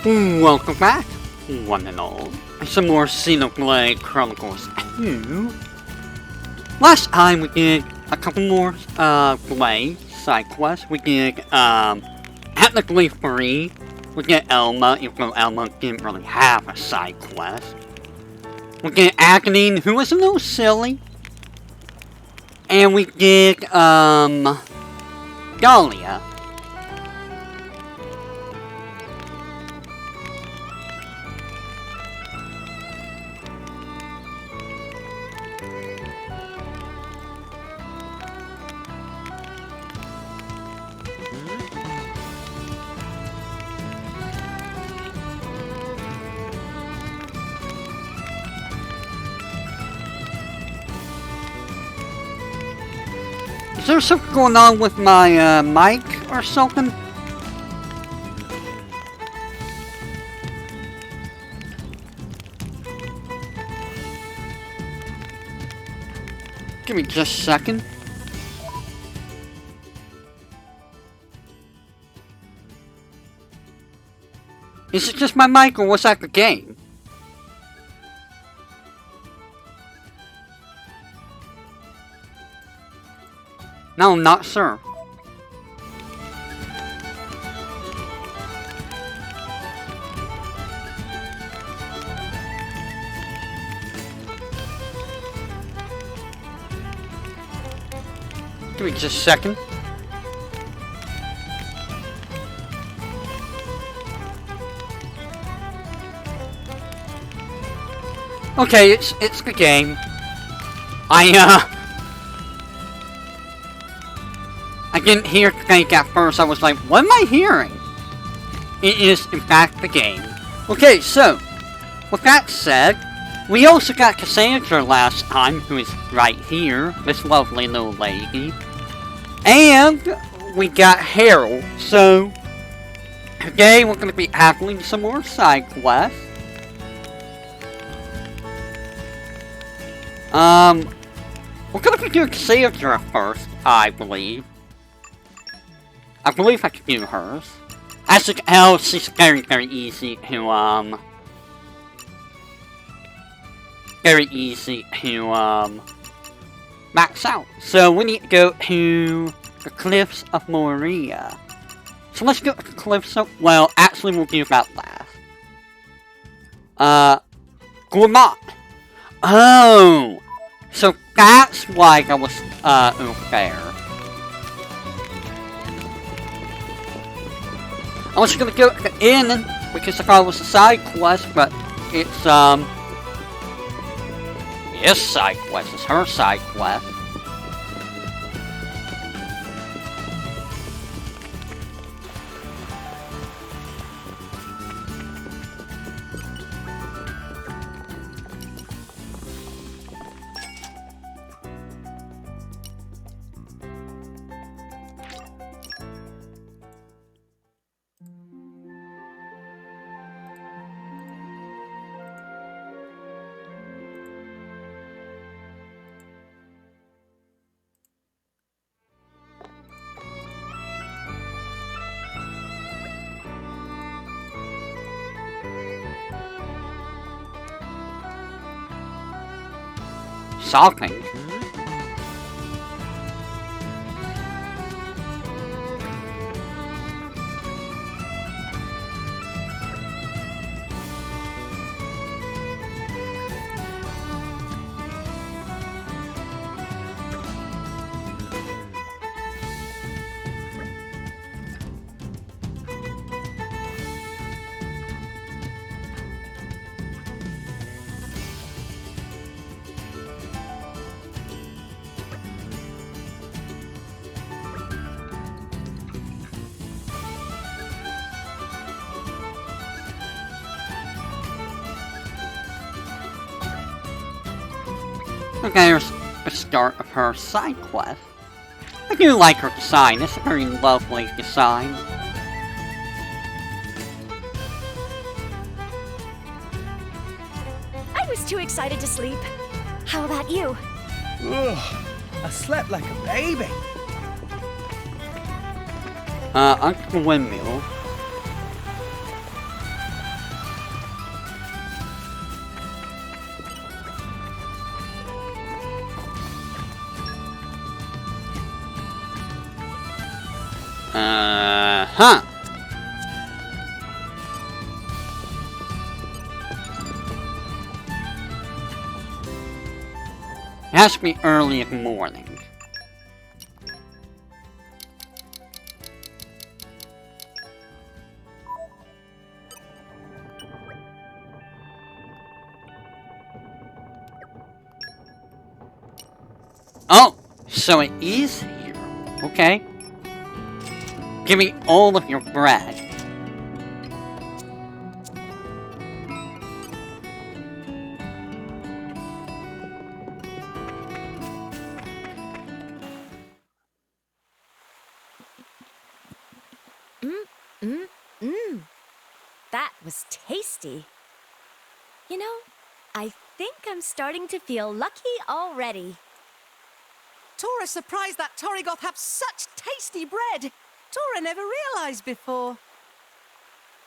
Welcome back, one and all. Some more Xenoblade Chronicles 2. Last time we did a couple more Blade side quests. We did technically 3. We did Elma, even though Elma didn't really have a side quest. We did Agony, who was a little silly. And we did Dahlia. Is there something going on with my mic or something? Give me just a second. Is it just my mic or was that the game? No, I'm not sure. Give me just a second. Okay, it's the game. I didn't hear Clank at first. I was like, what am I hearing? It is, in fact, the game. Okay, so, with that said, we also got Kasandra last time, who is right here, this lovely little lady. And we got Harold. So, today we're going to be tackling some more side quests. We're going to be doing Kasandra first, I believe. I believe I can do hers. As you can tell, she's very, very easy to, max out. So we need to go to the Cliffs of Moria. So let's go to the Cliffs of... Well, actually we'll do that last. Gourmand. Oh! So that's why I was, over there. I was gonna go in because I thought it was a side quest, but it's his side quest. It's her side quest. Shocking. Okay, there's the start of her side quest. I do like her design. It's a very lovely design. I was too excited to sleep. How about you? Ugh, I slept like a baby. Uncle Windmill. Huh. It has to be early in the morning. Oh, so it is here. Okay. Give me all of your bread. That was tasty. You know, I think I'm starting to feel lucky already. Tora surprised that Torrigoth have such tasty bread. Tora never realized before.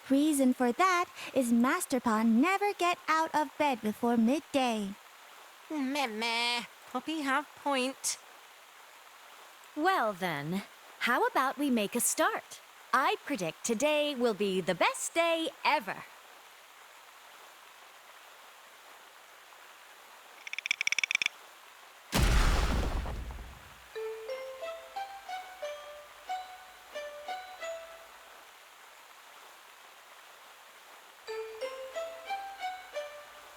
Reason for that is Master Pawn never get out of bed before midday. Meh. Poppy have point. Well then, how about we make a start? I predict today will be the best day ever.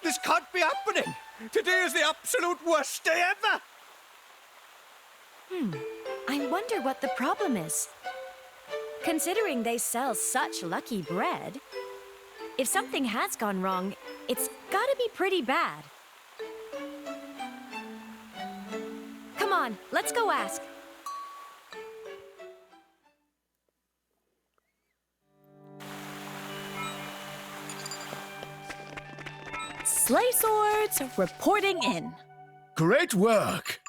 This can't be happening! Today is the absolute worst day ever! I wonder what the problem is. Considering they sell such lucky bread, if something has gone wrong, it's gotta be pretty bad. Come on, let's go ask. Sleigh Swords reporting in. Great work!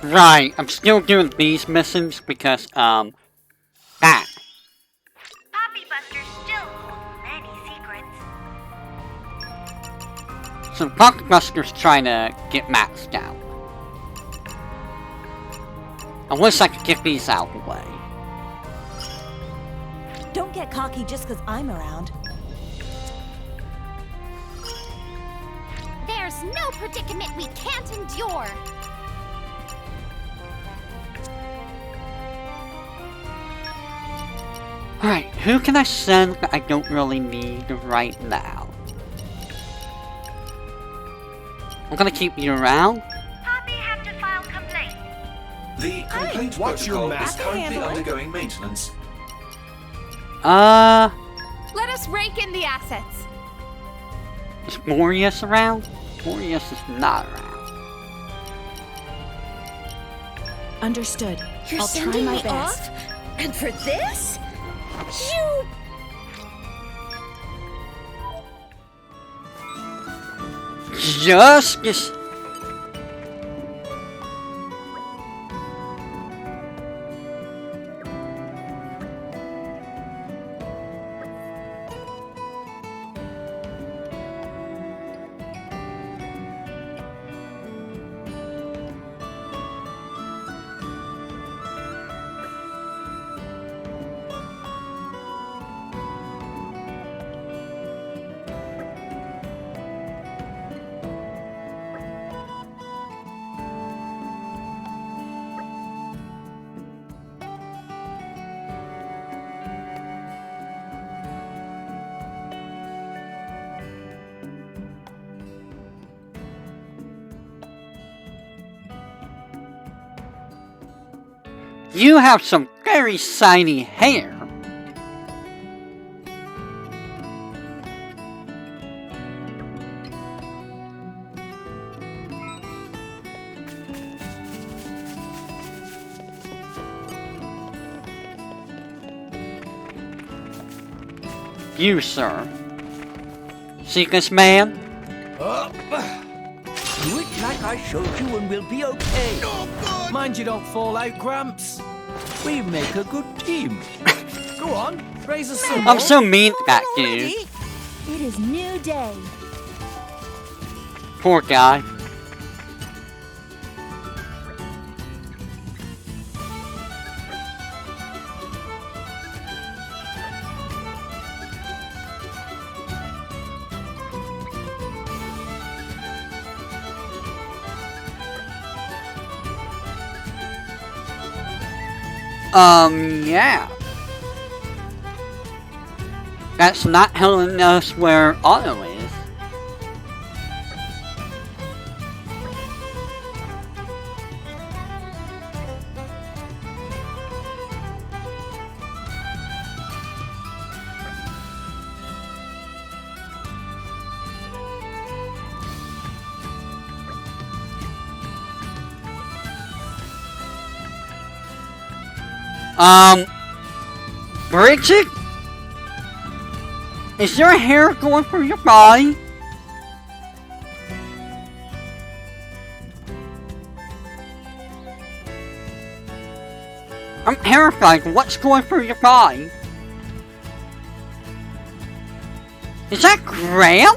Right, I'm still doing these missions because, Poppy Buster still holds many secrets. so Blockbuster's trying to get maxed out. I wish I could get these out of the way. Don't get cocky just because I'm around. There's no predicament we can't endure. Alright, who can I send that I don't really need right now? I'm gonna keep you around. Poppy have to file complaint. The complaint What's your protocol is mask? currently Handle it. undergoing maintenance. Let us rake in the assets. Is Boreas around? Boreas is not around. Understood. You're I'll try sending my me best. off? And for this? You... Justice! You have some very shiny hair. You, sir. See this man? Up! Do it like I showed you and we'll be okay. Mind you don't fall out, Gramps. We make a good team. Go on, raise a symbol. I'm so mean to that dude. It is new day. Poor guy. Yeah. That's not telling us where Otto is. Bridget? Is your hair going through your body? I'm terrified. What's going through your body? Is that Graham?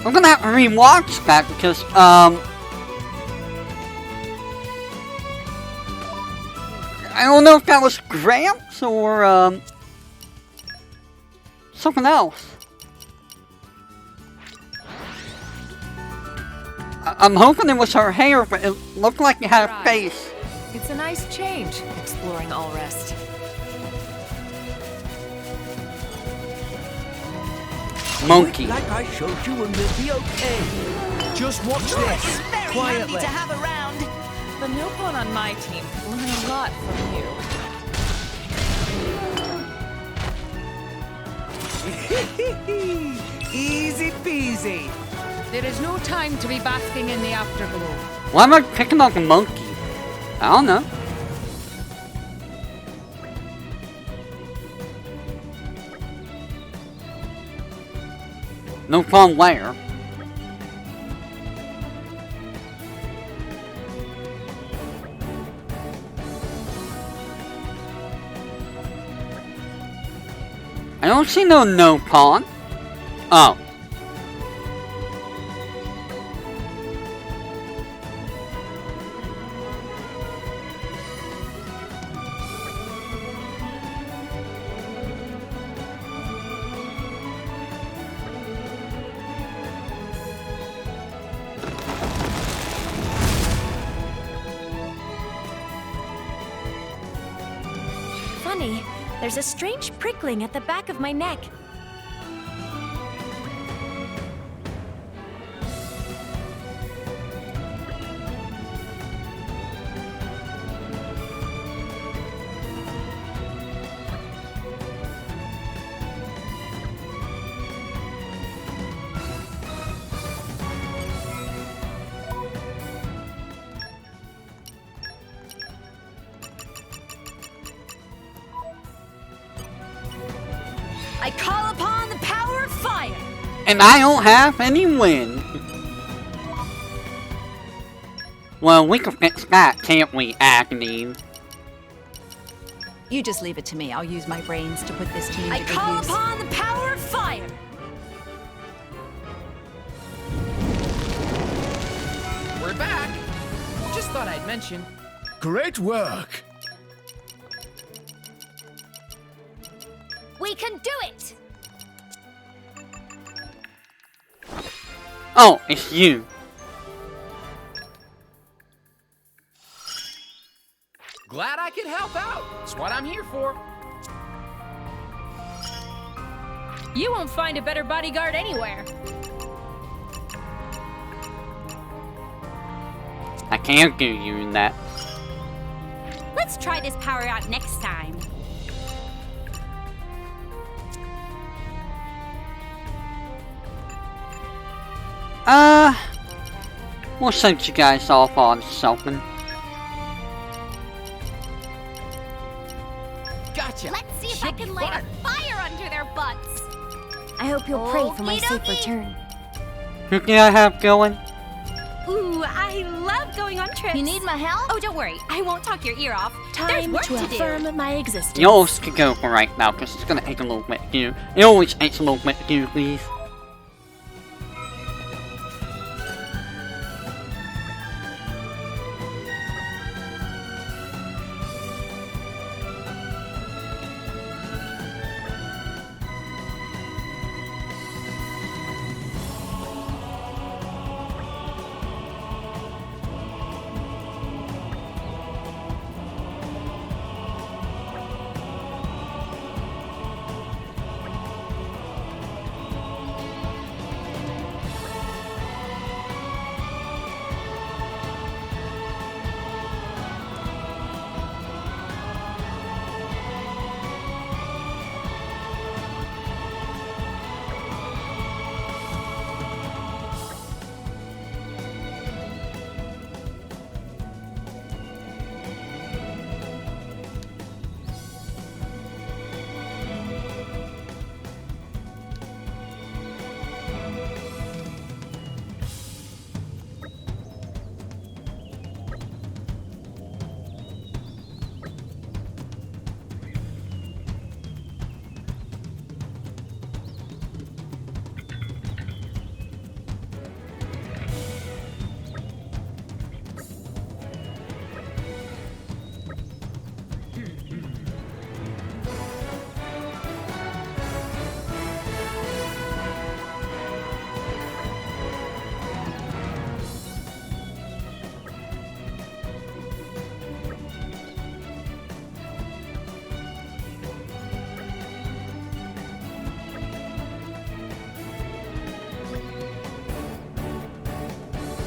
I'm gonna have to rewatch that because, I don't know if that was Gramps or, something else. I'm hoping it was her hair, but it looked like it had a face. It's a nice change, exploring all rest. Monkey. Like I showed you and we'll be okay. Just watch this. Very Quietly. handy to have around. The new pawn on my team will learn a lot from you. Easy peasy. There is no time to be basking in the afterglow. Why am I picking up a monkey? I don't know. No fun where. I don't see no pawn. Oh. Funny, there's a strange prickling at the back of my neck. I call upon the power of fire! And I don't have any wind. Well, we can fix that, can't we, Agony? You just leave it to me. I'll use my brains to put this team I to good call use. upon the power of fire! We're back. Just thought I'd mention. Great work. We can do it! Oh, it's you. Glad I could help out. It's what I'm here for. You won't find a better bodyguard anywhere. I can't do you that. Let's try this power out next time. We'll send you guys off on something. Gotcha. Let's see if Should I be can light fun. a fire under their butts. I hope you'll pray for my Okie safe dokie. return. Who can I have going? Ooh, I love going on trips. You need my help? Oh, don't worry. I won't talk your ear off. There's Time work to to do. affirm my existence. Yours can go for right now, because it's gonna take a little bit to do. It always takes a little bit to do, please.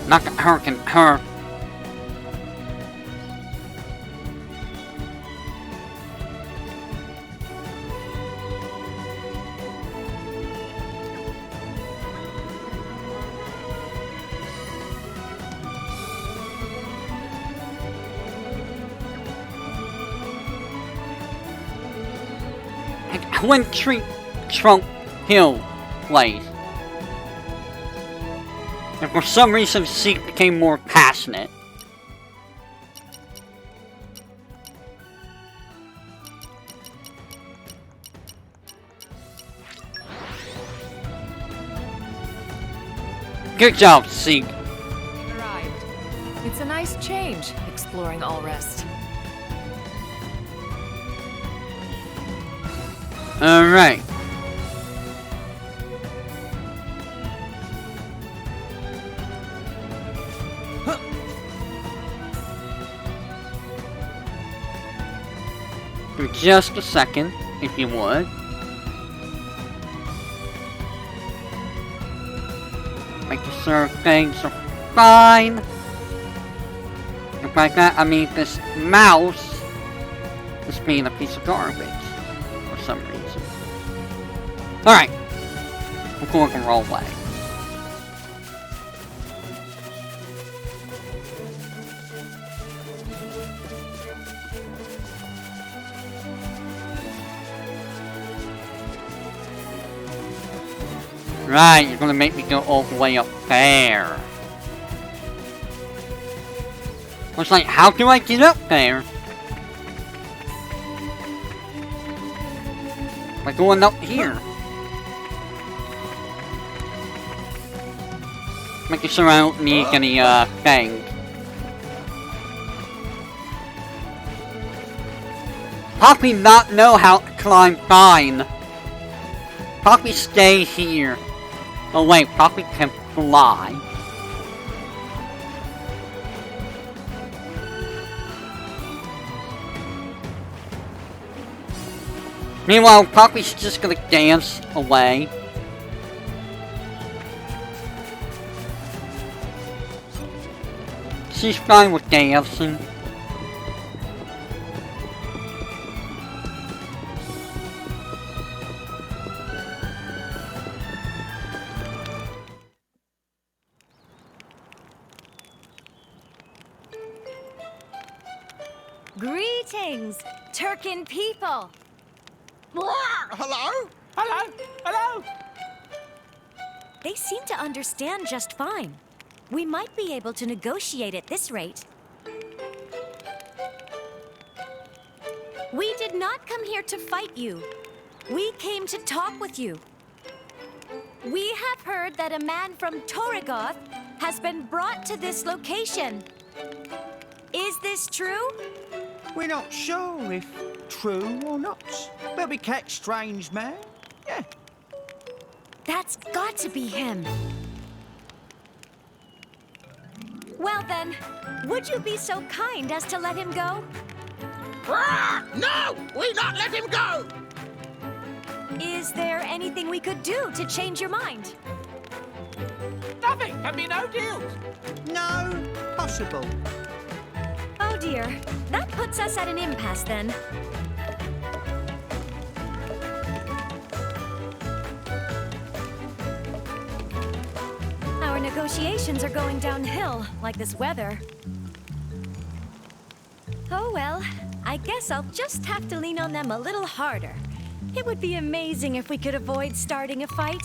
Not her. When Trunk Hill plays. And for some reason, Zeke became more passionate. Good job, Zeke. Arrived. It's a nice change, exploring Allrest. Alright. For just a second, if you would. Making sure things are fine. And by that, I mean this mouse is being a piece of garbage for some reason. Alright. We're going to roll away. Right, you're gonna make me go all the way up there. I was like, how do I get up there? By going up here. Making sure I don't need any, things. Poppy not know how to climb fine. Poppy stay here. Oh wait, Poppy can fly. Meanwhile, Poppy's just gonna dance away. She's fine with dancing. Greetings, Turkin people. Hello? Hello? Hello? They seem to understand just fine. We might be able to negotiate at this rate. We did not come here to fight you. We came to talk with you. We have heard that a man from Torrigoth has been brought to this location. Is this true? We're not sure if true or not, but we catch strange man. Yeah. That's got to be him. Well then, would you be so kind as to let him go? No! We not let him go! Is there anything we could do to change your mind? Nothing! Have me no deals! No, possible. Oh dear, that puts us at an impasse then. Our negotiations are going downhill, like this weather. Oh well, I guess I'll just have to lean on them a little harder. It would be amazing if we could avoid starting a fight.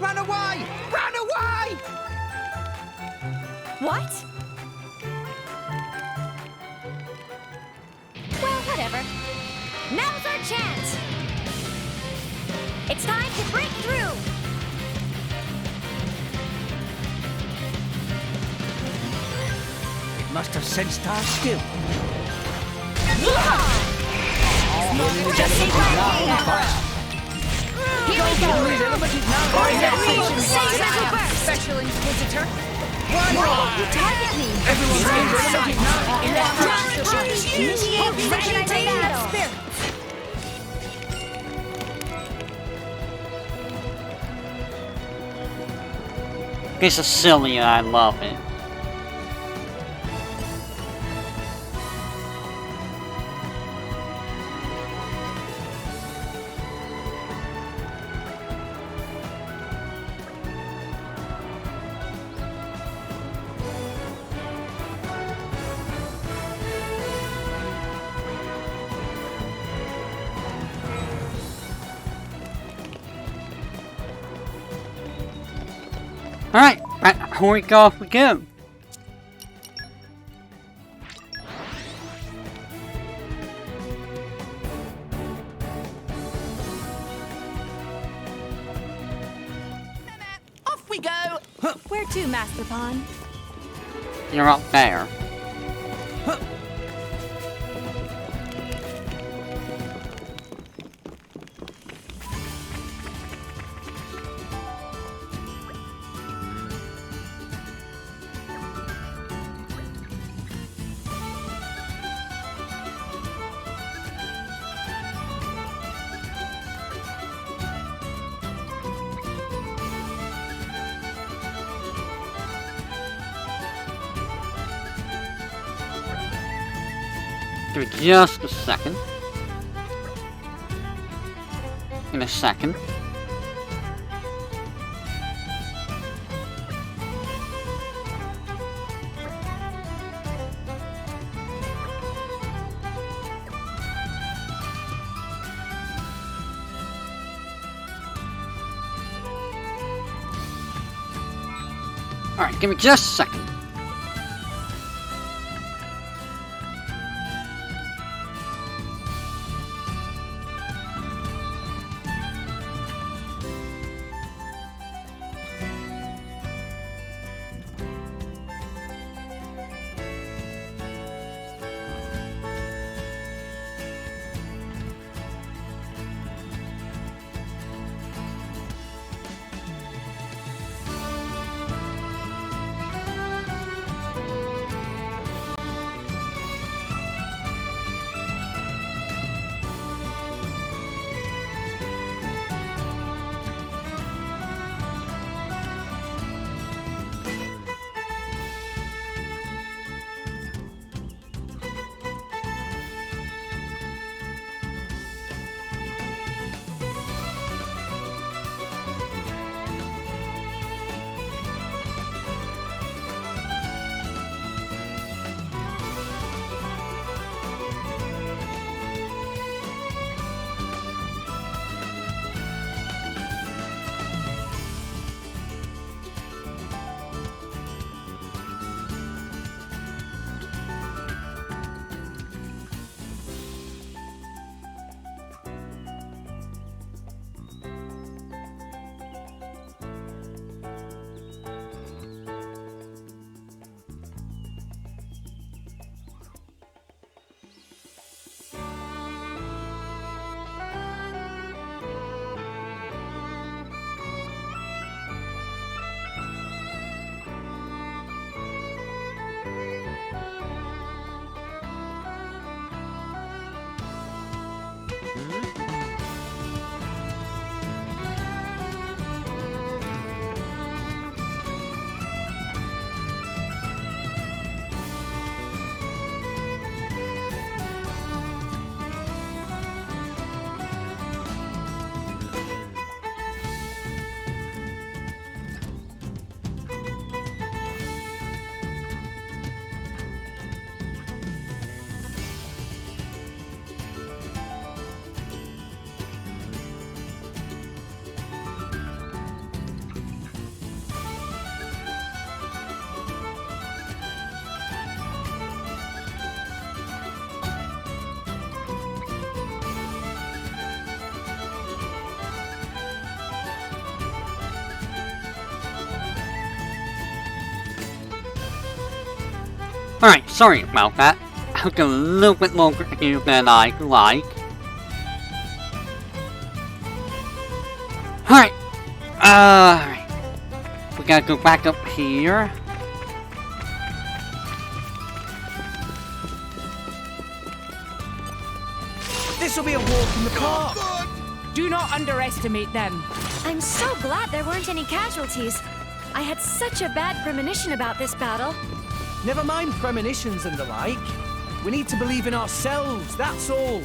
Run away! Run away! What? Well, whatever. Now's our chance! It's time to break through! It must have sensed our skill. Here we go! Special Inquisitor. You target me! Ready to battle! This is silly and I love it. Alright, here we go, off we go. Off we go! Where to, Master Pawn? You're up there. Give me just a second. In a second. Alright, give me just a second. Alright, sorry about that. I took a little bit longer here than I'd like. Alright. Alright. We gotta go back up here. This'll be a walk in the park. Do not underestimate them. I'm so glad there weren't any casualties. I had such a bad premonition about this battle. Never mind premonitions and the like. We need to believe in ourselves, that's all.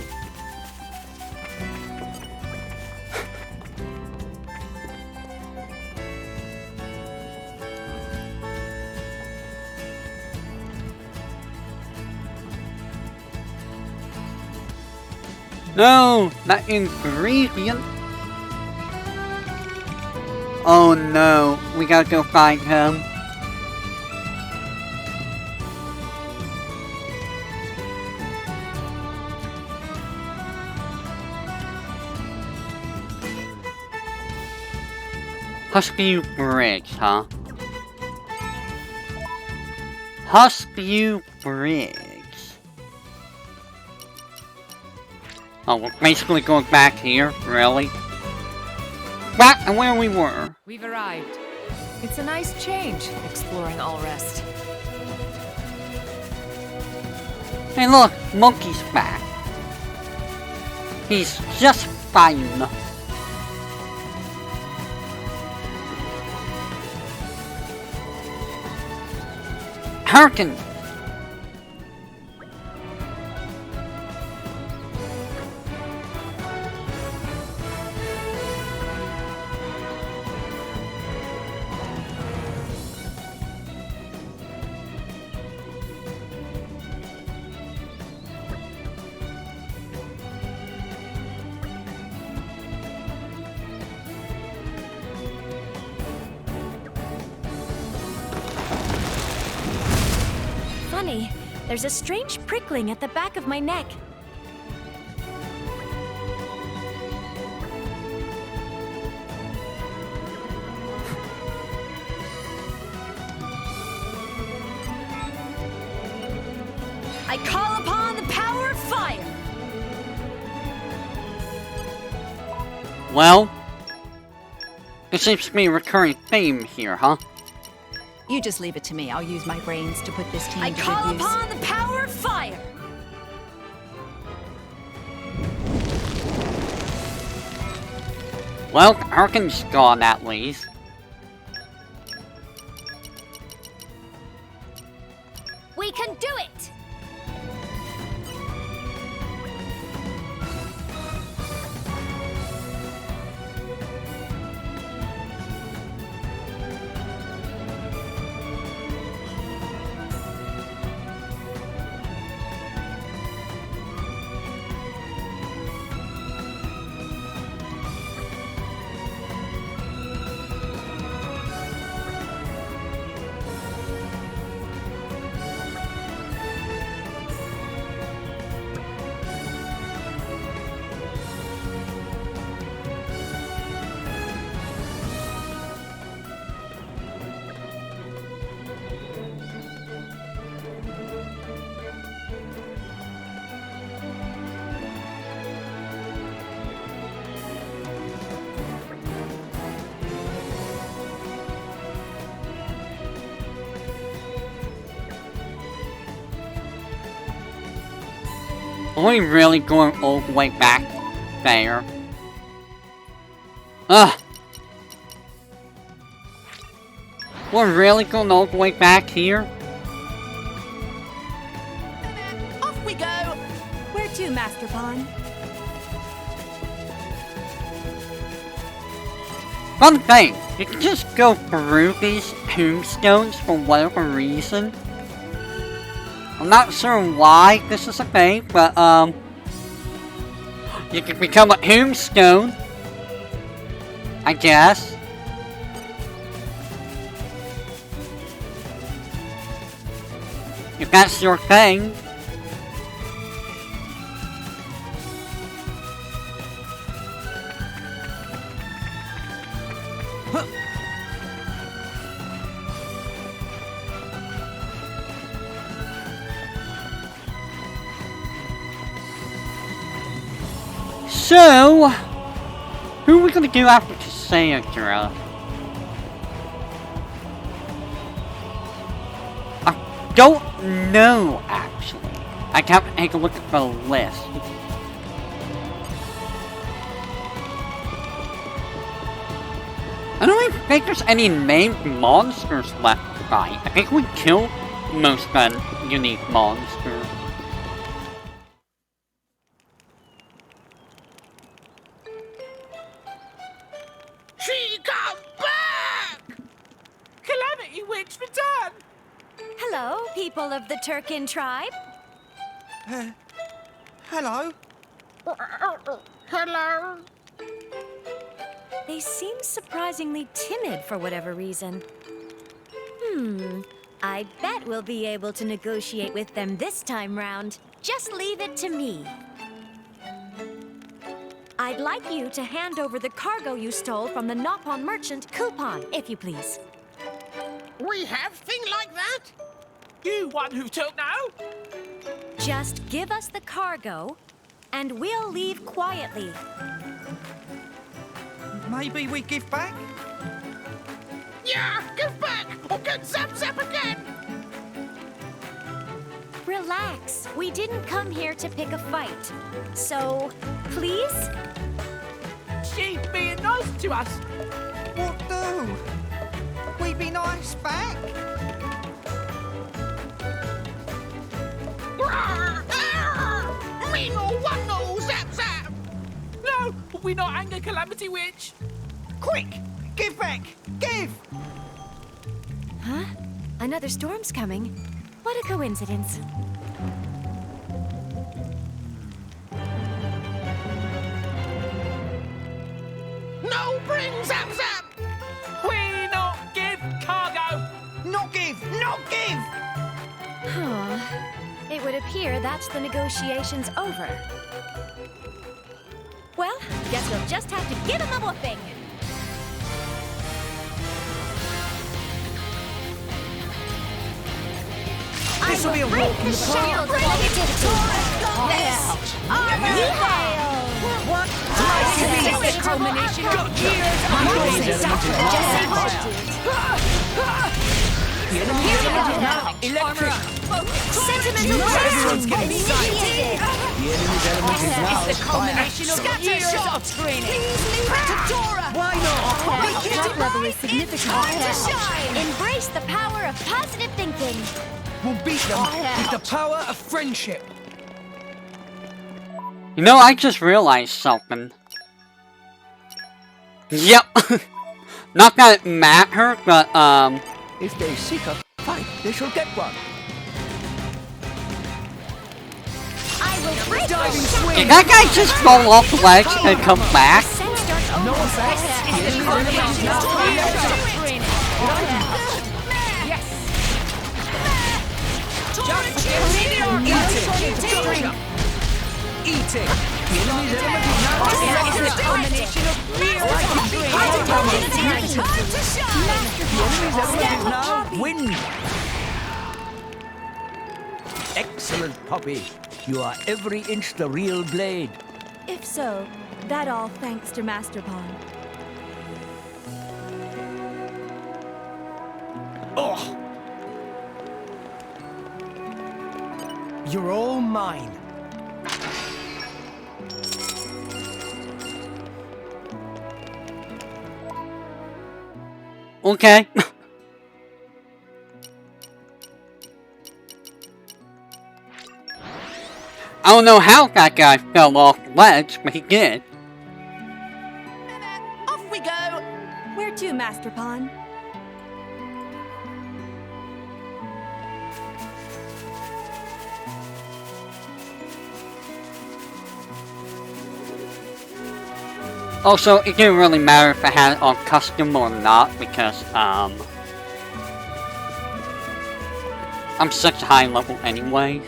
No, that ingredient. Oh no, we gotta go find him. Husky Bridge, huh? Husky Bridge. Oh, we're basically going back here, really? Back to where we were. We've arrived. It's a nice change, exploring Allrest. Hey look, Monkey's back. He's just fine. Harkin! Funny, there's a strange prickling at the back of my neck. I call upon the power of fire! Well, there seems to be a recurring theme here, huh? You just leave it to me. I'll use my brains to put this team I to call good use. upon the power of fire! Well, Harkin's gone at least. We can do it! Are we really going all the way back there? Ugh! We're really going all the way back here? Off we go! Where to, Master Pawn? Fun thing, you can just go through these tombstones for whatever reason. I'm not sure why this is a thing, but you can become a tombstone, I guess. If that's your thing. So, who are we gonna do after Kasandra? I don't know, actually. I have to take a look at the list. I don't even think there's any main monsters left to fight. I think we killed most of the unique monsters. She come back! Calamity Witch return! Hello, people of the Turkin tribe. Hello? Hello? They seem surprisingly timid for whatever reason. I bet we'll be able to negotiate with them this time round. Just leave it to me. I'd like you to hand over the cargo you stole from the Nopon merchant, Coupon, if you please. We have thing like that? You one who took now? Just give us the cargo, and we'll leave quietly. Maybe we give back? Yeah, give back or get zap zap again! Relax. We didn't come here to pick a fight. So, please? She's being nice to us. What do? We be nice back? Me no one no zap zap! No, we not anger Calamity Witch. Quick! Give back! Give! Huh? Another storm's coming. What a coincidence. No bring zap zap! We not give cargo! Not give! Not give! Huh. It would appear that's the negotiations over. Well, guess we'll just have to give him a whooping. This will be a walk in the Shield park. What? The culmination of years of Electric! Sentimental Everyone's getting initiated. The enemy's element is now the culmination of years of training. Why not? That level is significant. Embrace the power of positive thinking. We'll beat them with the power of friendship. You know, I just realized something. Yep. Not that it matters, but, If they seek a fight, they shall get one. I will break Diving the swing! did that guy just fall off the ledge and come back? No effect. The enemy's element is now Eating. The enemy's element is now wind. Excellent, Poppy. You are every inch the real blade. If so, that all thanks to Master Pawn. Oh! You're all mine. Okay. I don't know how that guy fell off the ledge, but he did. Off we go! Where to, Master Pawn? Also, it didn't really matter if I had it on custom or not, because, I'm such a high level anyways.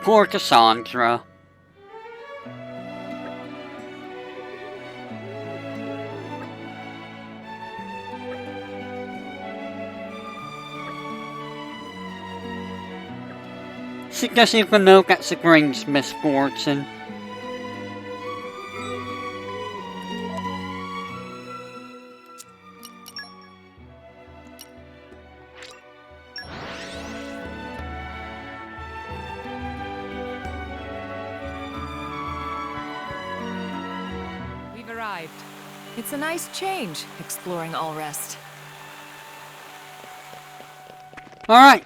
Poor Kasandra. She doesn't even know that's a great misfortune. We've arrived. It's a nice change, exploring Allrest. Alright.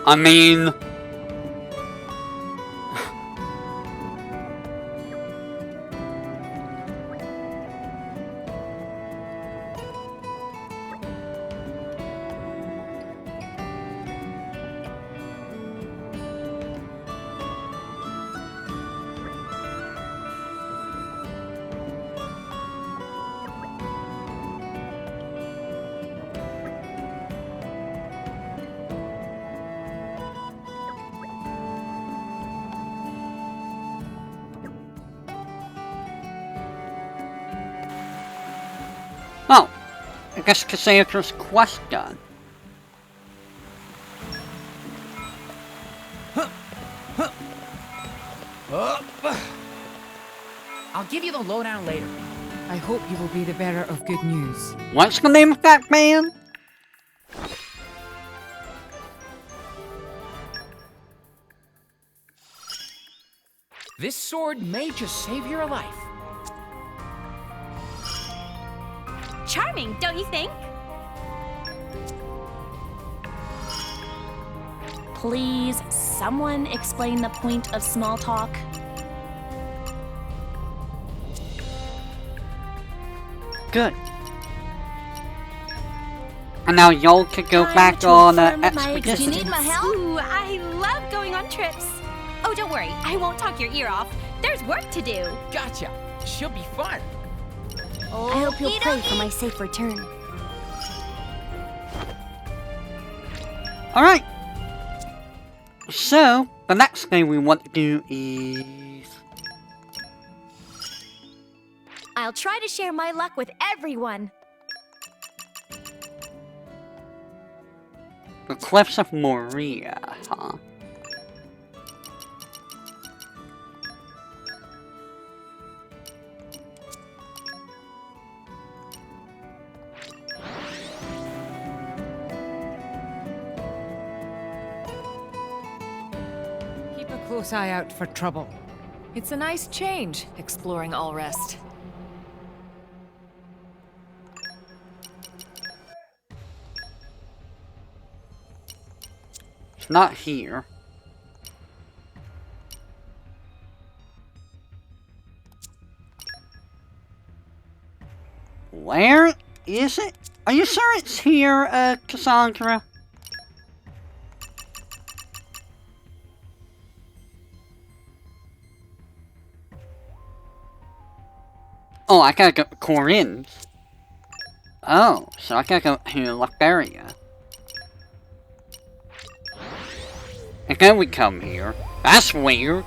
I mean... Oh, I guess Cassandra's quest done. I'll give you the lowdown later. I hope you will be the bearer of good news. What's the name of that man? This sword may just save your life. Charming, don't you think? Please, someone explain the point of small talk. Good. And now y'all can go back on expedition. Do you need my help? Ooh, I love going on trips. Oh, don't worry, I won't talk your ear off. There's work to do. Gotcha. She'll be fun. I hope you'll pray for my safe return. Alright. So, the next thing we want to do is... I'll try to share my luck with everyone. The Cliffs of Moria, huh? Keep a close eye out for trouble. It's a nice change, exploring Allrest. It's not here. Where is it? Are you sure it's here, Kasandra? Oh, I gotta go to Corinth. Oh, so I gotta go to Latveria. And then we come here. That's weird.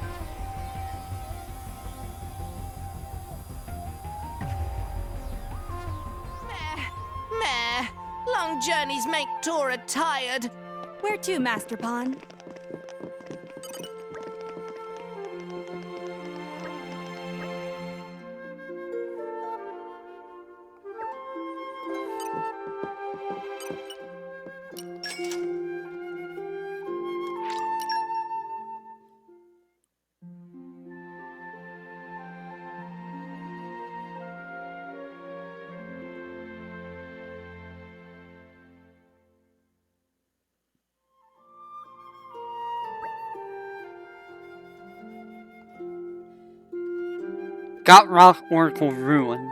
Meh. Long journeys make Tora tired. Where to, Master Pawn? Got Rock Oracle ruined.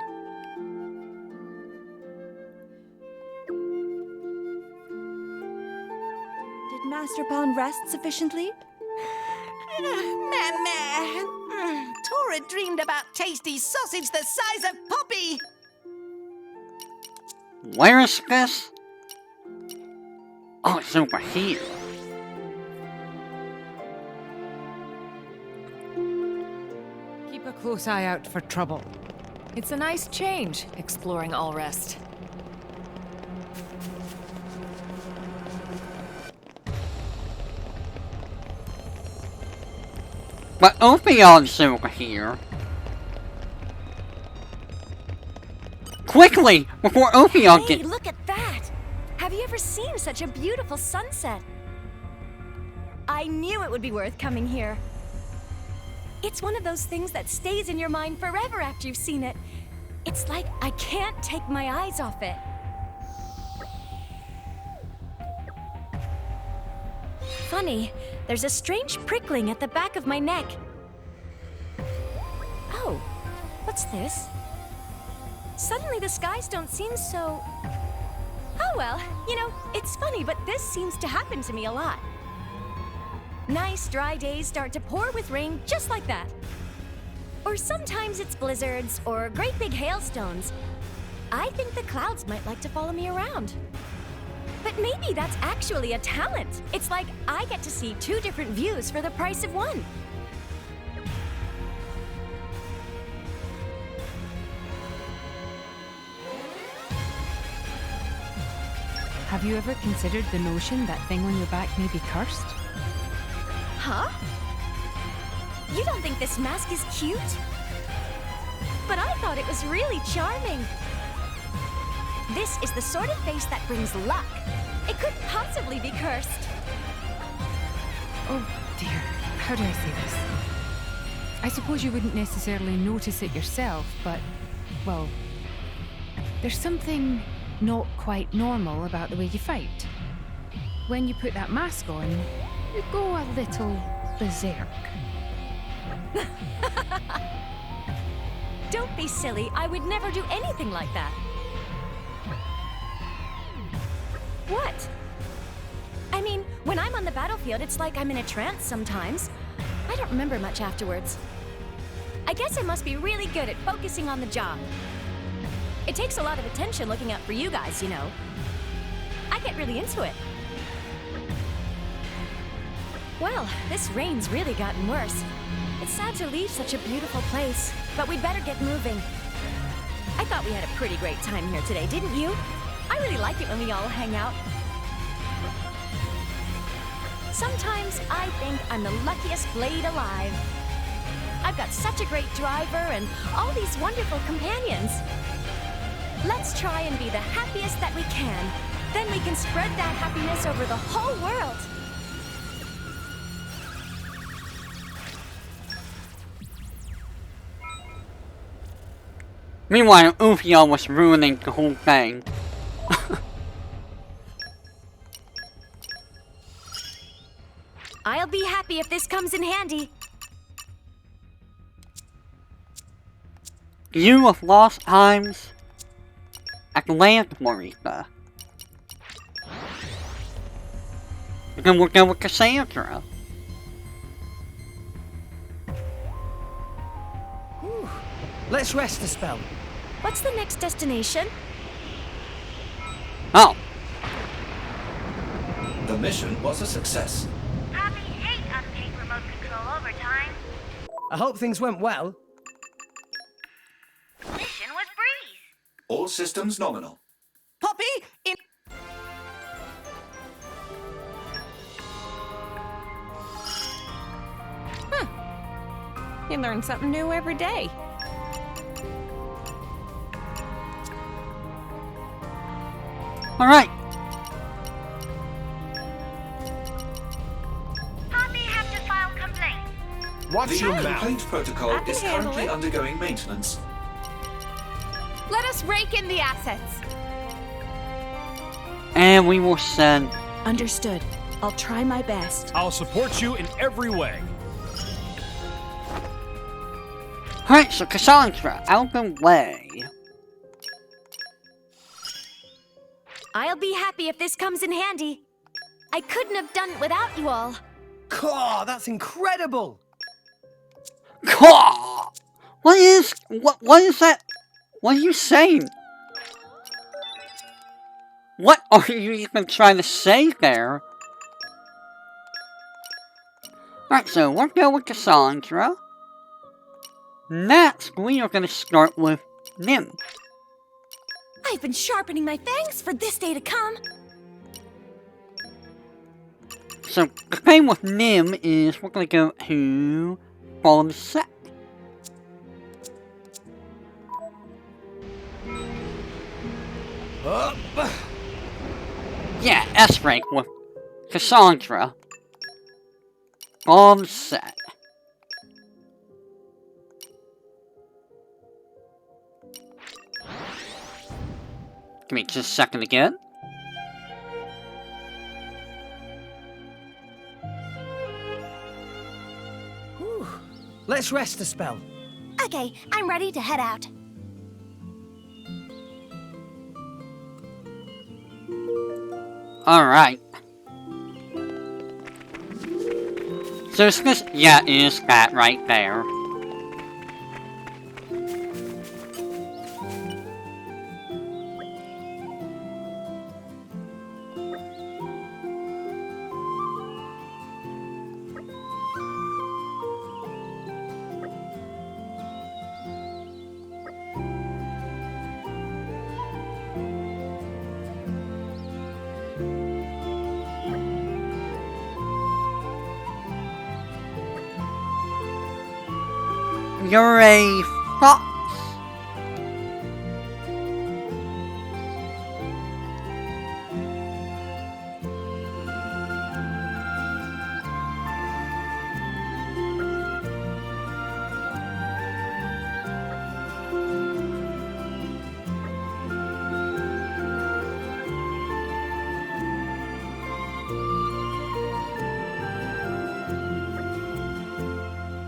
Did Master Pawn rest sufficiently? Meh. Tora dreamed about tasty sausage the size of Poppy. Where is this? Oh, it's over here. Keep a close eye out for trouble. It's a nice change, exploring Allrest. But Opion's over here. Quickly, before Opion Hey, gets... look at that! Have you ever seen such a beautiful sunset? I knew it would be worth coming here. It's one of those things that stays in your mind forever after you've seen it. It's like I can't take my eyes off it. Funny, there's a strange prickling at the back of my neck. Oh, what's this? Suddenly the skies don't seem so... Oh well, you know, it's funny, but this seems to happen to me a lot. Nice dry days start to pour with rain just like that. Or sometimes it's blizzards or great big hailstones. I think the clouds might like to follow me around. But maybe that's actually a talent. It's like I get to see two different views for the price of one. Have you ever considered the notion that thing on your back may be cursed? Huh? You don't think this mask is cute? But I thought it was really charming. This is the sort of face that brings luck. It couldn't possibly be cursed. Oh dear, how do I say this? I suppose you wouldn't necessarily notice it yourself, but, well, there's something not quite normal about the way you fight. When you put that mask on, you go a little berserk. Don't be silly. I would never do anything like that. What? I mean, when I'm on the battlefield, it's like I'm in a trance sometimes. I don't remember much afterwards. I guess I must be really good at focusing on the job. It takes a lot of attention looking out for you guys, you know. I get really into it. Well, this rain's really gotten worse. It's sad to leave such a beautiful place, but we'd better get moving. I thought we had a pretty great time here today, didn't you? I really like it when we all hang out. Sometimes I think I'm the luckiest blade alive. I've got such a great driver and all these wonderful companions. Let's try and be the happiest that we can. Then we can spread that happiness over the whole world. Meanwhile, Ophion was ruining the whole thing. I'll be happy if this comes in handy. You of lost times at the land of Marika. Then we'll go with Kasandra. Let's rest a spell. What's the next destination? Oh. The mission was a success. Probably hate unpaid remote control. I hope things went well. Mission was breeze. All systems nominal. Poppy, in... You learn something new every day. Alright. Poppy have to file complaint. Watch The your mouth. complaint protocol I can is handle currently it. undergoing maintenance. Let us rake in the assets. And we will send... Understood. I'll try my best. I'll support you in every way. Alright, so Kasandra, out of the way. I'll be happy if this comes in handy. I couldn't have done it without you all. Caw, that's incredible! Caw! What is that? What are you saying? What are you even trying to say there? Alright, so we're going with Kasandra. Next, we are going to start with Nim. I've been sharpening my fangs for this day to come. So, the thing with Nim is we're going to go to Crosette. Yeah, S-rank with Kasandra. Crosette. Give me just a second again. Whew. Let's rest a spell. Okay, I'm ready to head out. Alright. So it's this, yeah, it is that right there. You're a fox.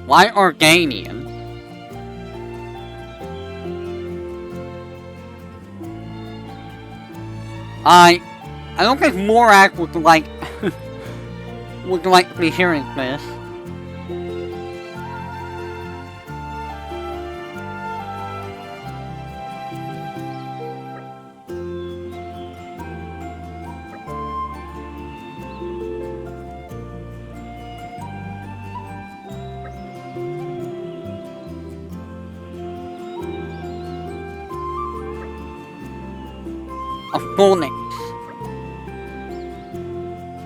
Why Organian? I don't think Morak would like me hearing this. A phoenix.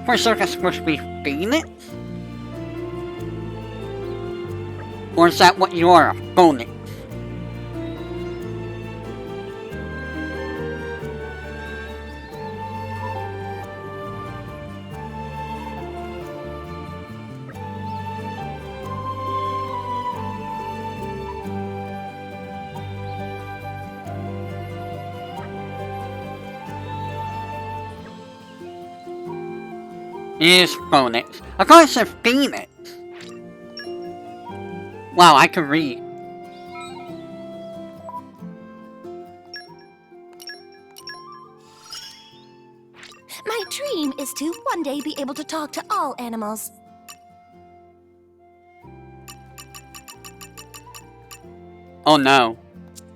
For sure that's supposed to be phoenix? Or is that what you are, a phoenix? Is phoenix. I thought it said phoenix. Wow, I can read. My dream is to one day be able to talk to all animals. Oh no.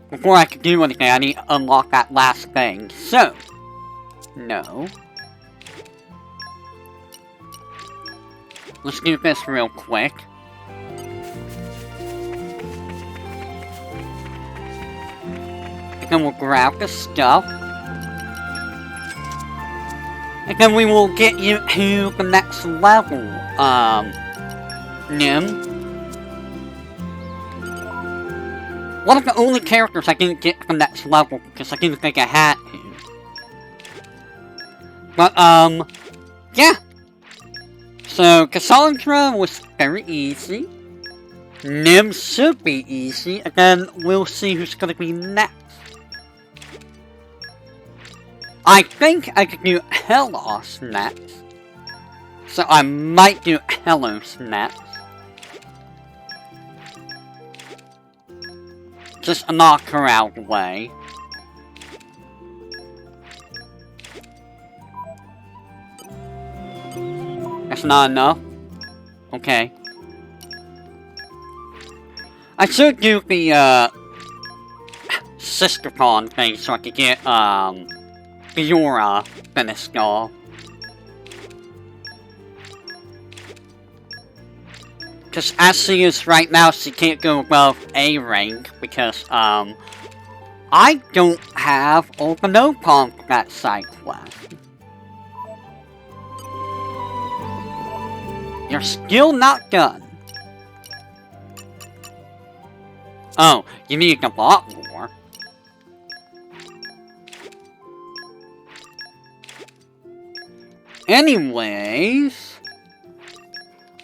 Before I can do anything, I need to unlock that last thing. So, no. Let's do this real quick. then we'll grab the stuff. And then we will get you to the next level, Nim. One of the only characters I didn't get to the next level because I didn't think I had to. But, yeah. So, Kasandra was very easy. Nim should be easy, and then we'll see who's gonna be next. I think I could do T-elos next. So I might do T-elos next. Just knock her out of the way. That's not enough? Okay. I should do the, Sister Pawn thing so I could get, Fiora finished off. Because as she is right now, she can't go above A rank because, I don't have Okanopon for that side quest. You're still not done. Oh, you need a lot more. Anyways,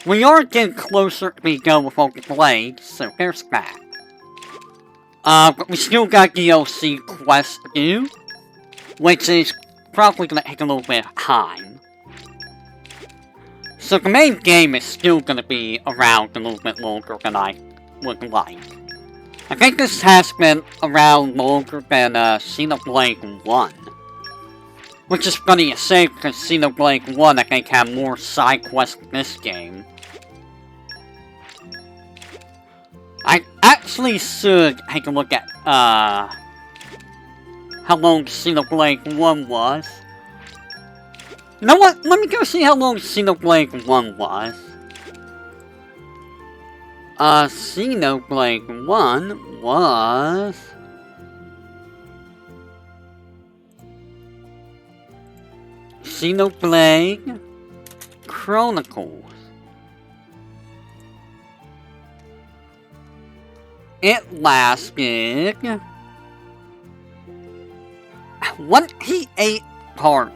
we are getting closer to being done with all the blades, so there's that. But we still got DLC quest to do, which is probably gonna take a little bit of time. So the main game is still gonna be around a little bit longer than I would like. I think this has been around longer than Xenoblade 1. Which is funny to say because Xenoblade 1 I think had more side quests than this game. I actually should take a look at how long Xenoblade 1 was. You know what? Let me go see how long Xenoblade 1 was. Xenoblade 1 was... Xenoblade Chronicles. It lasted 28 parts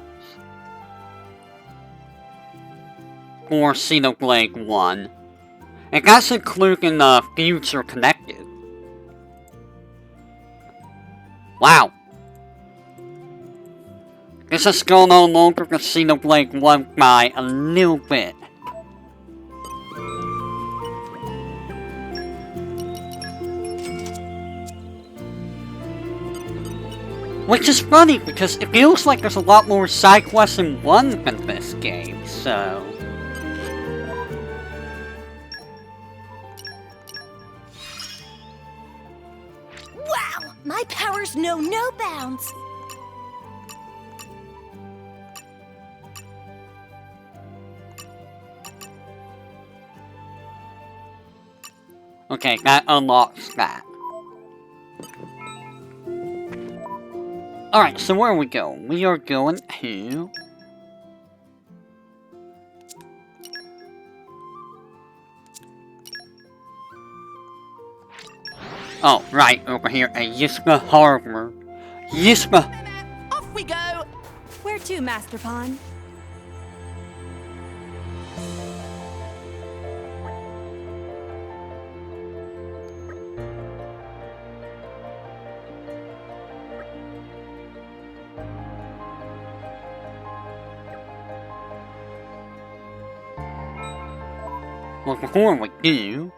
for Xenoblade 1. And that's including the Future Connected. Wow. This is going on longer than Xenoblade 1 by a little bit. Which is funny, because it feels like there's a lot more side quests in 1 than this game, so... Wow! My powers know no bounds! Okay, that unlocks that. Alright, so where are we going? We are going to... Oh, right, over here at Yiska Harbor. Yiska! Off we go! Where to, Master Pawn? Well, before we do...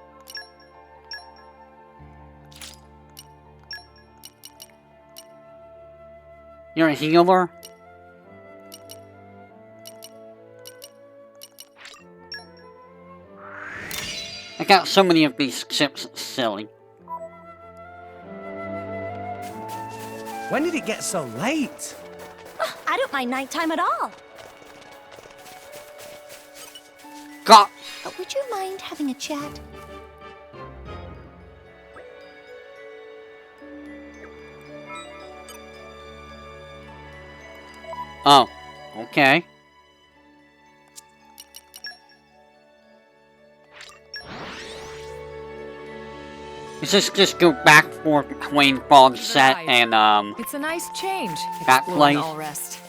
You're a healer? I got so many of these chips, it's silly. When did it get so late? Oh, I don't mind nighttime at all. God! Would you mind having a chat? Oh, okay. Let's just go back for between Crosette and It's a nice change. that Exploring place. all rest.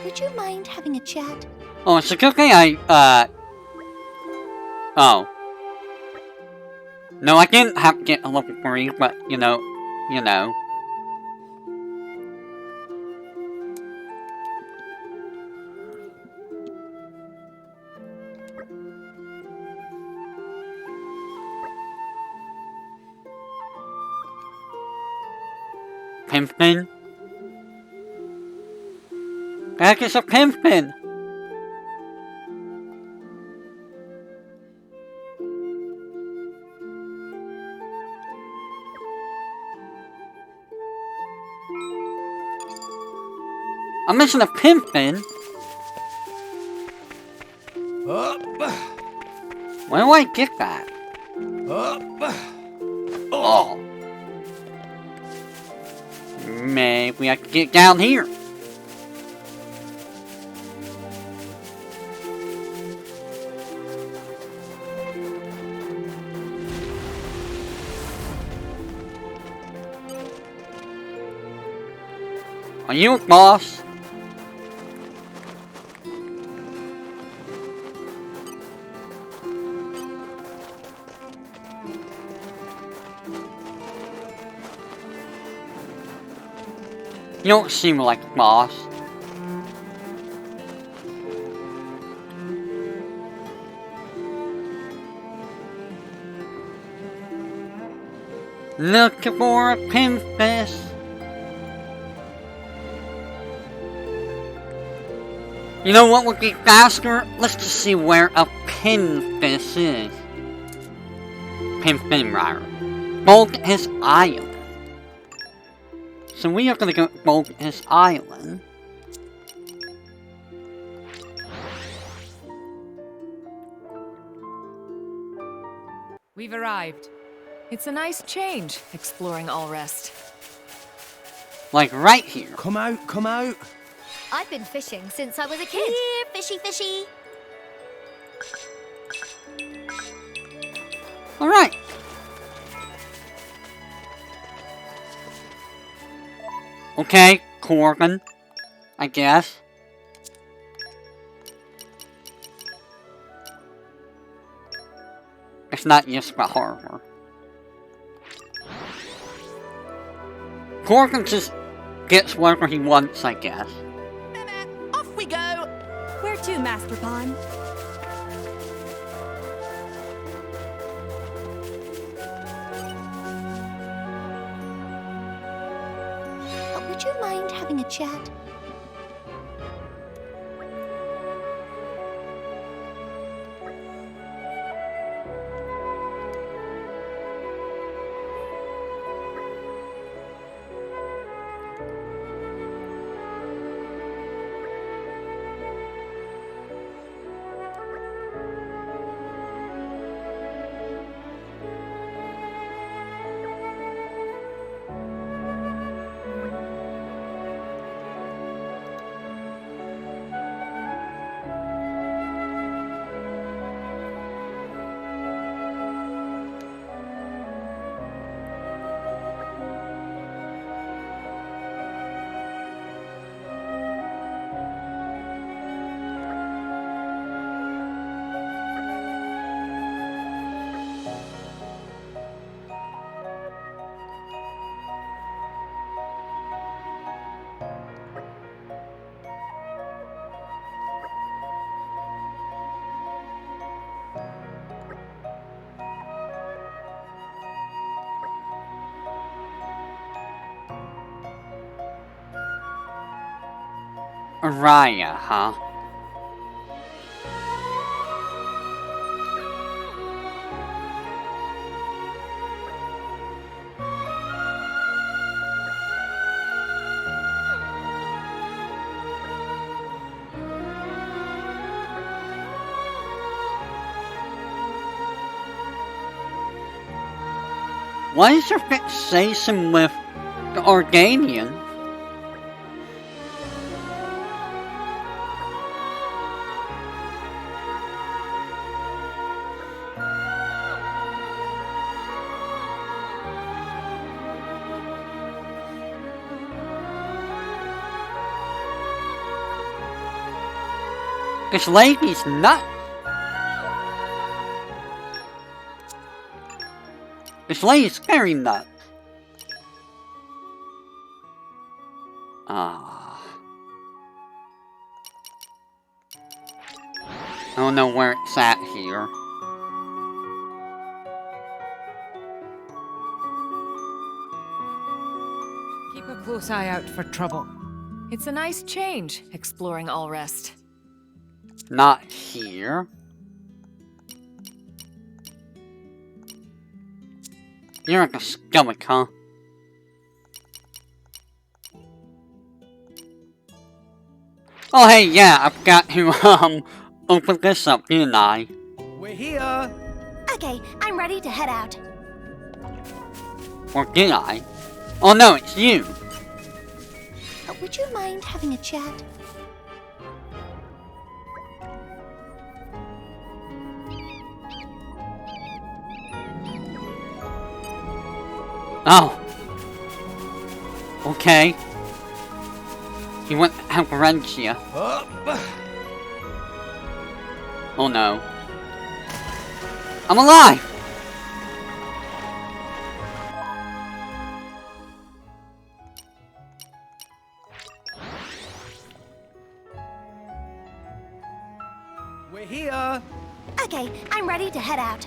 Would you mind having a chat? Oh, it's a good thing oh. No, I didn't have to get a level 3, but, you know. Pimpin? That is a pimpin! I'm missing a pimpin? Where do I get that? Oh! Maybe I can get down here. Are you a boss? You don't seem like a boss. Looking for a pinfish. You know what would be faster? Let's just see where a pinfish is. Pinfin, rather. Bogus Island. So we are gonna go to Bogus Island. We've arrived. It's a nice change, exploring all rest. Like right here. Come out, come out. I've been fishing since I was a kid. Here, fishy, fishy. Alright. Okay, Corgan, I guess. It's not just the harbor. Corgan just gets whatever he wants, I guess. Off we go! Where to, Master Pawn? Would you mind having a chat? Araya, huh? What is your fixation with the Organian? This lady's nuts. This lady's very nuts. I don't know where it's at here. Keep a close eye out for trouble. It's a nice change, exploring Allrest. Not here. You're like a stomach, huh? Oh hey, yeah, I forgot to open this up, didn't I? We're here. Okay, I'm ready to head out. Or did I? Oh no, it's you. Would you mind having a chat? Oh. Okay. He went to help Rentia. Oh no. I'm alive! We're here. Okay, I'm ready to head out.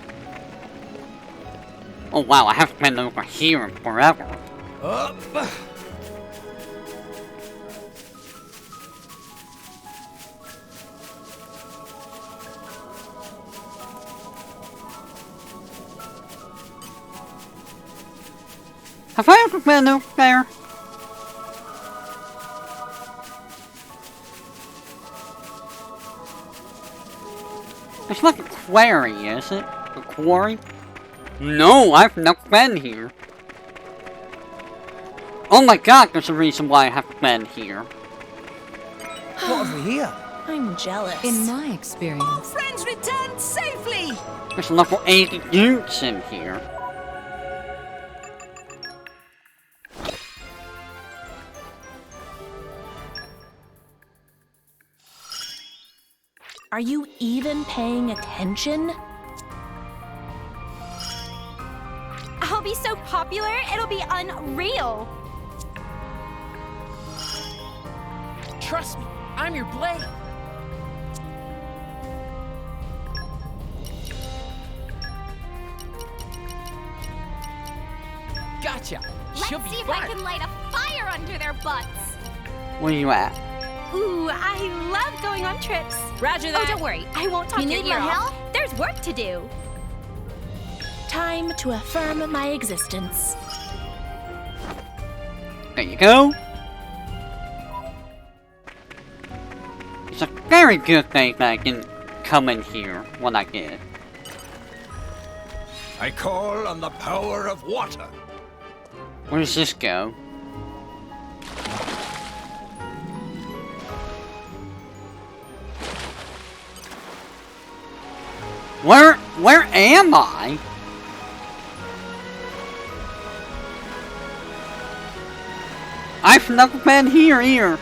Oh wow, I haven't been over here in forever. Have I ever been over there? It's like a quarry, is it? A quarry? No, I've not been here. Oh my god, there's a reason why I haven't been here. What have we here? I'm jealous. In my experience. All friends returned safely! There's level 80 dudes in here. Are you even paying attention? I'll be so popular, it'll be unreal. Trust me, I'm your blade. Gotcha. Let's She'll be see if fun. I can light a fire under their butts. Where you at? Ooh, I love going on trips. Roger that. Oh, don't worry. I won't talk You your need ear my off. help? There's work to do. Time to affirm my existence. There you go. It's a very good thing that I didn't come in here when I did. I call on the power of water. Where does this go? Where am I? I've never been here either.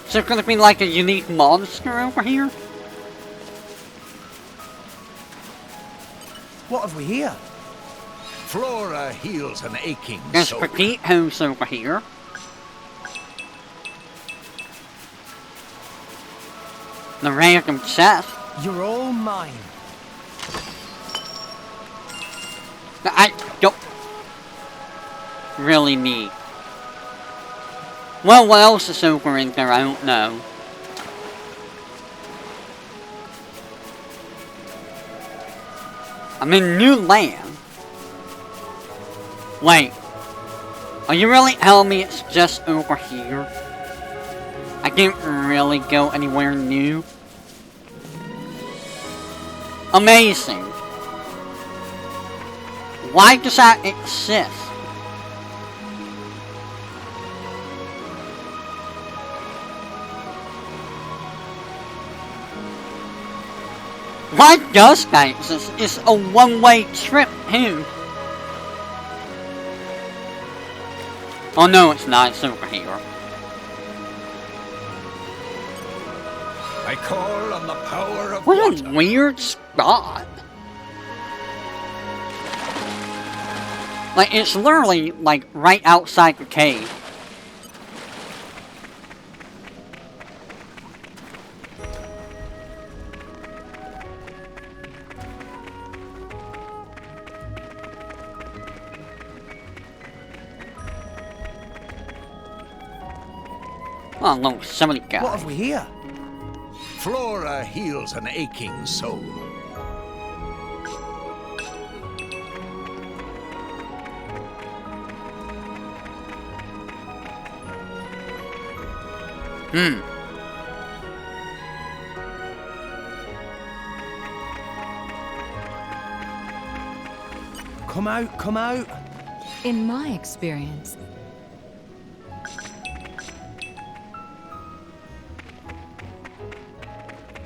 Is there gonna be like a unique monster over here? What have we here? Flora heals an aching There's soul. Petite House over here. The random chest. You're all mine. I don't really need. Well, what else is over in there? I don't know. I'm in new land. Wait. Are you really telling me it's just over here? I can't really go anywhere new? Amazing. Why does that exist? Why does that exist? It's a one-way trip, too. Oh no, it's not. It's over here. I call on the power of What water. a weird spot. Like, it's literally, like, right outside the cave. Oh, no, somebody got What have we here? Flora heals an aching soul. Come out, come out. In my experience,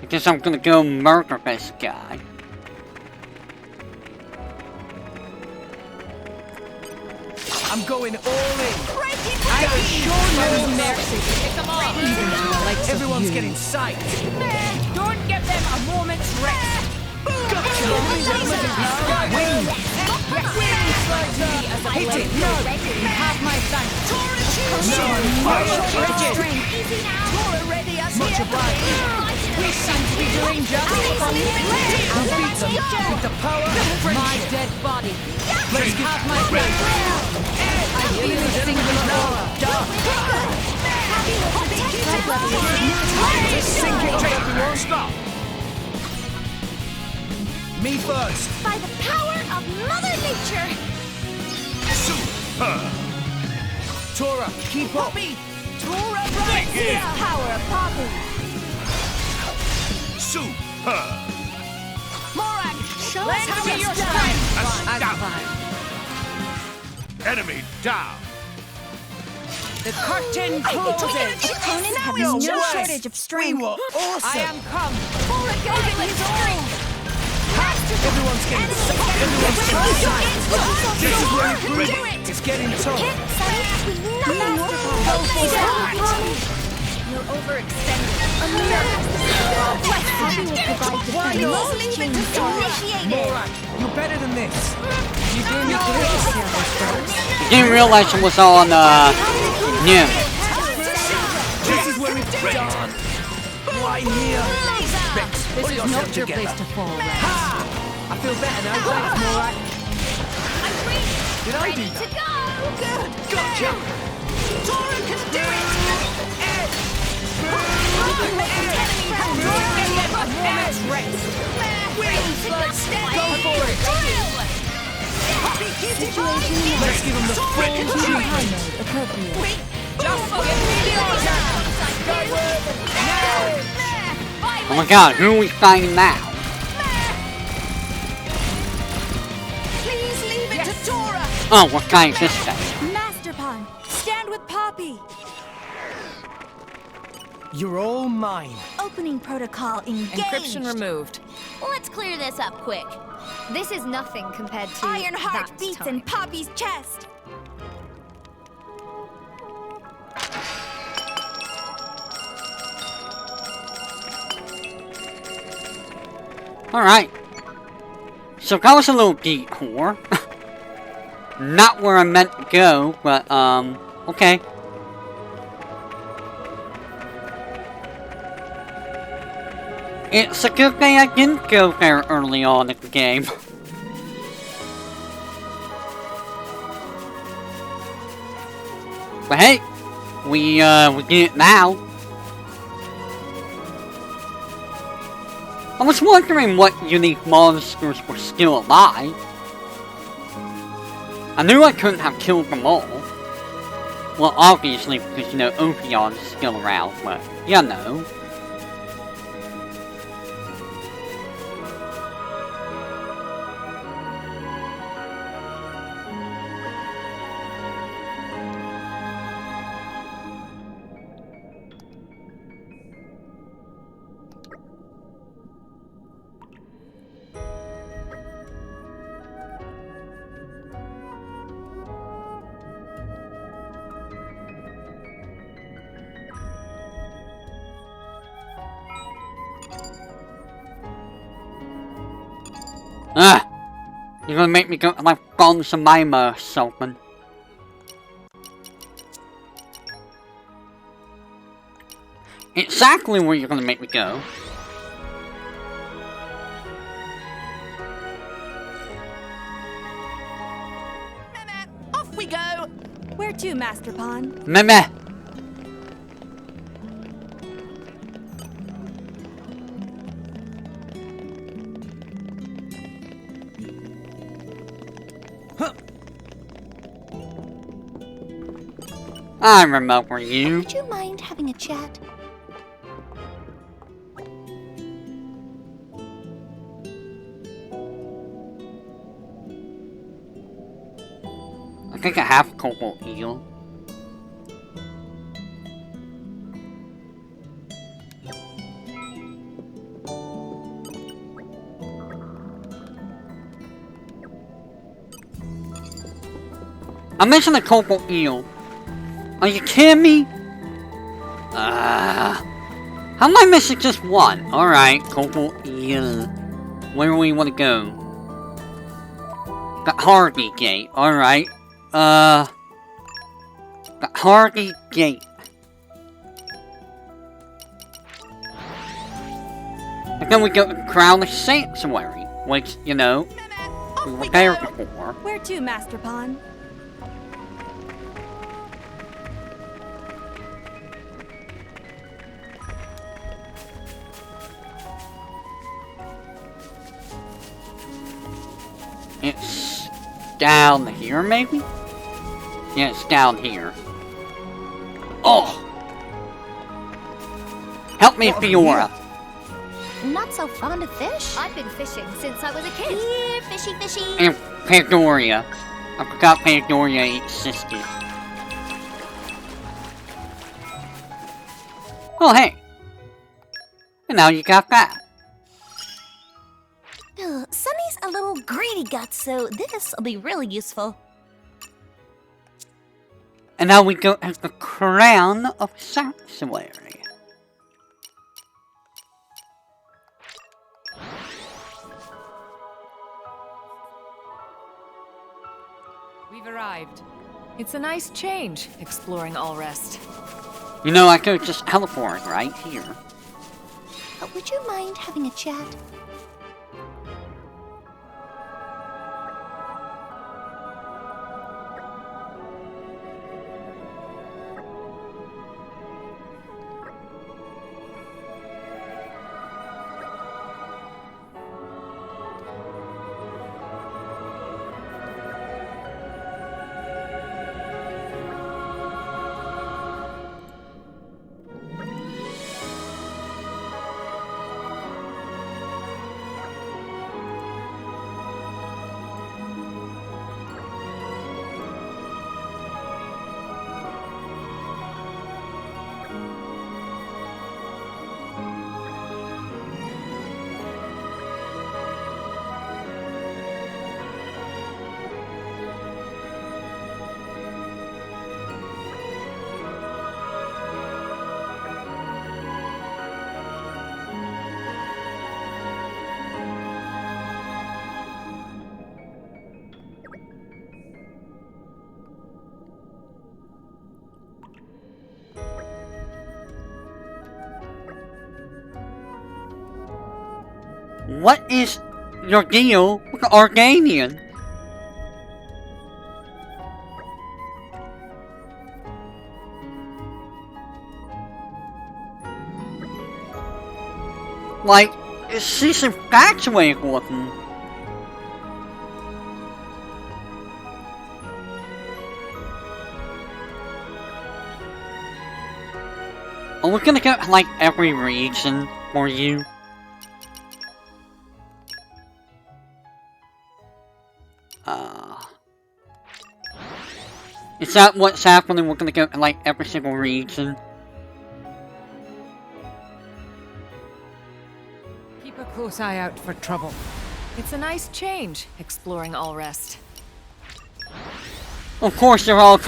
I guess I'm gonna go murder this guy. I'm going all in. I assure you mercy. Come on. even to the likes of Everyone's you. getting sight. Don't give them a moment's rest. Hit it, no. You have my thanks. Much obliged. We seem to be doing just fine. We'll beat them with the power of My friendship. dead body. Let's You have my thanks. I feel a singular aura. Sink it, Jake. Won't stop. Me first. By the power of Mother Nature! Tora, keep up. Tora Rise! The power of Poppy! Morag, show us how me it's your done! strength. Enemy down. The curtain closes. Opponent has No no way. shortage of We strength. were awesome. I am come. Everyone's getting sight. Everyone's getting sight. This is where we prove it. It's getting tough. You're overextended. Why not? Morak, you're better than this. You gave me grace here, first. Didn't realize it was on, Nim. This is where we've done. Why here? Bex, This pull is yourself not your together. place to fall, Rex. Ha! I feel better now. Thanks, Morak. Did I do that? Good. Gotcha. Tora can do it. Go for it. Let's give him the full treatment. Appropriate. Just give me the order. Oh my god, who are we fighting now? Please leave it to Tora. Oh, what guy is this guy? Master Pawn, stand with Poppy. You're all mine. Opening protocol engaged. Encryption removed. Let's clear this up quick. This is nothing compared to Iron heart that beats time. in Poppy's chest. Alright. So that was a little detour. Not where I meant to go, but, okay. It's a good thing I didn't go there early on in the game. But hey, we did it now. I was wondering what unique monsters were still alive. I knew I couldn't have killed them all. Well, obviously, because, you know, Ophion's still around, but, you know. Ah! You're gonna make me go to my guns and my something. Exactly where you're gonna make me go. Off we go! Where to, Master Pawn? Meh. I remember you. Would you mind having a chat? I think I have a cobalt eel. I'm missing a cobalt eel. Are you kidding me? How am I missing just one? Alright, cobalt eel. Where do we want to go? Got Hardy Gate, alright. Got Hardy Gate. And then we go to Crown Sanctuary, which, you know, we were there before. Where to, Master Pawn? It's down here, maybe? Yeah, it's down here. Oh! Help me, Fiora! Not so fond of fish? I've been fishing since I was a kid. Here, fishy, fishy. And Pandoria. I forgot Pandoria existed. Oh, hey! And now you got that. Sunny's a little greedy guts, so this'll be really useful. And now we go as the Crown of Sanctuary. We've arrived. It's a nice change, exploring Allrest. You know, I could just teleport right here. Would you mind having a chat? What is your deal with the Arganian? Like, she's infatuated with him. Oh, we're gonna get like every region for you. Is that what's happening? We're gonna get like every single region. Keep a close eye out for trouble. It's a nice change, exploring all rest. Of course, they're all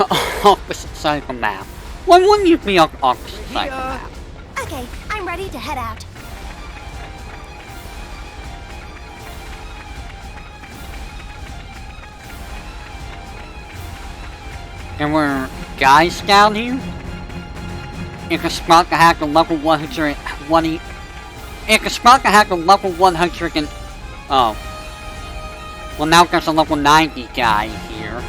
opposite side of the map. Why wouldn't you be on opposite side of the map? Okay, I'm ready to head out. And we're guys down here. It can spot the hack on level 120. It can spot the hack on level 100 and... Oh. Well, now there's a level 90 guy here.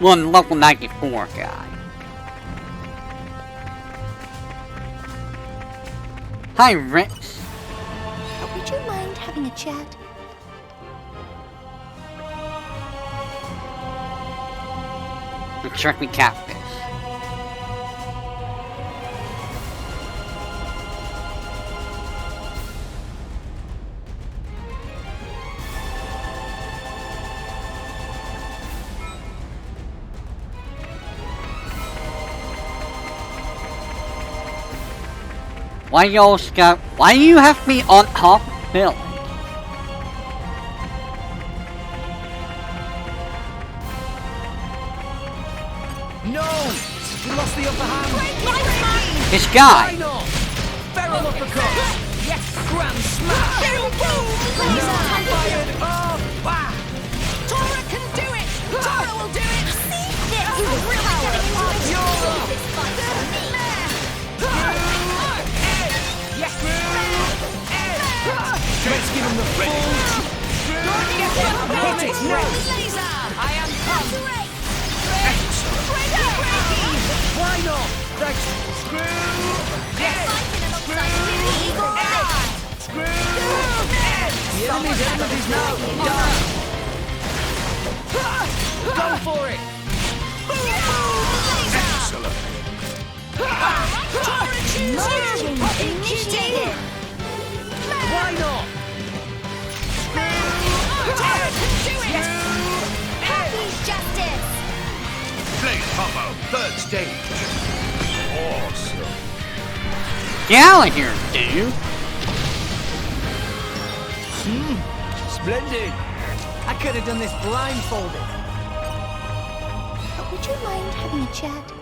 One level 94 guy. Hi, Rex. Would you mind having a chat? The tricky catfish. Why y'all scout? Why do you have me on top hill? No! We lost the upper hand! This guy! Feral uppercut! Yes! Grand smash! Fired! Oh! Bah! Tora can do it! Tora will do it! See? This is really getting long. Let's give him the full... Hit it now! Laser! I am come! Why not? That's screw! Yes! Screw! The enemy's is now done! Go for it! Excellent. Why not? Blade combo, third stage. Awesome. Get out of here, dude! Splendid. I could have done this blindfolded. Would you mind having a chat?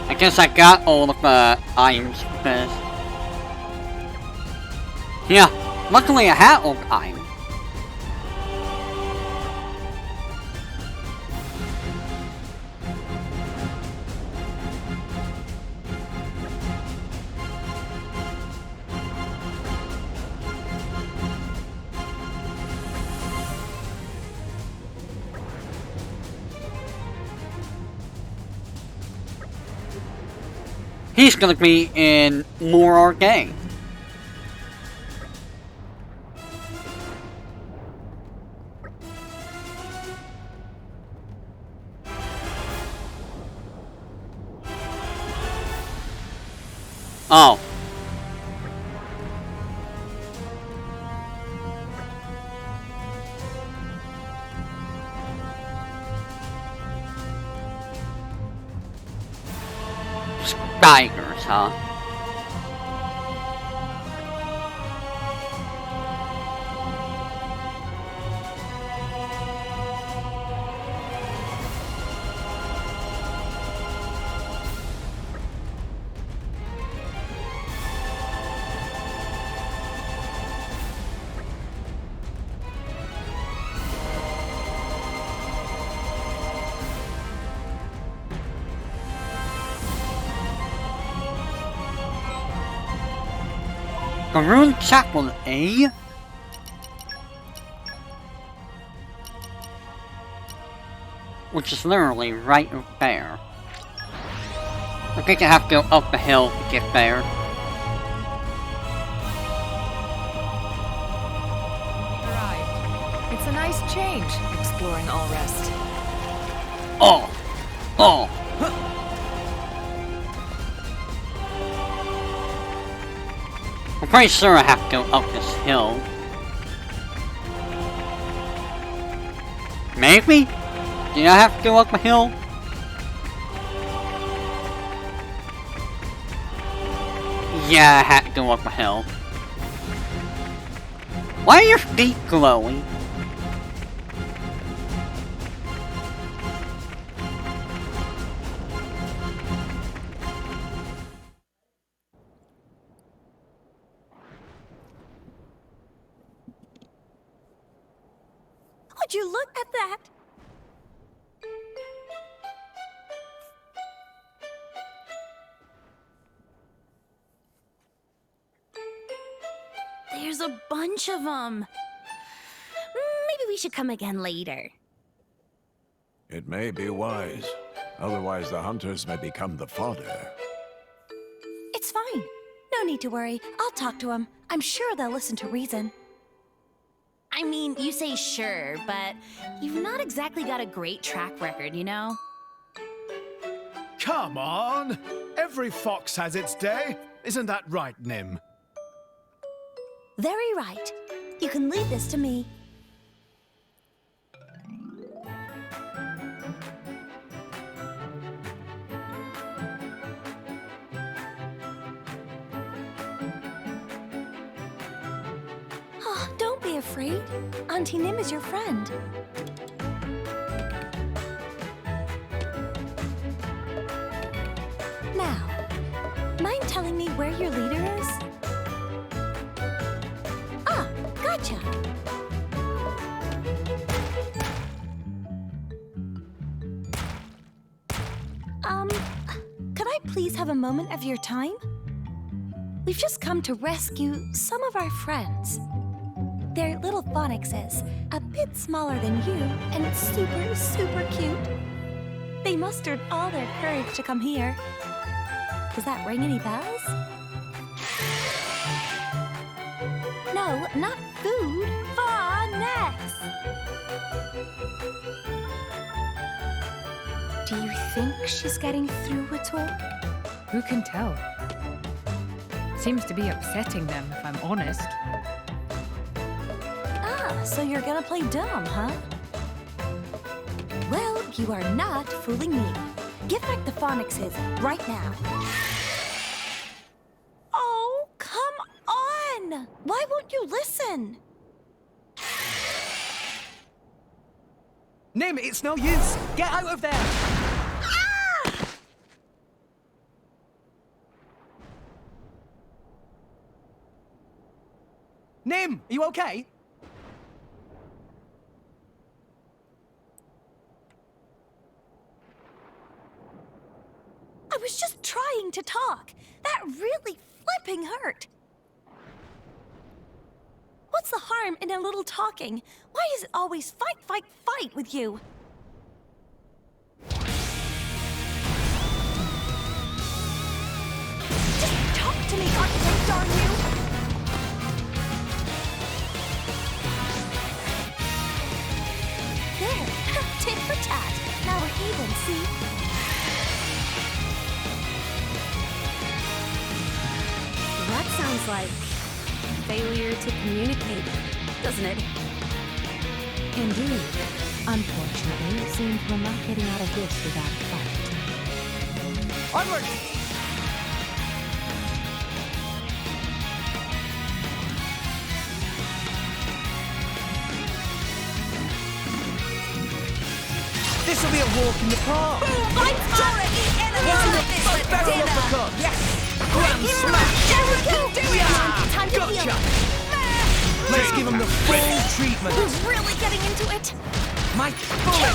I guess I got all of the items first. Yeah, luckily I had all the items. He's gonna be in more arcade. Oh. tigers, huh? Maroon Chapel, eh? Which is literally right up there. I think I have to go up the hill to get there. It's a nice change, exploring all rest. Oh! Oh! I'm pretty sure I have to go up this hill. Maybe? Do I have to go up a hill? Yeah, I had to go up a hill. Why are your feet glowing? Would you look at that? There's a bunch of them. Maybe we should come again later. It may be wise. Otherwise, the hunters may become the fodder. It's fine. No need to worry. I'll talk to them. I'm sure they'll listen to reason. I mean, you say sure, but you've not exactly got a great track record, you know? Come on! Every fox has its day. Isn't that right, Nim? Very right. You can leave this to me. Oh, don't be afraid. Auntie Nim is your friend. Now, mind telling me where your leader is? Ah, gotcha. Could I please have a moment of your time? We've just come to rescue some of our friends. They're little phonixes, a bit smaller than you, and super, super cute. They mustered all their courage to come here. Does that ring any bells? No, not food. Phonics! Do you think she's getting through at all? Who can tell? Seems to be upsetting them, if I'm honest. Ah, so you're gonna play dumb, huh? Well, you are not fooling me. Give back the phonixes right now. Oh, come on! Why won't you listen? Nim, it's no use. Get out of there. Ah! Nim, are you okay? I was just trying to talk. That really flipping hurt. What's the harm in a little talking? Why is it always fight, fight, fight with you? Just talk to me, Architect, darn you! There, tit for tat. Now we're even, see? That sounds like failure to communicate, doesn't it? Indeed. Unfortunately, it seems we're not getting out of this without a fight. Onward! This'll be a walk in the park. Tora, eat enemies like this for dinner. Yes. Grand smash. Time to heal. Let's give him the full treatment. Who's really getting into it? My bullet.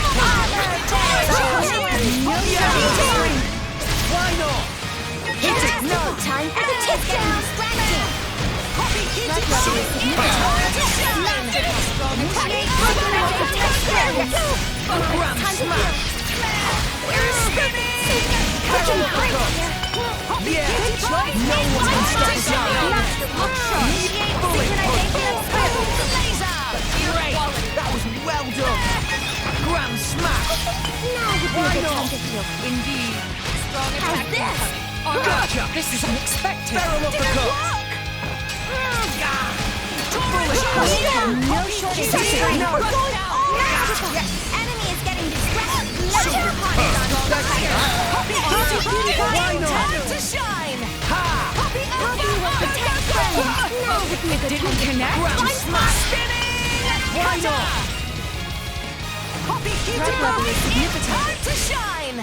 Why not? Hit it! No time for the tip down. Yeah! No one can stop us now! Great! That was well done! Grand smash! Now would be a good time to heal. Indeed. Strong attack. This! Gotcha! This is unexpected. Barrel up the cup! No shortage of time. Enemy is getting distracted. Why not? Time to shine! Protect friends. Now would be a good time to connect. Grand smash! Why not? Red level is significant. Time to shine!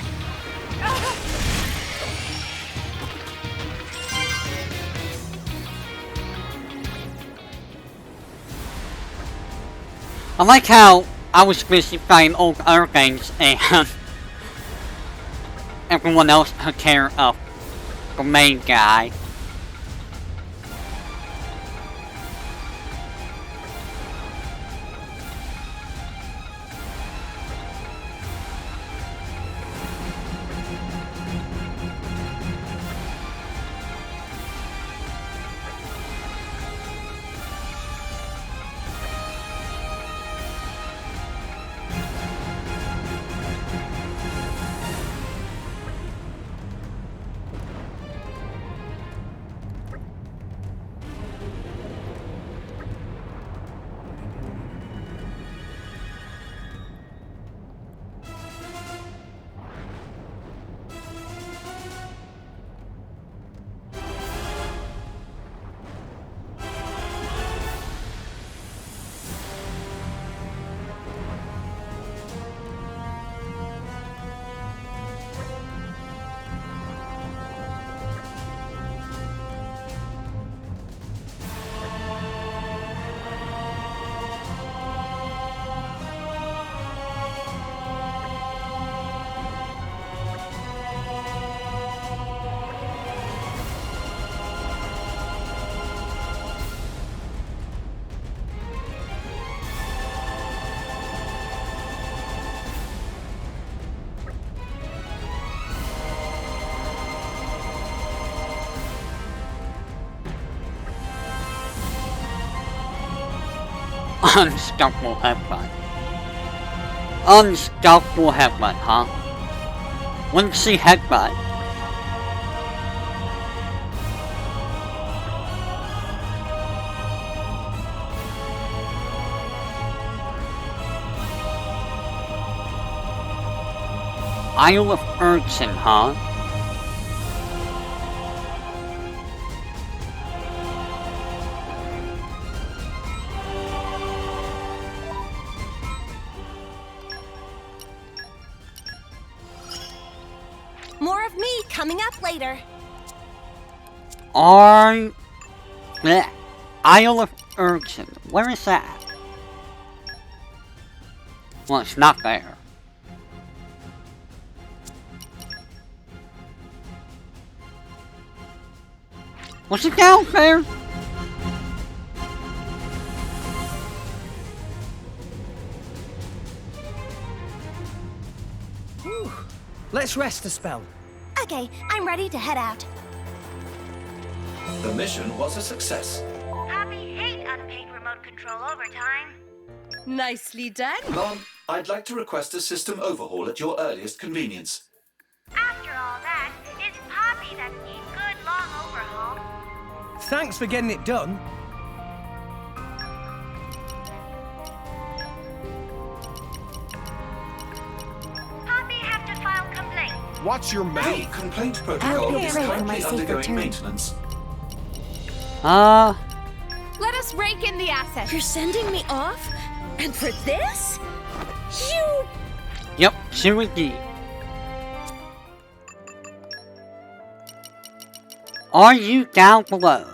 I like how I was busy fighting old arrogants and everyone else took care of the main guy. Unstoppable headbutt. Unstoppable headbutt, huh? Wouldn't see headbutt. Isle of Urchin, huh? More of me coming up later. Isle of Urchin. Where is that? Well, it's not there. Was it down there? Whew. Let's rest a spell. Okay, I'm ready to head out. The mission was a success. Poppy hate unpaid remote control overtime. Nicely done. Mom, I'd like to request a system overhaul at your earliest convenience. After all that, it's Poppy that needs good long overhaul. Thanks for getting it done. Poppy have to file complaint. What's your The mail? complaint protocol is pray for my currently safe undergoing return. maintenance. Let us rake in the assets. You're sending me off? And for this? You... Yep, so indeed. Are you down below?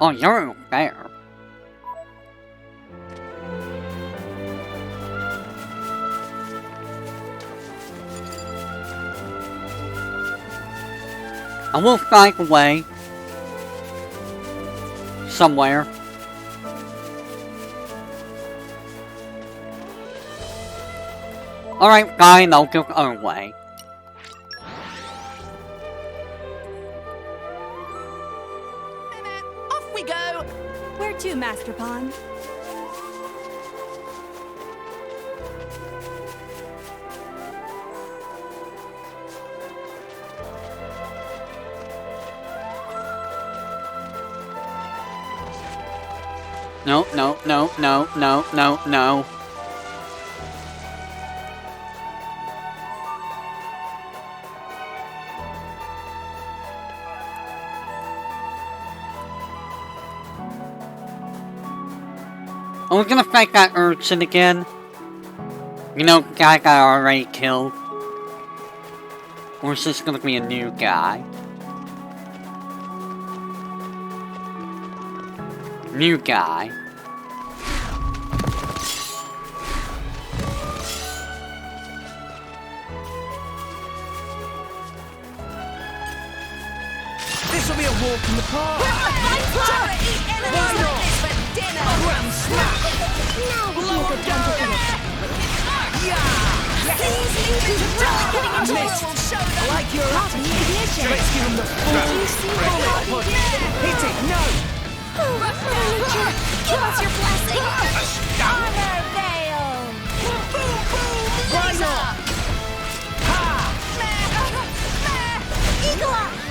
Oh, you're over there. I will find a way. Somewhere. Alright, fine, I'll go the other way. Off we go! Where to, Master Pawn? No, no, no, no, no, no, no. Are we gonna fight that urchin again? You know, guy got already killed. Or is this gonna be a new guy? New guy. This'll be a walk in the park. Try to eat enemies like this for dinner! Grand smack! Now would be a good time to finish. These legions are really getting into it! We'll show them! I like your attitude. Let's give him the full bullet punch. Hit it, no! Give us your blessing! Honor veil! Why not? Ha! Eagle Eye!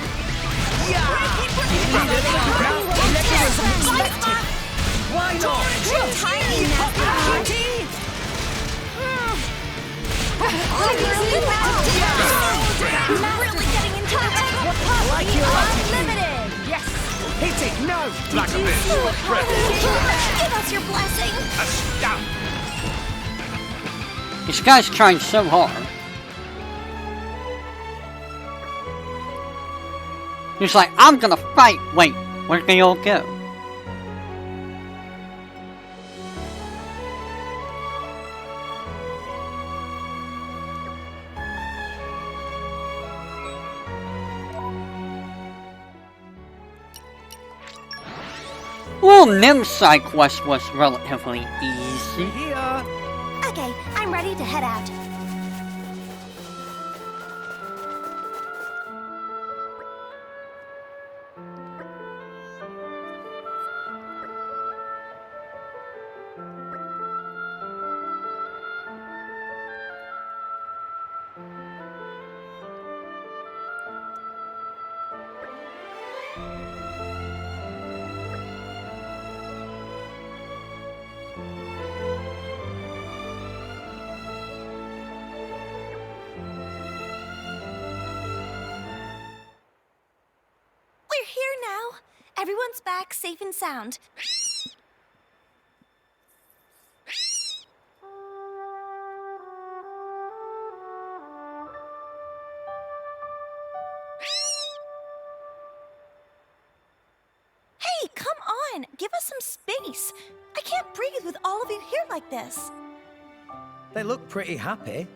Why not? Tiny nasty really getting into it! I like your attitude. Unlimited! Yes! Hit it, no! Like a bit. Give us your blessing! Astound. This guy's trying so hard. He's like, I'm gonna fight! Wait, where'd they all go? Well, Nim's side quest was relatively easy. Here. Okay, I'm ready to head out. We're here now. Everyone's back safe and sound. Hey, come on! Give us some space. I can't breathe with all of you here like this. They look pretty happy.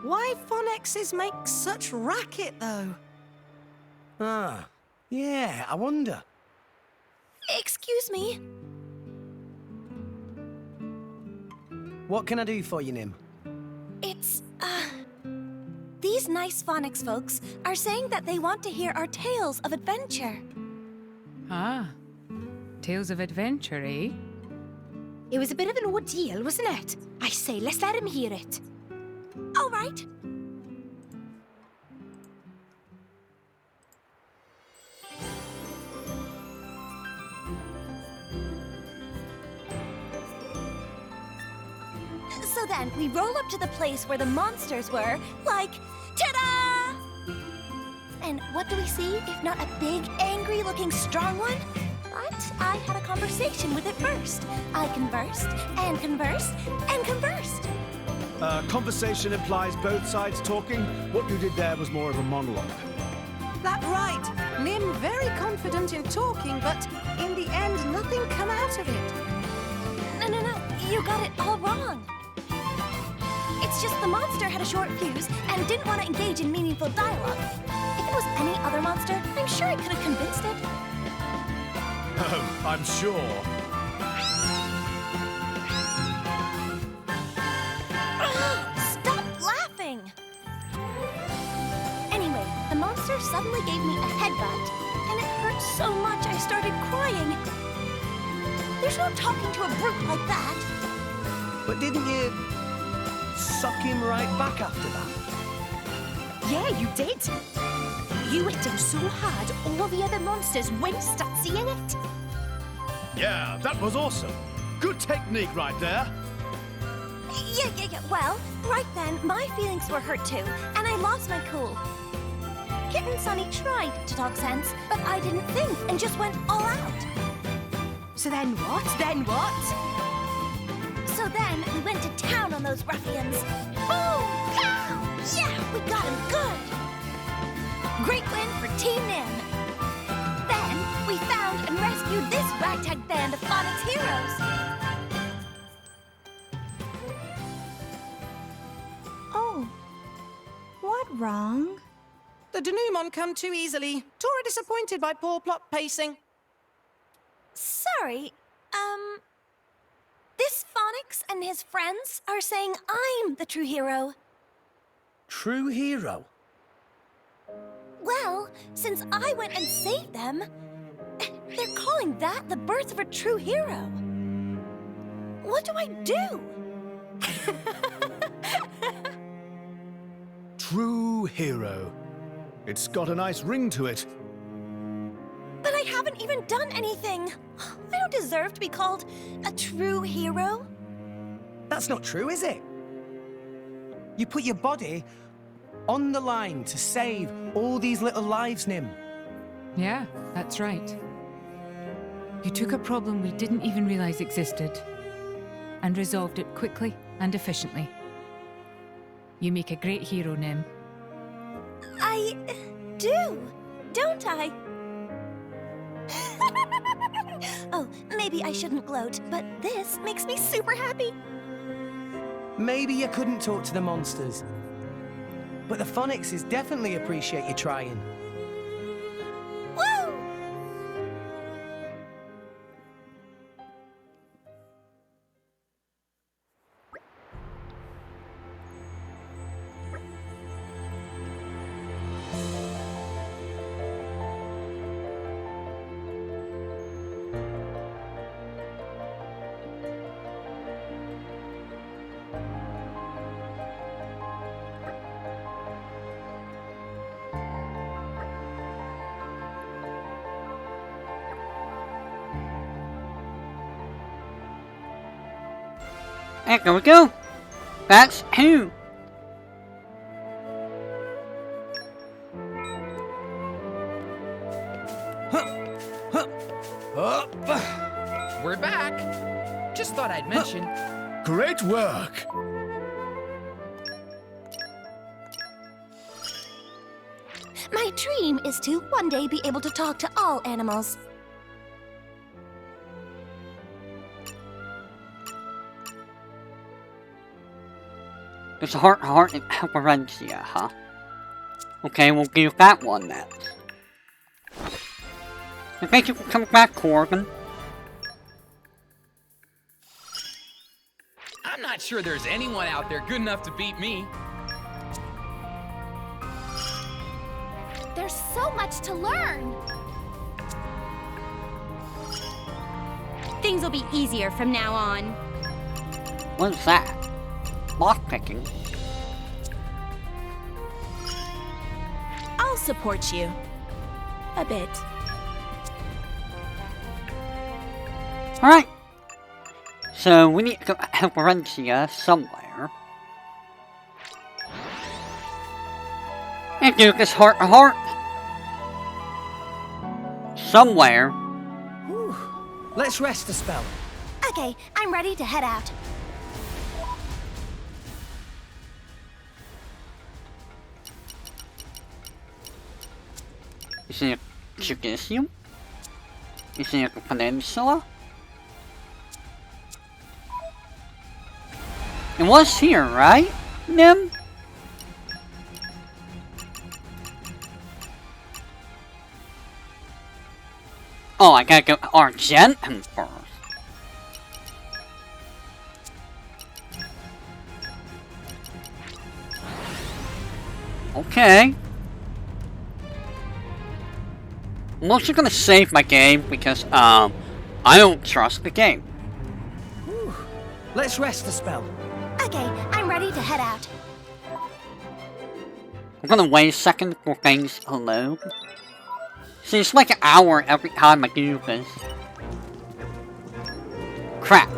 Why phonexes make such racket, though? Ah, yeah, I wonder. Excuse me. What can I do for you, Nim? It's, these nice phonics folks are saying that they want to hear our tales of adventure. Ah, tales of adventure, eh? It was a bit of an ordeal, wasn't it? I say, let's let him hear it. All right. So then, we roll up to the place where the monsters were, like, ta-da! And what do we see if not a big, angry-looking strong one? But I had a conversation with it first. I conversed, and conversed, and conversed. Conversation implies both sides talking. What you did there was more of a monologue. That right. Nim very confident in talking, but in the end, nothing come out of it. No. You got it all wrong. It's just the monster had a short fuse and didn't want to engage in meaningful dialogue. If it was any other monster, I'm sure I could have convinced it. Oh, I'm sure. Stop laughing! Anyway, the monster suddenly gave me a headbutt, and it hurt so much I started crying. There's no talking to a brute like that. But didn't you suck him right back after that? Yeah, you did. You hit him so hard, all the other monsters winced at seeing it. Yeah, that was awesome. Good technique right there. Yeah. Well, right then, my feelings were hurt too, and I lost my cool. Kitten Sonny tried to talk sense, but I didn't think and just went all out. So then what? So then we went to town on those ruffians. Boom! Pow! Yeah, we got him good. Great win for Team Nim. Then we found and rescued this ragtag band of Phonics heroes. Oh. What wrong? The denouement come too easily. Tora disappointed by poor plot pacing. Sorry, this Phonics and his friends are saying I'm the true hero. True hero? Well, since I went and saved them, they're calling that the birth of a true hero. What do I do? True hero. It's got a nice ring to it. But I haven't even done anything. I don't deserve to be called a true hero. That's not true, is it? You put your body on the line to save all these little lives, Nim. Yeah, that's right. You took a problem we didn't even realize existed and resolved it quickly and efficiently. You make a great hero, Nim. I do, don't I? Oh, maybe I shouldn't gloat, but this makes me super happy. Maybe you couldn't talk to the monsters, but the Phonics definitely appreciate you trying. Woo! There we go. That's who. We're back. Just thought I'd mention. Great work. My dream is to one day be able to talk to all animals. There's a heart in Apparentia, huh? Okay, we'll give that one next. And thank you for coming back, Corgan. I'm not sure there's anyone out there good enough to beat me. There's so much to learn. Things will be easier from now on. What's that? Lockpicking. I'll support you. A bit. Alright. So we need to go to Apparentia somewhere. And do this heart to heart. Somewhere. Whew. Let's rest a spell. Okay, I'm ready to head out. Is it a Chugisium? Is it a peninsula? It was here, right, Nim? Oh, I gotta go Argentum first. Okay. I'm also gonna save my game because, I don't trust the game. Whew. Let's rest a spell. Okay, I'm ready to head out. I'm gonna wait a second for things to load. See, it's like an hour every time I do this. Crap.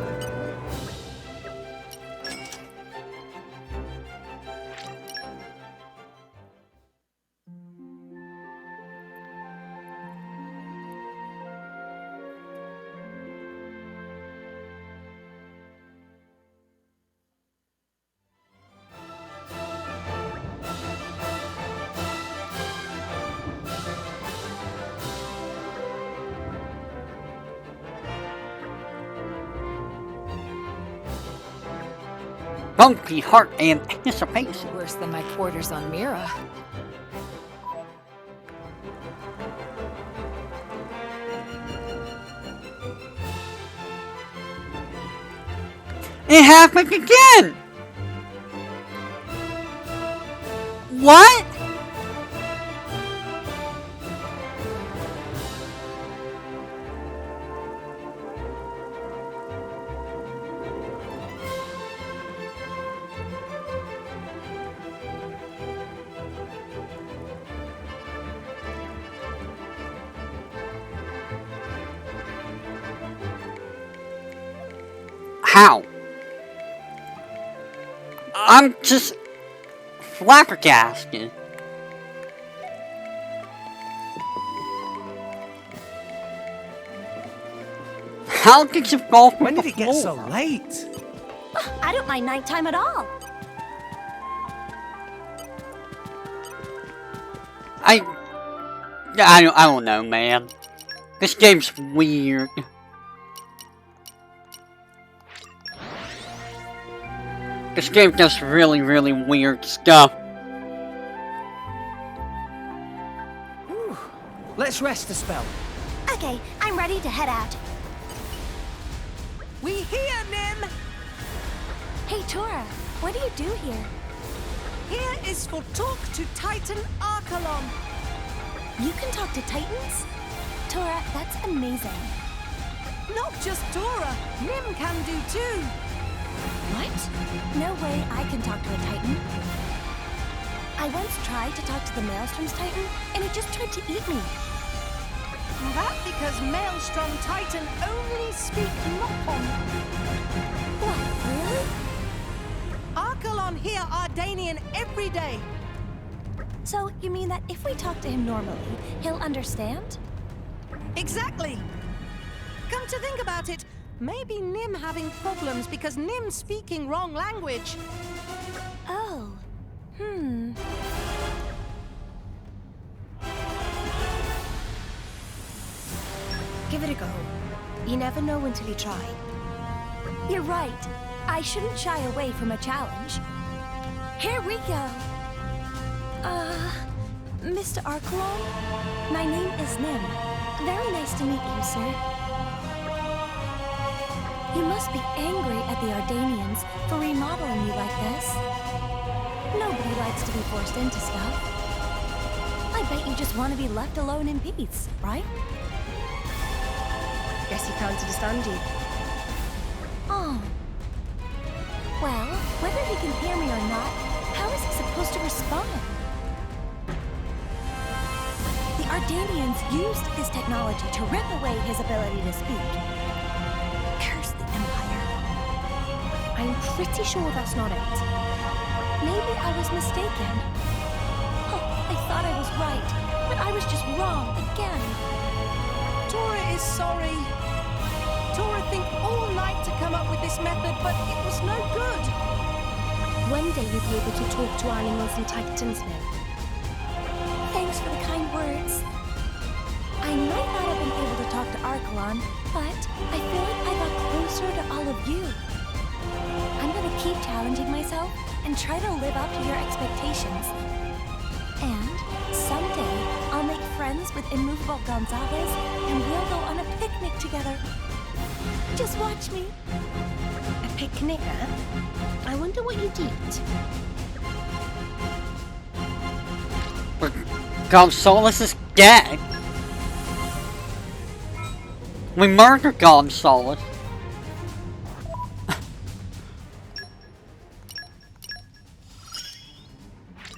Bumpy heart anticipation. Worse than my quarters on Mira. It happened again! What? How? I'm just flabbergasted. How did you fall from When did the it get so floor? late? I don't mind nighttime at all. I don't know, man. This game's weird. This game does really, really weird stuff. Whew. Let's rest a spell. Okay, I'm ready to head out. We hear, Nim! Hey, Tora, what do you do here? Here is for talk to Titan Archelon. You can talk to Titans? Tora, that's amazing. Not just Tora, Nim can do too. What? No way I can talk to a Titan. I once tried to talk to the Maelstrom's Titan, and it just tried to eat me. That because Maelstrom Titan only speak Noppon. What, really? Archelon hear Ardanian every day. So, you mean that if we talk to him normally, he'll understand? Exactly. Come to think about it, maybe Nim having problems because Nim's speaking wrong language. Oh. Give it a go. You never know until you try. You're right. I shouldn't shy away from a challenge. Here we go. Mr. Archelon? My name is Nim. Very nice to meet you, sir. You must be angry at the Ardanians for remodeling you like this. Nobody likes to be forced into stuff. I bet you just want to be left alone in peace, right? Guess he can't understand you. Oh. Well, whether he can hear me or not, how is he supposed to respond? The Ardanians used this technology to rip away his ability to speak. Curse the Empire. I'm pretty sure that's not it. Maybe I was mistaken. Oh, I thought I was right, but I was just wrong again. Tora is sorry. Tora think all night to come up with this method, but it was no good. One day you'll be able to talk to animals and titans, Nim. Thanks for the kind words. I might not have been able to talk to Archelon, but I feel like I got closer to all of you. I'm gonna keep challenging myself and try to live up to your expectations. And someday, I'll make friends with Immovable Gonzalez, and we'll go on a picnic together. Just watch me. A picnic, huh? I wonder what you'd eat. Gonzalez is dead. We murdered Gonzalez.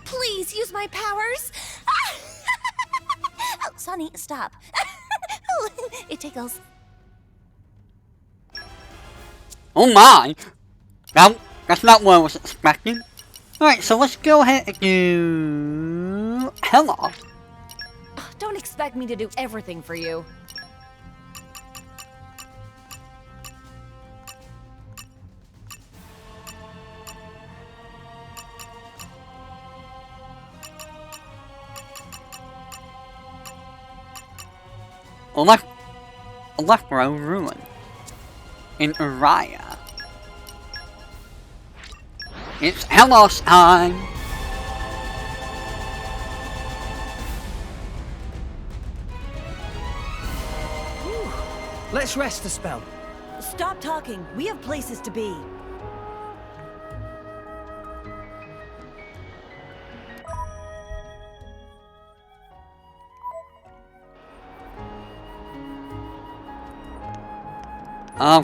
Please use my powers. Oh, Sonny, stop. Oh, it tickles. Oh my! No, that's not what I was expecting. Alright, so let's go ahead and do... Hello. Don't expect me to do everything for you. Electro Ruin in Uriah. It's Hellos time! Let's rest a spell. Stop talking. We have places to be.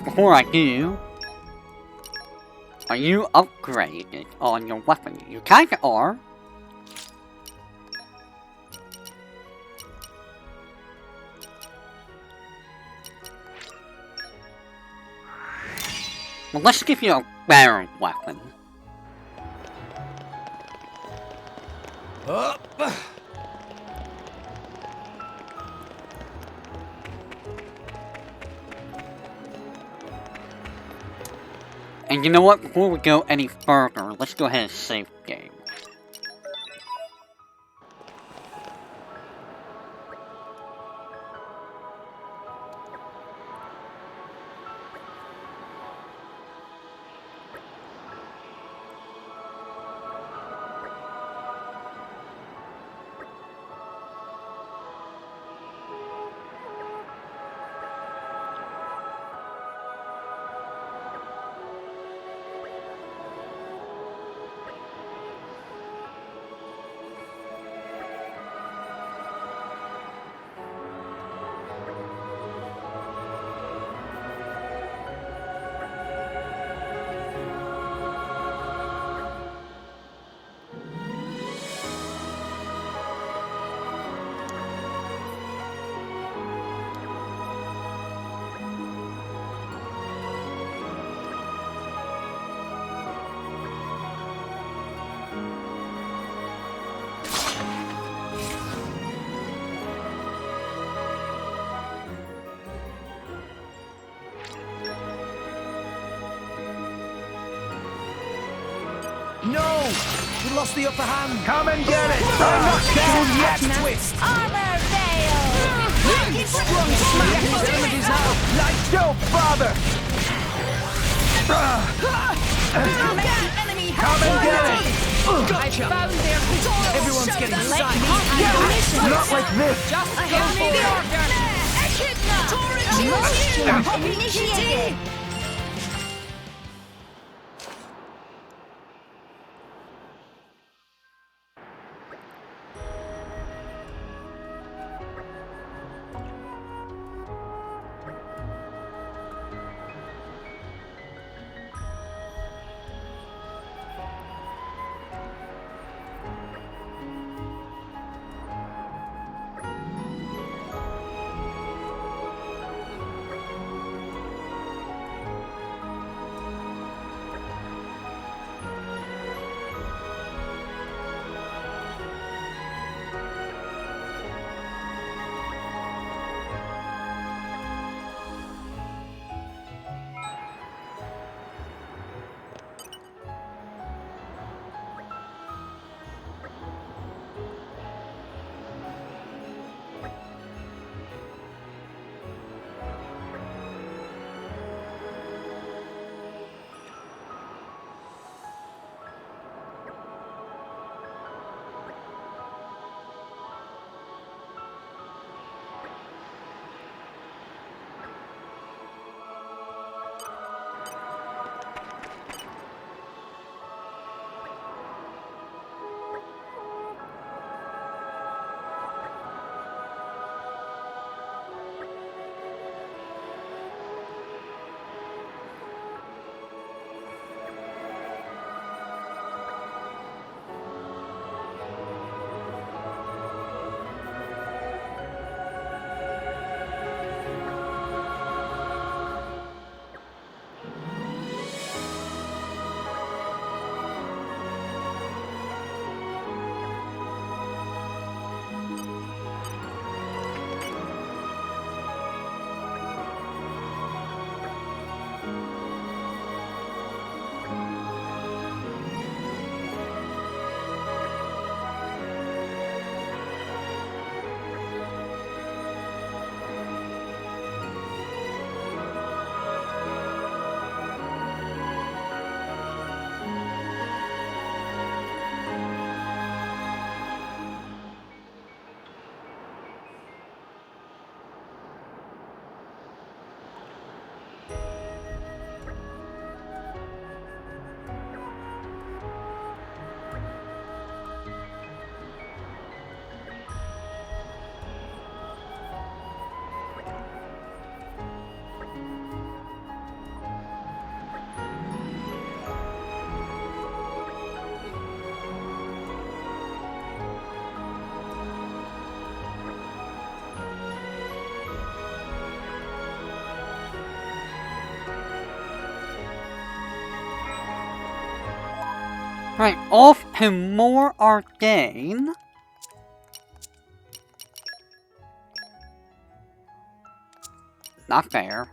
Before I do, are you upgraded on your weapon? You kinda are. Well, let's give you a better weapon. Up. And you know what? Before we go any further, let's go ahead and save game. No! We lost the upper hand. Come and get it! I'm not down yet, Twist! Armor veil! Strong smack! His enemies out! Like no father! Come and get it! Gotcha! Everyone's getting signed. Not like this! Just give me the order! Echidna! Initiated! Right, off to more arcade. Not there.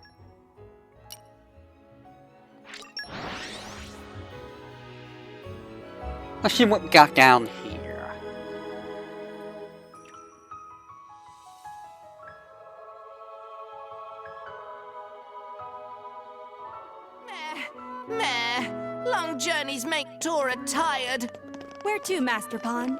Let's see what we got down here. Meh. Long journeys make Tora tired. Where to, Master Pawn?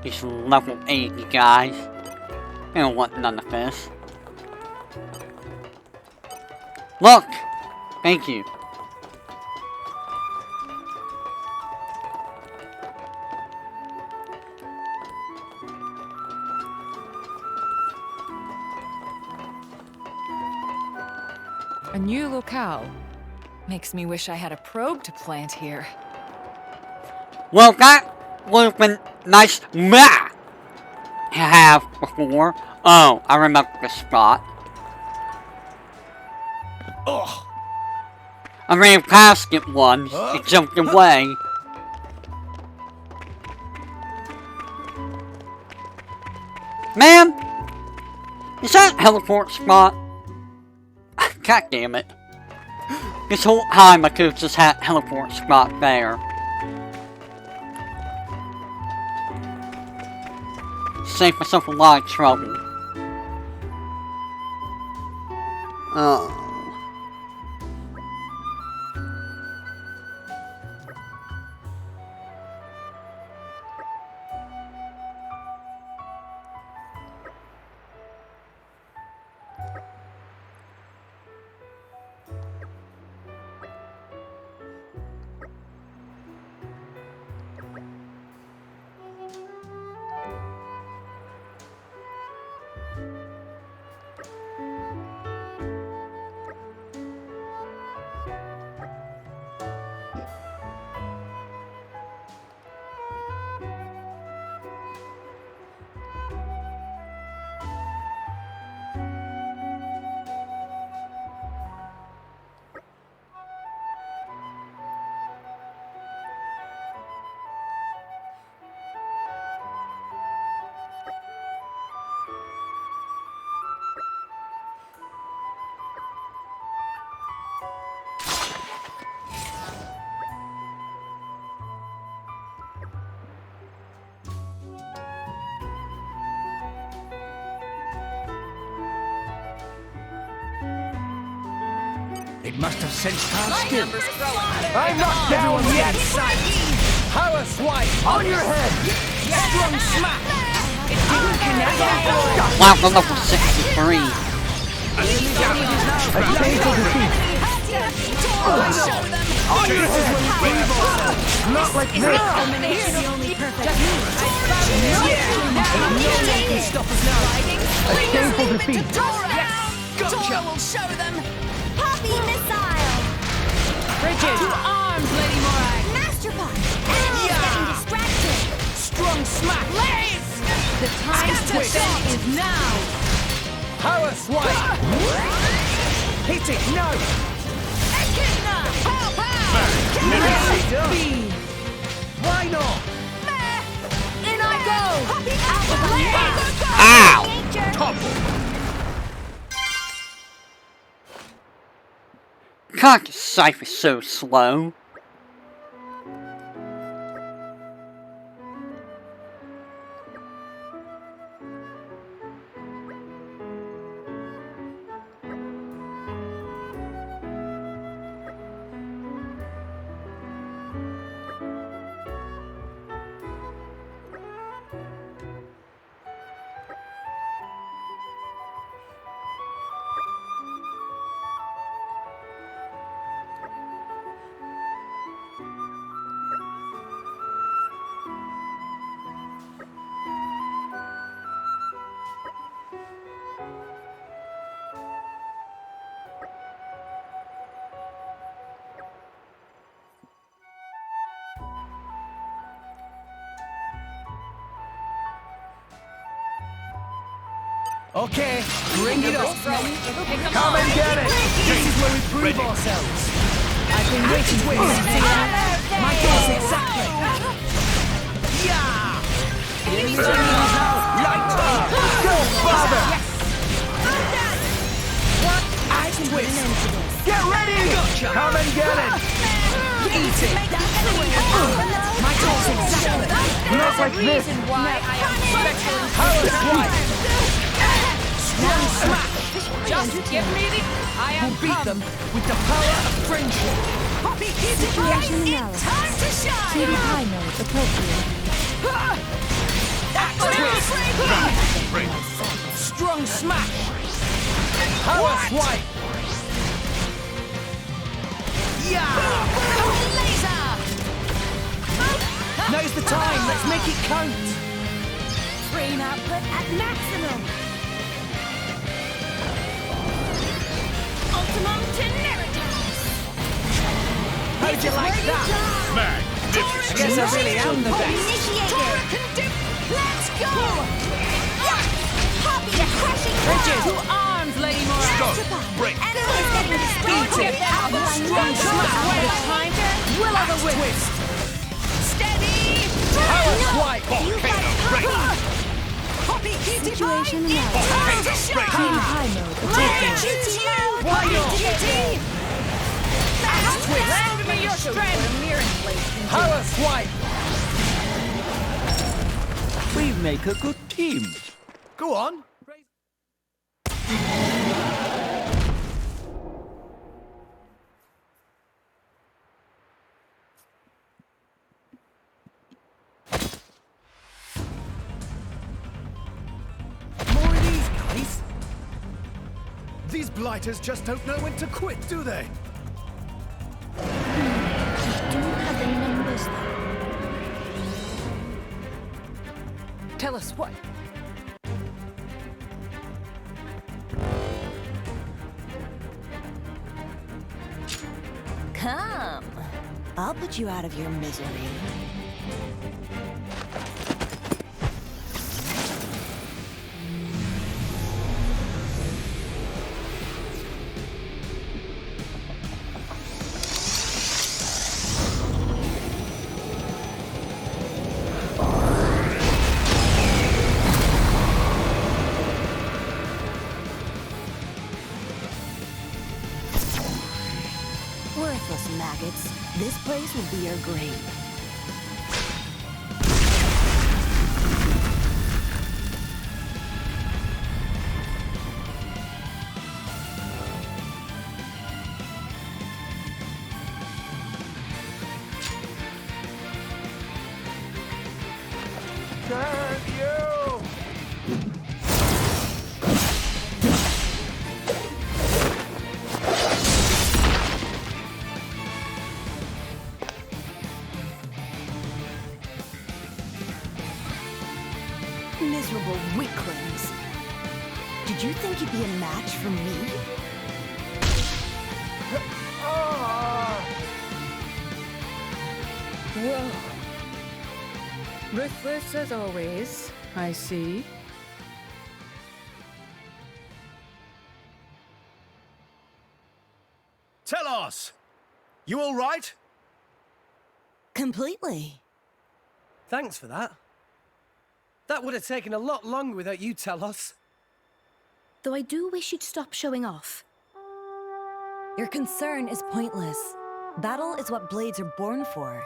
These level 80 guys. They don't want none of this. Look! Thank you. A new locale. Makes me wish I had a probe to plant here. Well, that would have been nice to have before. Oh, I remember the spot. Ugh. I ran past it once. It jumped away. Man! Is that a teleport spot? God damn it. This whole time I could have just had a teleport spot there. Save myself a lot of trouble. Oh. It must have sensed our skill. I'm not down yet! Power swipe! On your head! Strong smack! It didn't connect! Wow, the level 63. On your head! Not like this! Here's the only perfect Stop us now! A shameful defeat! Tora will show them! Poppy missile! Bridget! To arms, Lady Morag! Master Pawn! Animals getting distracted! Strong smack! Blaze! The time to defend is now! Power swipe! Hit it! No! Echidna! Pow pow! Why not? In I go! Out with the Ow! Topple! God, this scythe is so slow. Okay, bring it on. Come and get it! This is where we prove ourselves. I've been waiting for you to see that. My thoughts exactly. Yeah! Go, father! What? I twist. Get ready! Come and get it! Eat it. My thoughts exactly. Not like this! Why I am special. Power swipe. Strong smack. Just give me the... I am We'll beat them with the power of friendship. Situation analysis. Time to shine! CD high mode appropriate. Strong smack. Power swipe. Yeah! Laser! Now's the time. Let's make it count. Brain output at maximum! Ultimum Teneritas! How'd you like that? Magnificent! I guess I really am the best. Initiated! Let's go! Poppy crushing Bridges. To arms, Lady Mora. Stop! Break! Enemies getting destroyed! Beat it. Strong smack. Time to will of the wisp. Twist. Steady! Power swipe. Volcano break! Poppy Situation analysis. Time to CD shine! high mode Look appropriate. at you! Why not? Twist! Lend me your strength. Power swipe. We make a good team. Go on. More of these guys. These blighters just don't know when to quit, do they? Do have the numbers though. Tell us what? Come. I'll put you out of your misery. Worthless maggots. This place will be your grave. Damn you! Miserable weaklings. Did you think you'd be a match for me? Whoa. Ruthless as always, I see. T-elos! You all right? Completely. Thanks for that. That would have taken a lot longer without you, T-elos. Though I do wish you'd stop showing off. Your concern is pointless. Battle is what blades are born for.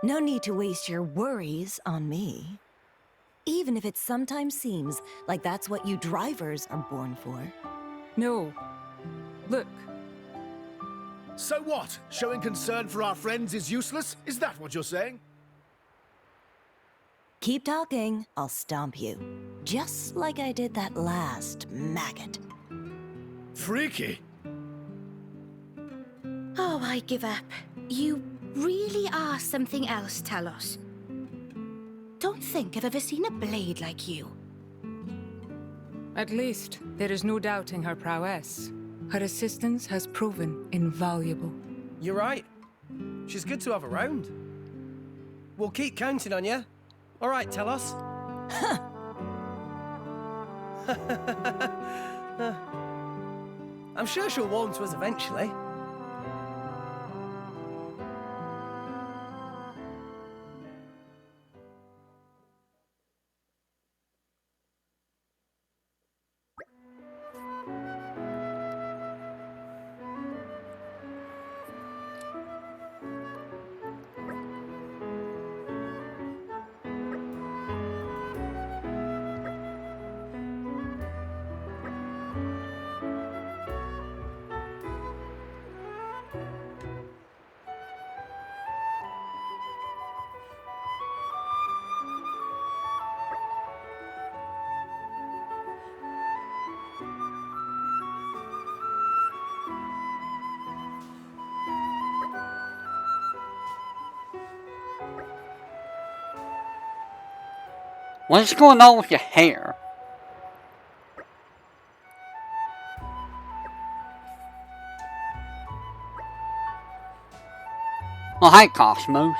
No need to waste your worries on me. Even if it sometimes seems like that's what you drivers are born for. No. Look. So what? Showing concern for our friends is useless? Is that what you're saying? Keep talking, I'll stomp you. Just like I did that last maggot. Freaky. Oh, I give up. You really are something else, T-elos. Don't think I've ever seen a blade like you. At least, there is no doubting her prowess. Her assistance has proven invaluable. You're right. She's good to have around. We'll keep counting on you. All right, T-elos. I'm sure she'll warm to us eventually. What's going on with your hair? Oh, hi, Cosmos.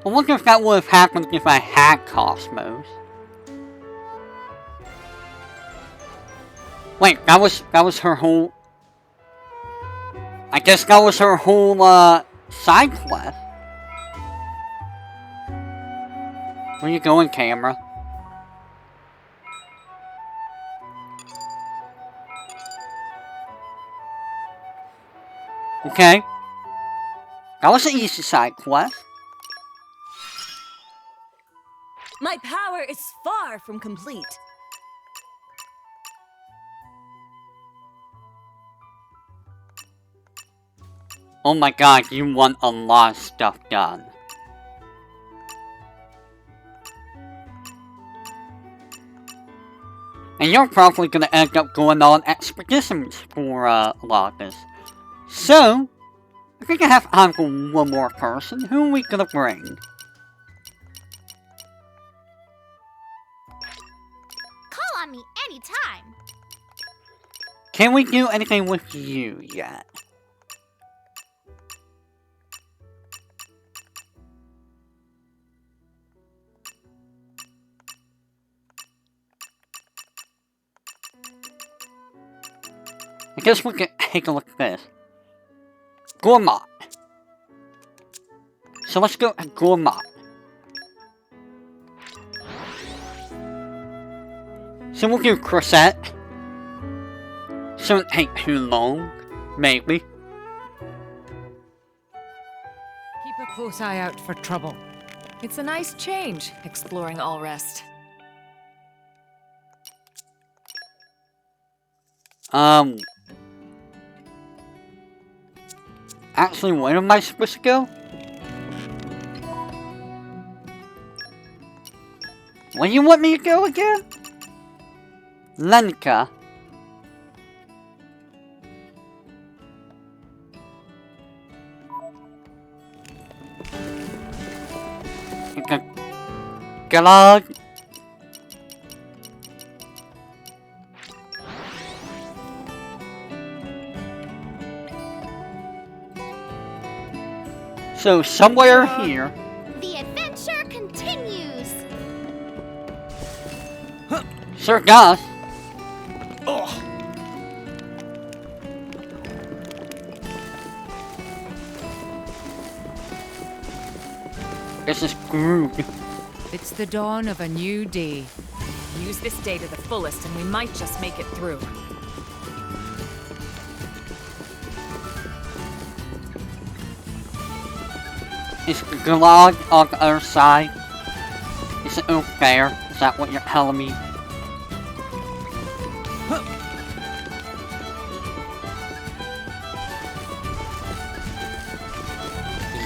I wonder if that would have happened if I had Cosmos. Wait, that was her whole... I guess that was her whole, side quest. Where you going, camera? Okay. That was an easy side quest. My power is far from complete. Oh my god, you want a lot of stuff done. And you're probably gonna end up going on expeditions for a lot of this. So, I think I have time for one more person. Who are we gonna bring? Call on me anytime. Can we do anything with you yet? I guess we can take a look at this. Gourmet. So let's go at Gourmet. So we'll do Crosette. Shouldn't take too long, maybe. Keep a close eye out for trouble. It's a nice change, exploring all rest. Actually, where am I supposed to go? Where do you want me to go again? Lenka. Galag. So, somewhere here. The adventure continues. Sir Gus. This is screwed. It's the dawn of a new day. Use this day to the fullest and we might just make it through. Is Gulag on the other side? Is it unfair? Is that what you're telling me?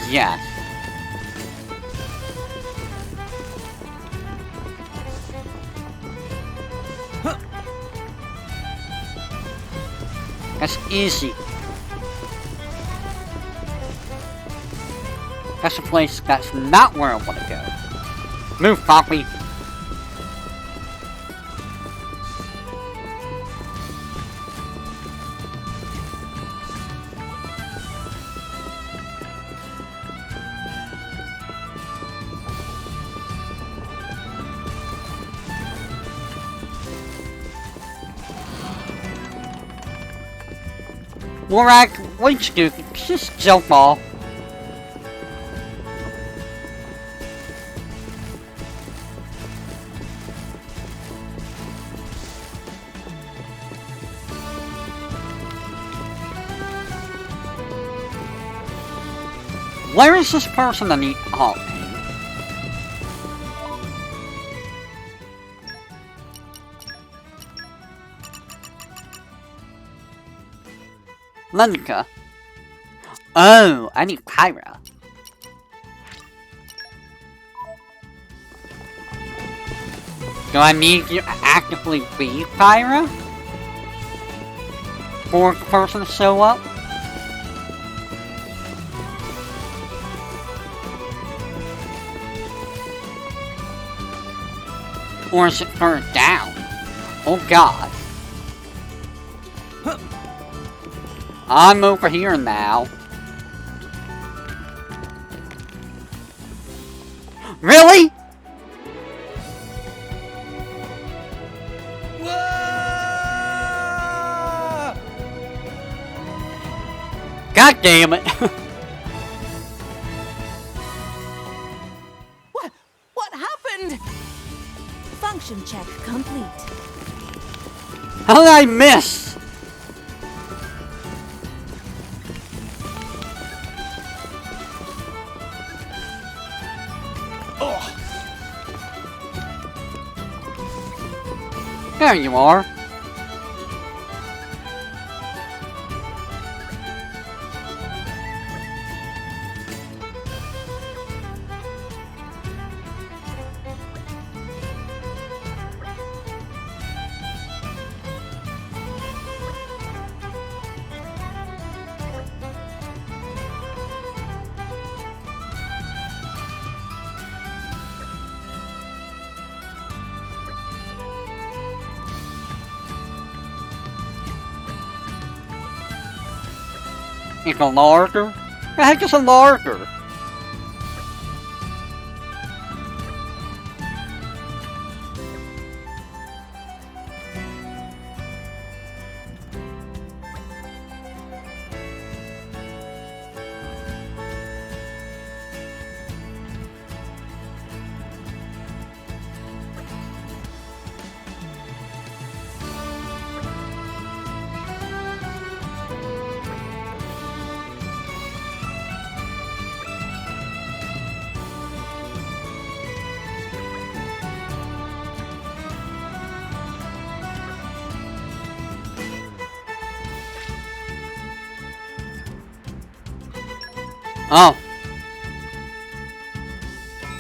Yes. That's easy. That's a place that's not where I want to go. Move, Poppy. Morak, what you do? Just jump off. Where is this person that need help? Lenica. Oh, I need Kyra. Do I need to actively be Kyra? For the person to show up? Or is it turned down? Oh god. I'm over here now. Really? God damn it. What happened? Function check complete. How did I miss? There you are. It's a larder? The heck is a larder? Oh.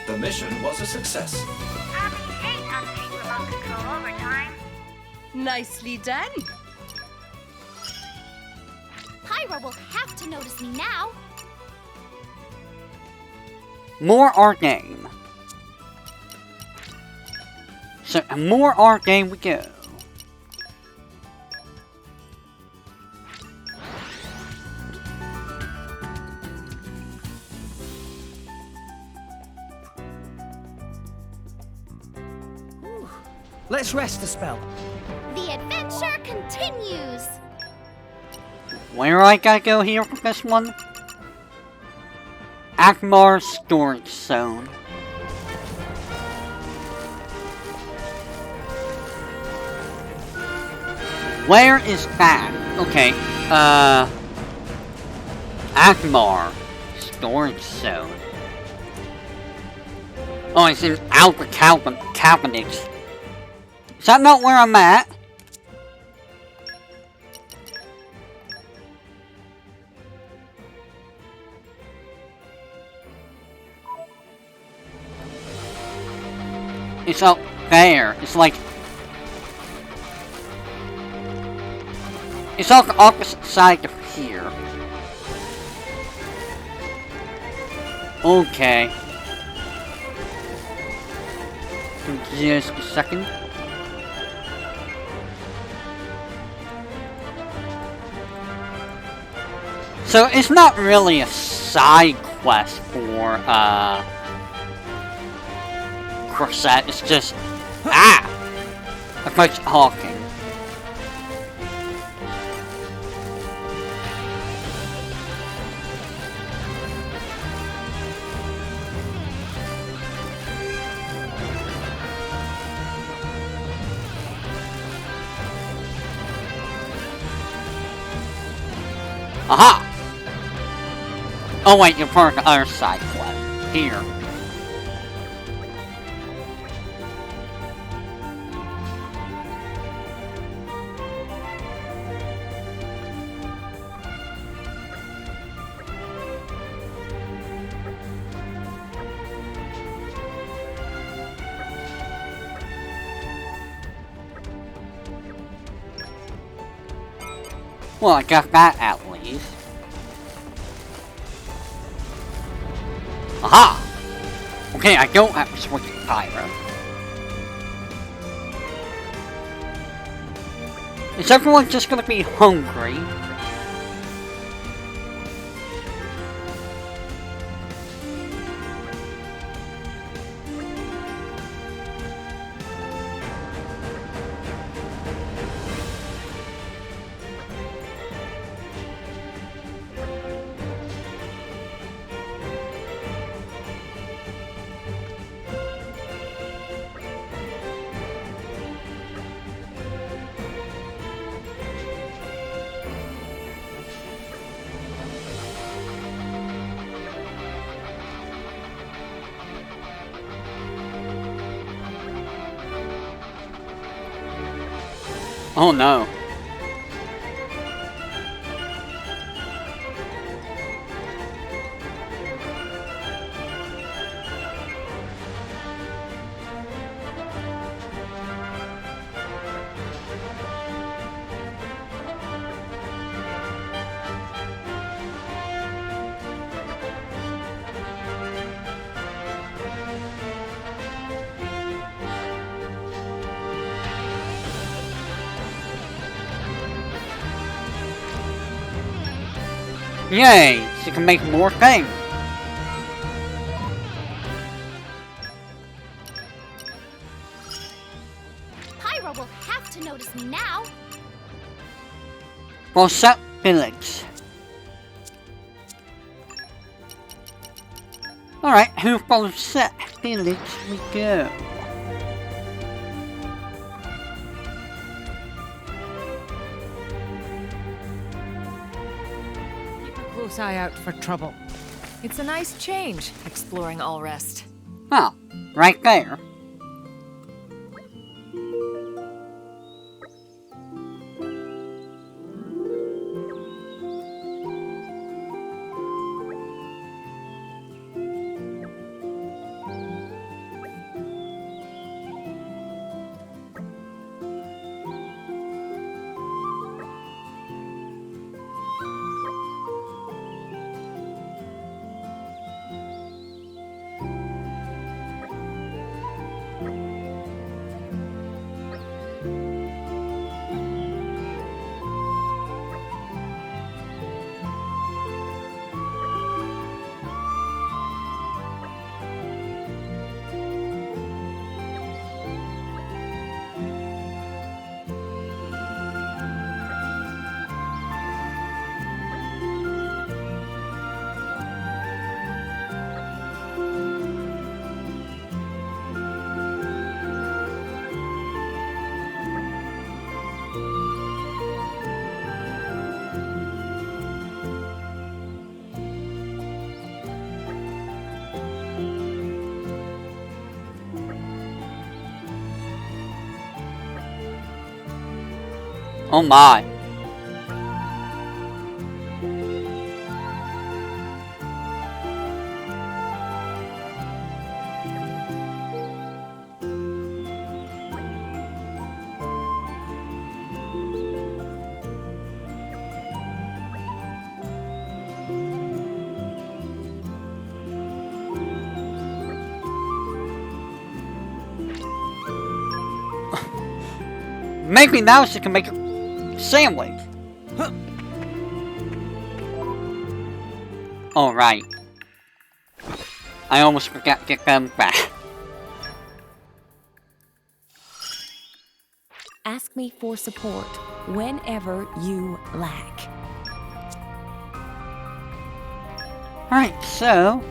The mission was a success. Abby hate untaking remote control over time. Nicely done. Pyra will have to notice me now. More art game. So, more art game we go. Let's rest a spell. The adventure continues. Where I gotta go here for this one? Akmar Storage Zone. Where is that? Okay, Akmar Storage Zone. Oh, it's in Outer Cabinets. Is that not where I'm at? It's up there. It's like... It's on the opposite side of here. Okay. Just a second. So it's not really a side quest for Crosette. It's just I quit talking. Aha! Oh wait, you're part of the other side quest. Here. Well, I got that at least. Aha! Okay, I don't have to switch to Pyro. Is everyone just gonna be hungry? Oh no. Yay! So you can make more things. Pyro will have to notice me now. Crosette Village. Alright, who Crosette Village we go? Close eye out for trouble. It's a nice change, exploring Allrest. Oh, right there. Oh my. Maybe now she can make a sandwich. Alright. I almost forgot to get them back. Ask me for support whenever you lack. Alright, so...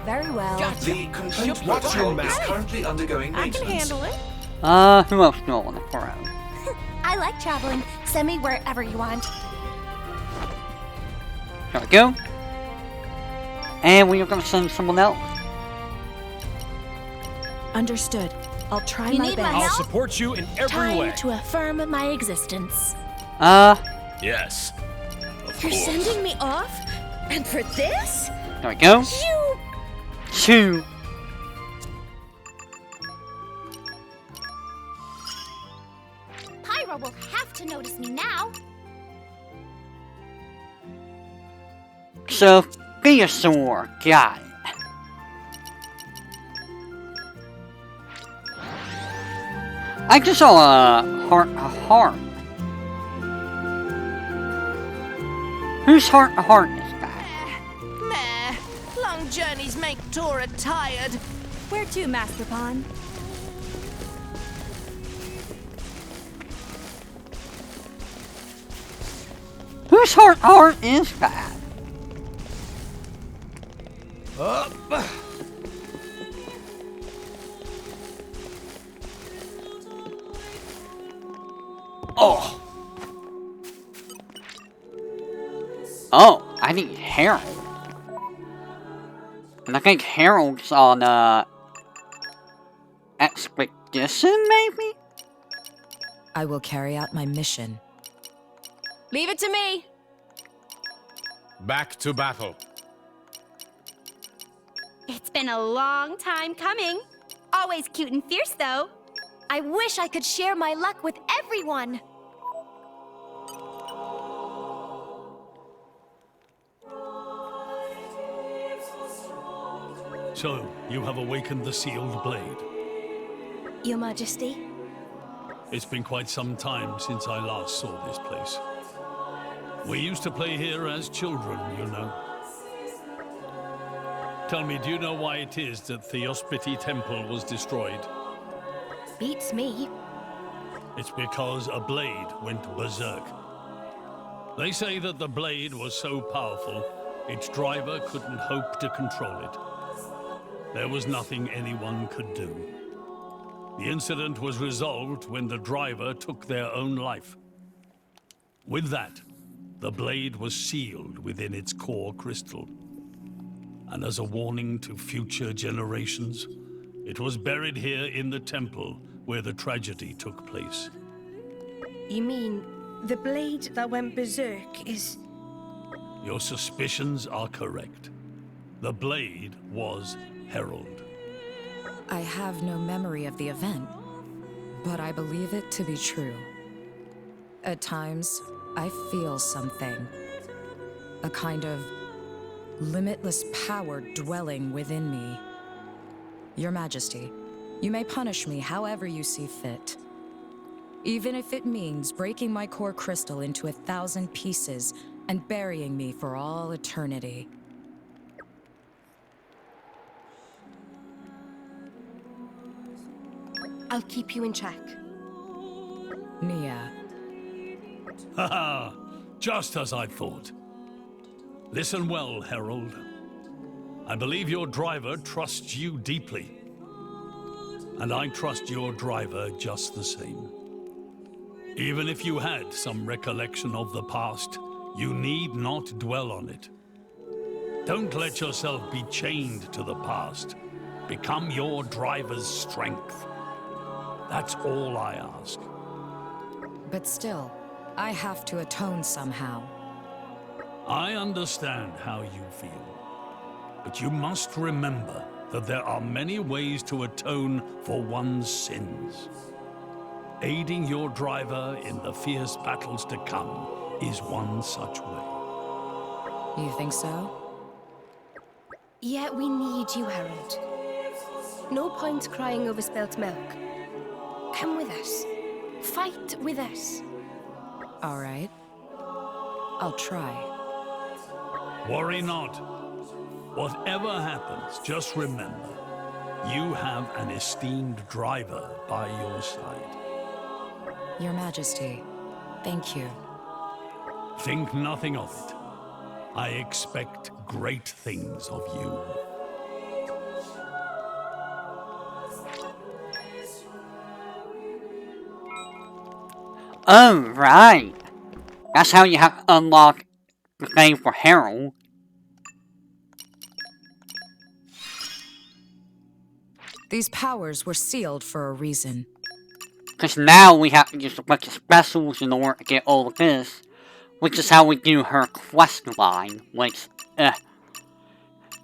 Very well. The complaint protocol is currently undergoing maintenance. I can handle it. Who else do I want to throw? I like traveling. Send me wherever you want. There we go. And we are going to send someone else. Understood. I'll try You my need best. my I'll help? support you in every Time way. to affirm my existence. Yes. Of You're course. sending me off? And for this? There we go. You... 2. Pyro will have to notice me now. So, Theosaur, got it. I just saw a heart. Whose heart is that? Meh. Long journeys make Tora tired. Where to, Master Pawn? Whose heart is that? Up. Oh. Oh, I need Harold. And I think Harold's on, expedition, maybe? I will carry out my mission. Leave it to me. Back to battle. It's been a long time coming. Always cute and fierce, though. I wish I could share my luck with everyone. So, you have awakened the sealed blade. Your Majesty? It's been quite some time since I last saw this place. We used to play here as children, you know. Tell me, do you know why it is that the Theospiti Temple was destroyed? Beats me. It's because a blade went berserk. They say that the blade was so powerful, its driver couldn't hope to control it. There was nothing anyone could do. The incident was resolved when the driver took their own life. With that, the blade was sealed within its core crystal. And as a warning to future generations, it was buried here in the temple where the tragedy took place. You mean the blade that went berserk is... Your suspicions are correct. The blade was Herald. I have no memory of the event, but I believe it to be true. At times, I feel something. A kind of limitless power dwelling within me. Your Majesty, you may punish me however you see fit. Even if it means breaking my core crystal into 1,000 pieces and burying me for all eternity. I'll keep you in check. Nia. Haha, just as I thought. Listen well, Herald. I believe your driver trusts you deeply. And I trust your driver just the same. Even if you had some recollection of the past, you need not dwell on it. Don't let yourself be chained to the past. become your driver's strength. That's all I ask. But still, I have to atone somehow. I understand how you feel. But you must remember that there are many ways to atone for one's sins. Aiding your driver in the fierce battles to come is one such way. You think so? Yeah, we need you, Harold. No point crying over spilt milk. Come with us. Fight with us. All right. I'll try. Worry not. Whatever happens, just remember, you have an esteemed driver by your side. Your Majesty, thank you. Think nothing of it. I expect great things of you. Oh, right. That's how you have to unlock the thing for Harold. These powers were sealed for a reason. Because now we have to use a bunch of specials in order to get all of this. Which is how we do her quest line. Which,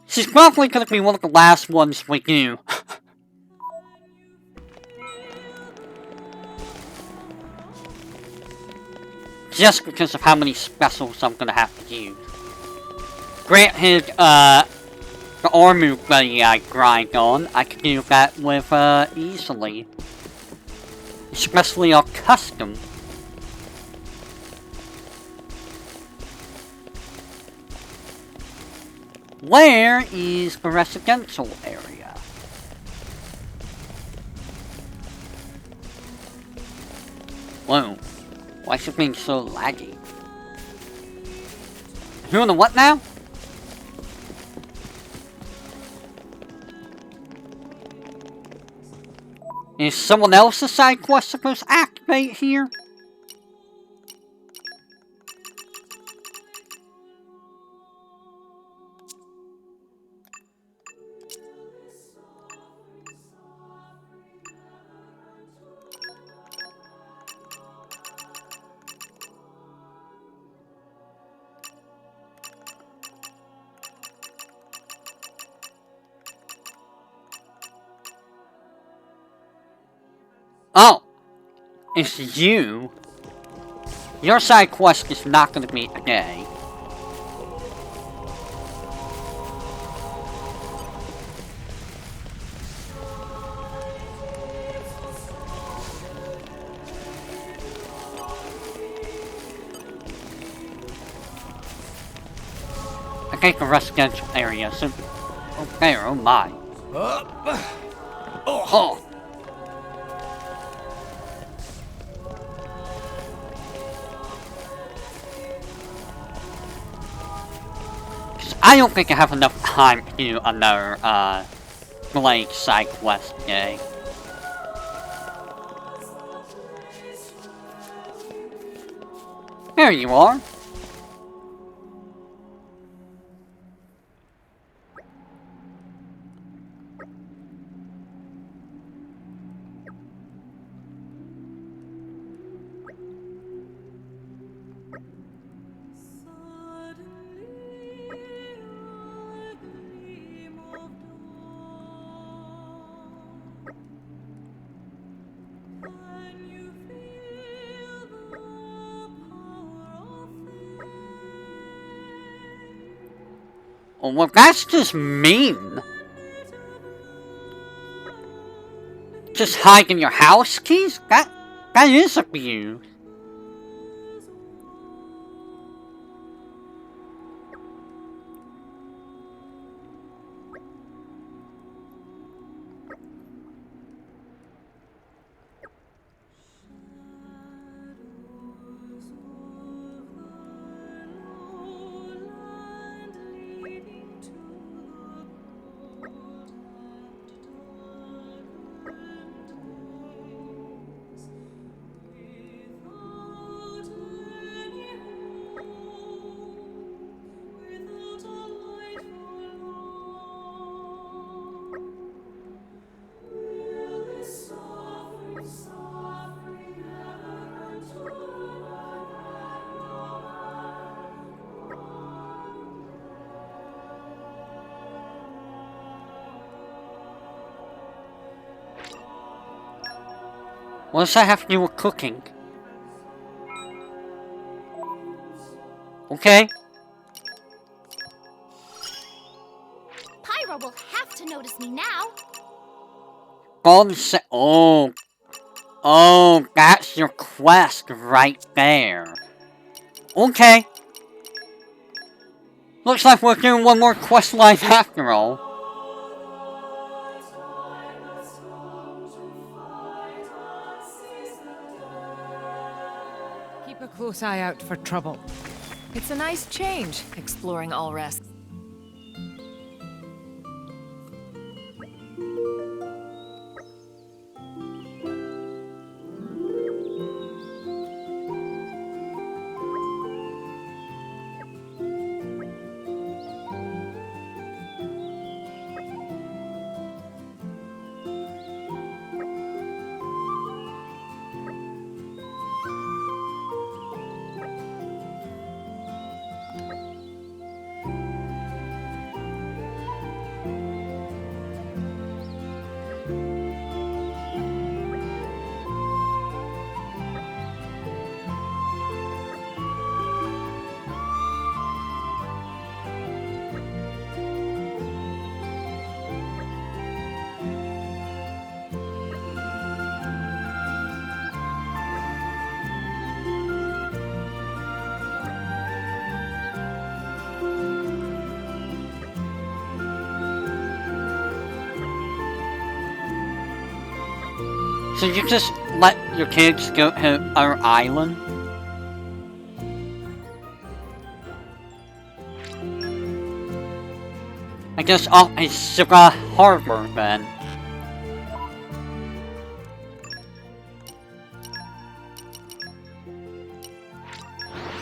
she's probably going to be one of the last ones we do. Just because of how many specials I'm going to have to use. Granted, the armor buddy I grind on, I can do that with, easily. Especially on custom. Where is the residential area? Whoa. Why is it being so laggy? Who in the what now? Is someone else's side quest supposed to activate here? Oh, it's you. Your side quest is not going to be today. I think the residential area, so... Okay, oh my. Oh. I don't think I have enough time to do another, Blade side quest today. There you are. Well, that's just mean. Just hiding your house keys? That is abuse. What does that have to do with cooking? Okay. Pyro will have to notice me now. Oh. Oh, that's your quest right there. Okay. Looks like we're doing one more quest line after all. Keep a close eye out for trouble. It's a nice change, exploring all rests. So you just let your kids go to our island? I guess off a Sugar Harbor then.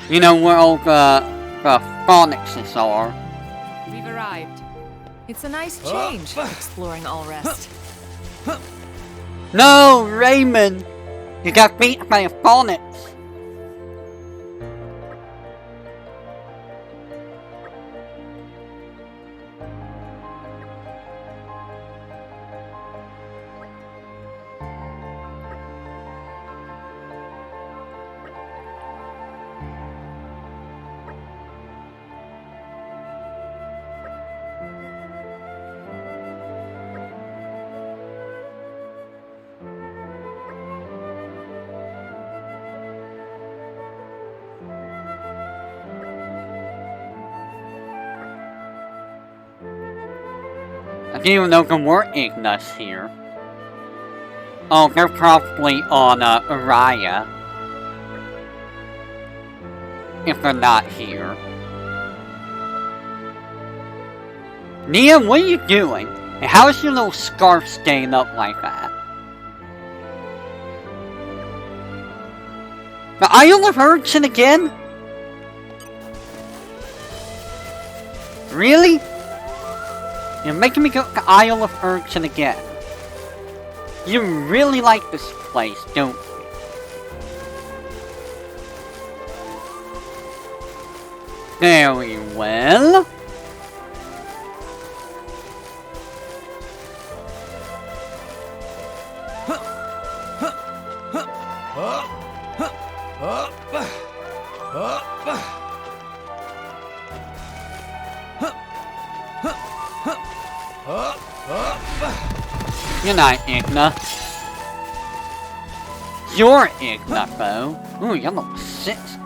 You know where all the phonics are. We've arrived. It's a nice change, exploring all rest. No, Raymond! You got beat by a phonics. I didn't even know there were Ignas here. Oh, they're probably on Araya. If they're not here. Nia, what are you doing? And how is your little scarf staying up like that? The Isle of Urchin again? Really? You're making me go to Isle of Urchin again. You really like this place, don't you? Very well. You're not Igna. You're Igna, though. Ooh, you're level 6.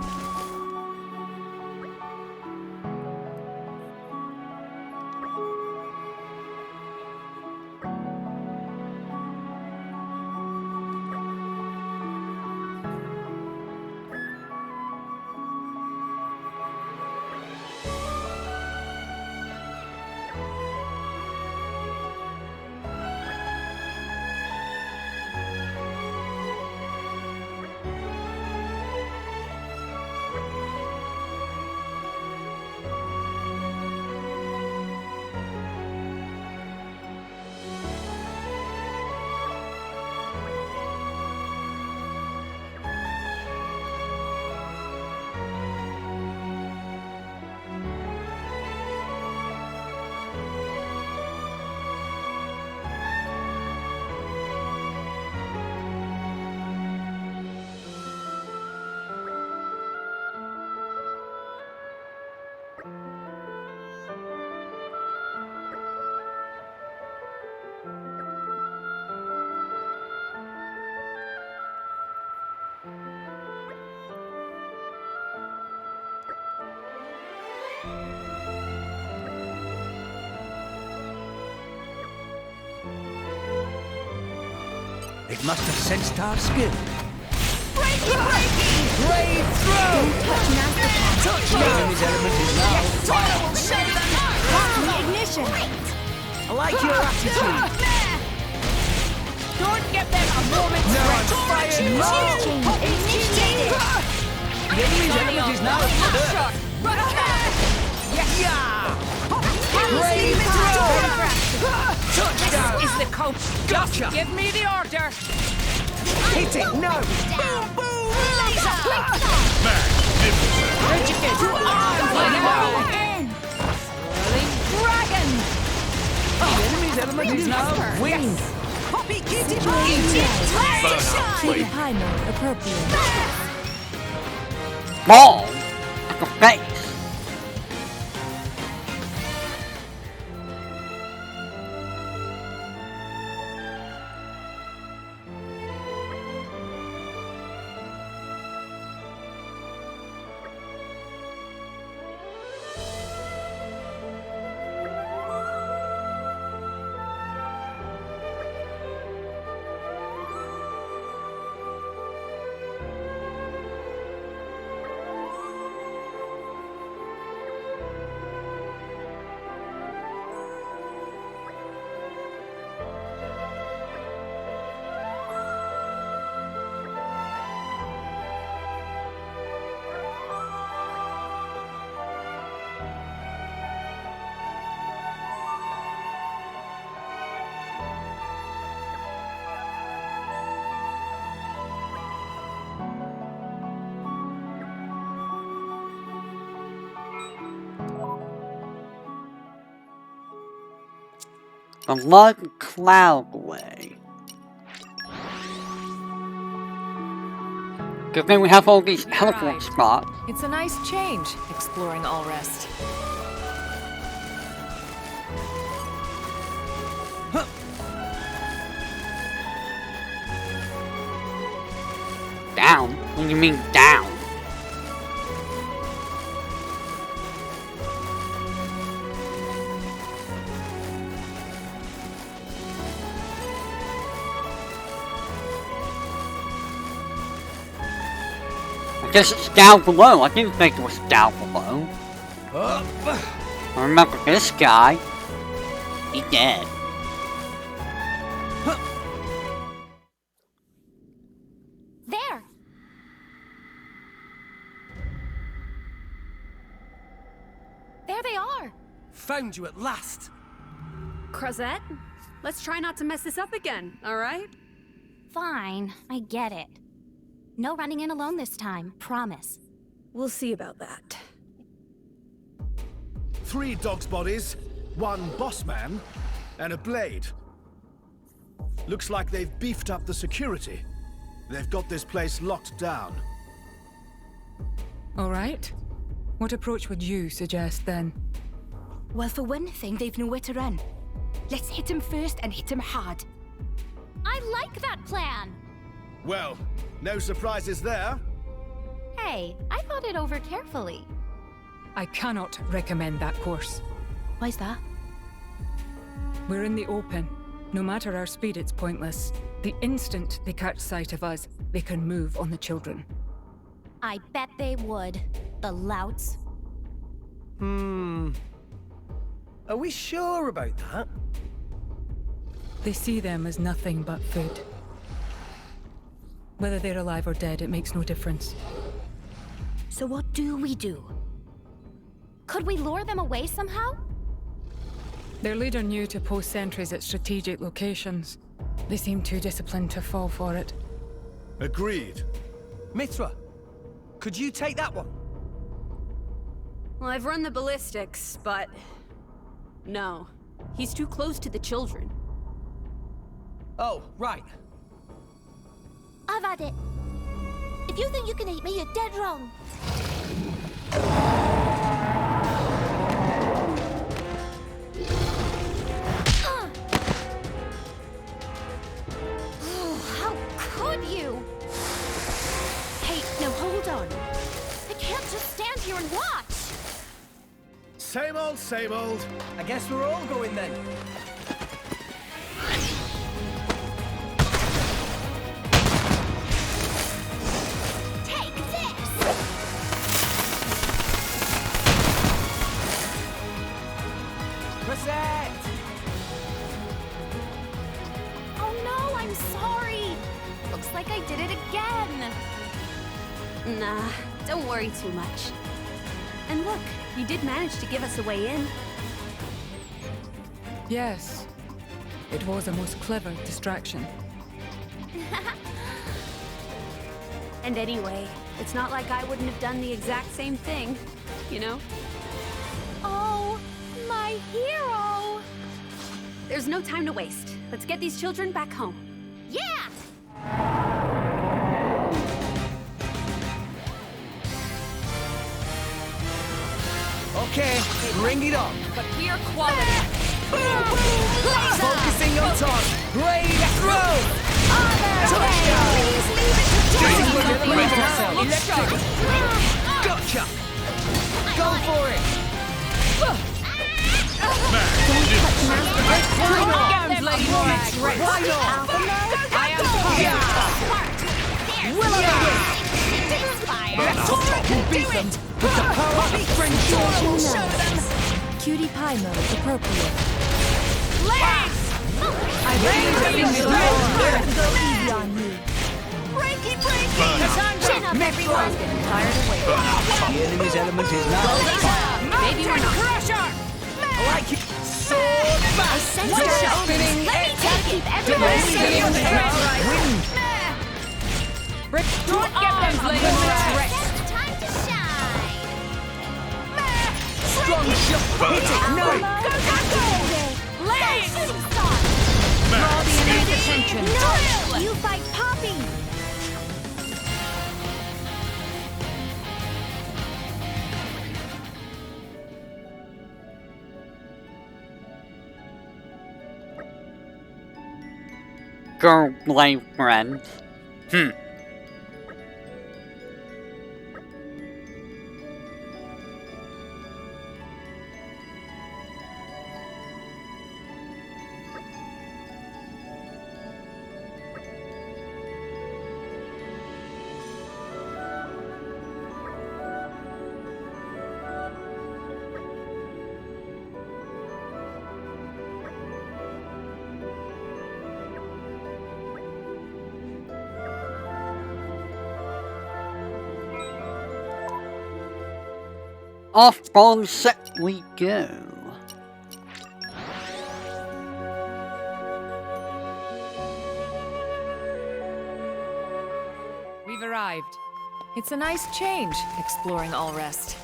It must have sensed our skill. Breaky! Brave throw! Don't touch Masterpon. Touch the enemy's element is now fire. Ignition. I like your attitude. Don't give them a moment's No, rest. I'm fired. No! Initiated. The enemy's element is now fire. Yeah! Brave throw! Touchdown! Is the coach. Gotcha! Just give me the order. Hit it! No! Boom, boom, Rigid. To arms like hell. Dragon. The enemy's element is now winged. Poppy kitty pie mode appropriate. Ball! Like a face! The Lug Cloudway. Good thing we have all these teleport spots. It's a nice change, exploring all rest. Down? What do you mean down? I guess it's down below. I didn't think it was down below. I remember this guy. He dead. There! There they are! Found you at last. Crosette, let's try not to mess this up again, all right? Fine, I get it. No running in alone this time, promise. We'll see about that. 3 dogs' bodies, 1 boss man, and a blade. Looks like they've beefed up the security. They've got this place locked down. All right. What approach would you suggest then? Well, for one thing, they've nowhere to run. Let's hit him first and hit him hard. I like that plan! Well, no surprises there. Hey, I thought it over carefully. I cannot recommend that course. Why's that? We're in the open. No matter our speed, it's pointless. The instant they catch sight of us, they can move on the children. I bet they would. The louts. Are we sure about that? They see them as nothing but food. Whether they're alive or dead, it makes no difference. So what do we do? Could we lure them away somehow? Their leader knew to post sentries at strategic locations. They seem too disciplined to fall for it. Agreed. Mithra, could you take that one? Well, I've run the ballistics, but... no. He's too close to the children. Oh, right. I've had it. If you think you can eat me, you're dead wrong. How could you? Hey, now hold on. I can't just stand here and watch. Same old, same old. I guess we're all going then. Don't worry too much. And look, you did manage to give us a way in. Yes. It was a most clever distraction. And anyway, it's not like I wouldn't have done the exact same thing, you know? Oh, my hero! There's no time to waste. Let's get these children back home. Yeah! Okay, bring it on. But we're quality. Focusing on top. Blade throw. Please leave it to Electric. Gotcha. Go for it. Why not? I am Will I We'll beat them with the power of friendship. Cutie pie mode appropriate. I believe in Go easy on you. Breaky! Chin up, everyone! Fired away. The enemy's element is now. Maybe we're not. I like it. Sword bash. Spinning Let me take it! Everyone stay on Wind. Rick, don't get them flavors. Time to shine! Strong shot. Hit it. No. Draw the enemy's attention. No! You fight Poppy! Girl play friends. Off on set we go. We've arrived. It's a nice change, exploring Allrest.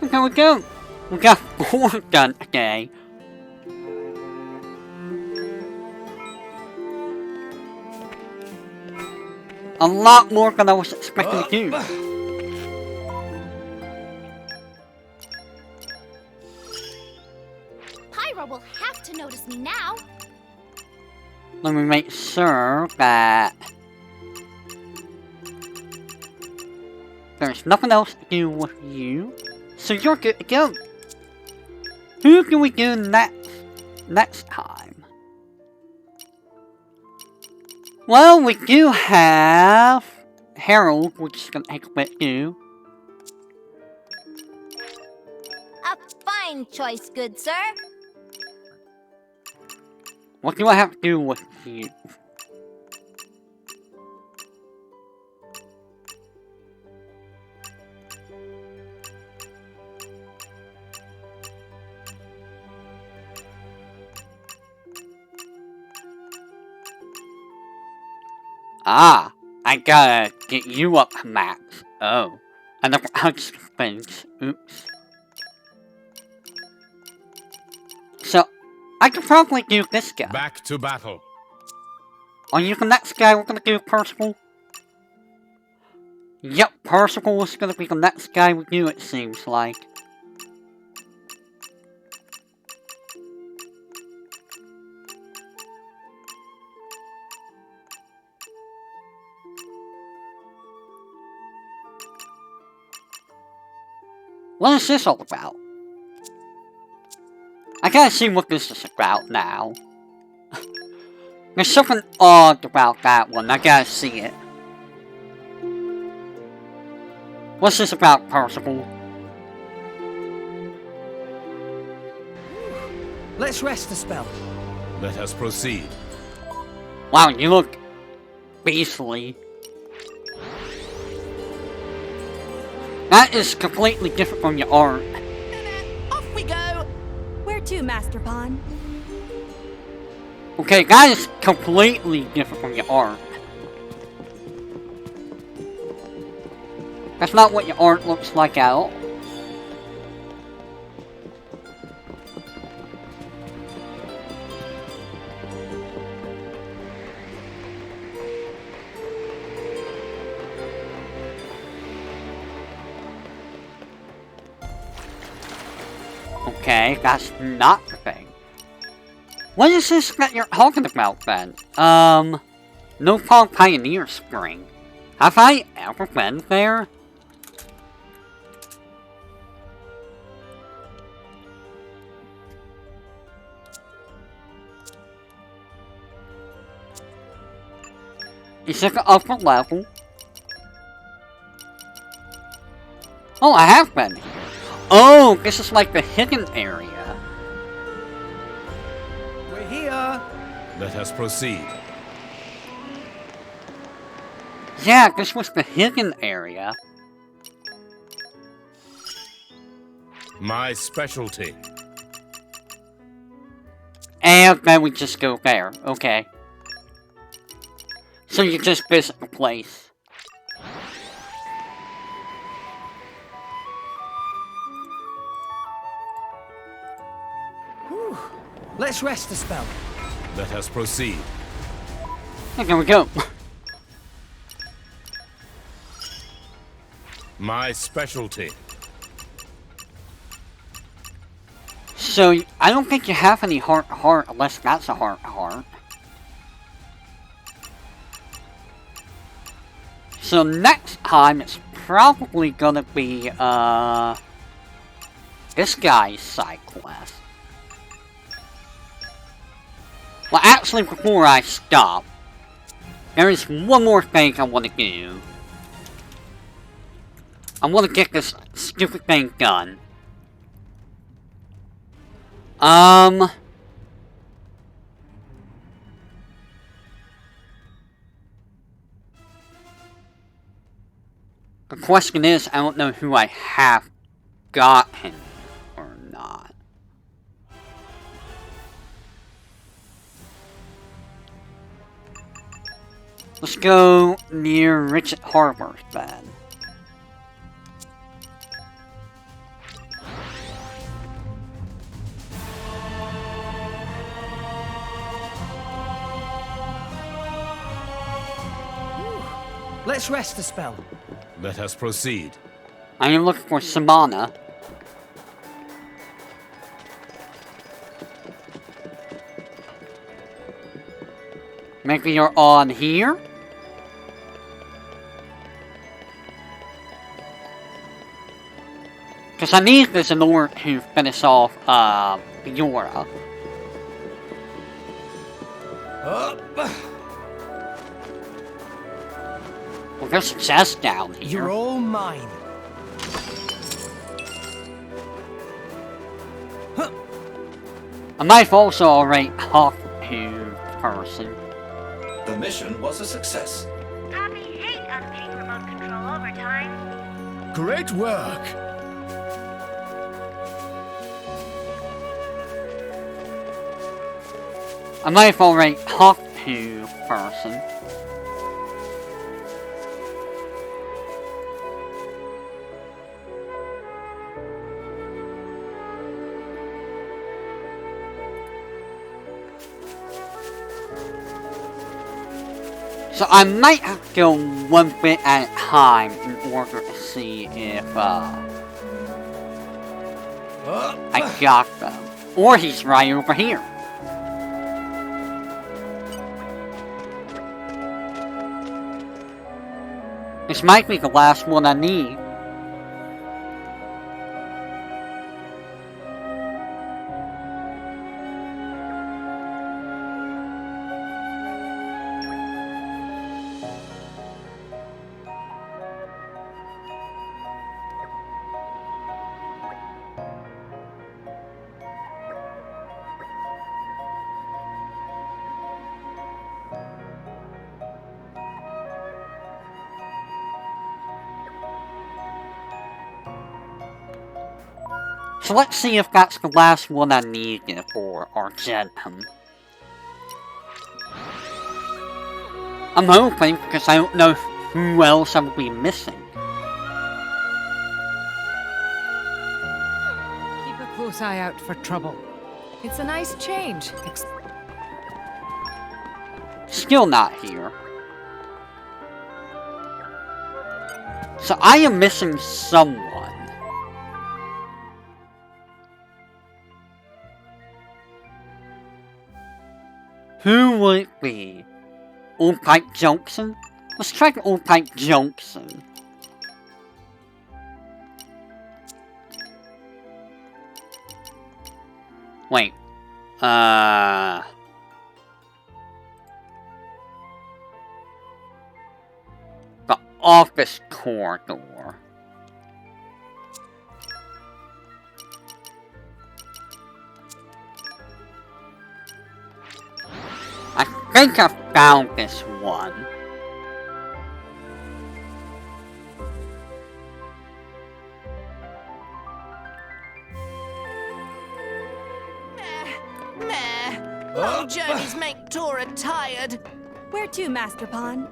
There we go. We got 4 done today. A lot more than I was expecting to do. Pyra will have to notice me now. Let me make sure that there's nothing else to do with you. So you're good to go. Who can we do next time? Well, we do have Harold, which is gonna take a bit too. A fine choice, good sir. What do I have to do with you? Ah, I gotta get you up to max. Oh, I never touched things. Oops. So, I could probably do this guy. Back to battle. Are you the next guy we're gonna do, Percival? Yep, Percival is gonna be the next guy we do, it seems like. What is this all about? I gotta see what this is about now. There's something odd about that one, I gotta see it. What's this about, Percival? Let's rest a spell. Let us proceed. Wow, you look beastly. That is completely different from your art. Off we go! Where to, Master Pawn? Okay, that is completely different from your art. That's not what your art looks like at all. Okay, that's not the thing. What is this that you're talking about then? No Fall Pioneer Spring. Have I ever been there? Is it the upper level? Oh, I have been here. Oh, this is like the hidden area. We're here. Let us proceed. Yeah, this was the hidden area. My specialty. And then we just go there. Okay. So you just visit the place. Whew. Let's rest a spell. Let us proceed. Okay, we go. My specialty. So, I don't think you have any heart unless that's a heart. So next time it's probably gonna be, this guy's side quest. Well, actually, before I stop, there is one more thing I want to do. I want to get this stupid thing done. The question is, I don't know who I have gotten or not. Let's go near Richard Harbor then. Let's rest a spell. Let us proceed. I am looking for Samana. Maybe you're on here? Because I need this in order to finish off, Fiora. Well, there's a chest down here. You're all mine. I might have also already talked to person. The mission was a success. Poppy hate unpaying remote control overtime. Great work. I might have already talked to person. So I might have to go one bit at a time in order to see if I got them. Or he's right over here. This might be the last one I need. So let's see if that's the last one I needed for Argentum. I'm hoping, because I don't know who else I will be missing. Keep a close eye out for trouble. It's a nice change. Still not here. So I am missing someone. Who would it be? Old Pipe Junction? Let's try the Old Pipe Junction. Wait. The office corridor. I think I found this one. Long journeys make Tora tired. Where to, Master Pawn?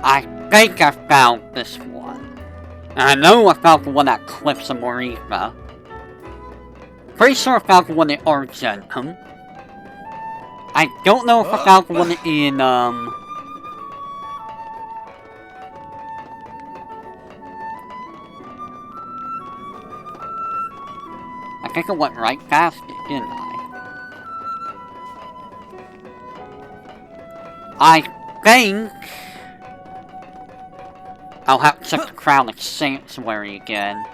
I think I found this one. And I know I found the one at Cliffs of Morifa. Pretty sure I found the one in Argentum. I don't know if I found the one in, I think I went right past it, didn't I think I'll have to check the Crown of Sanctuary again.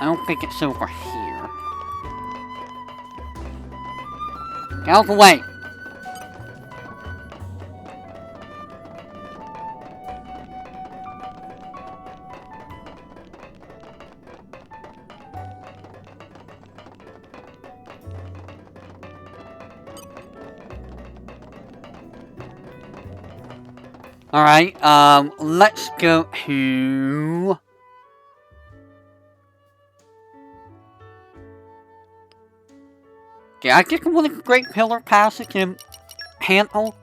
I don't think it's over here. Get out of the way! Alright, let's go to... Yeah, I get one of the Great Pillar Passage in handle.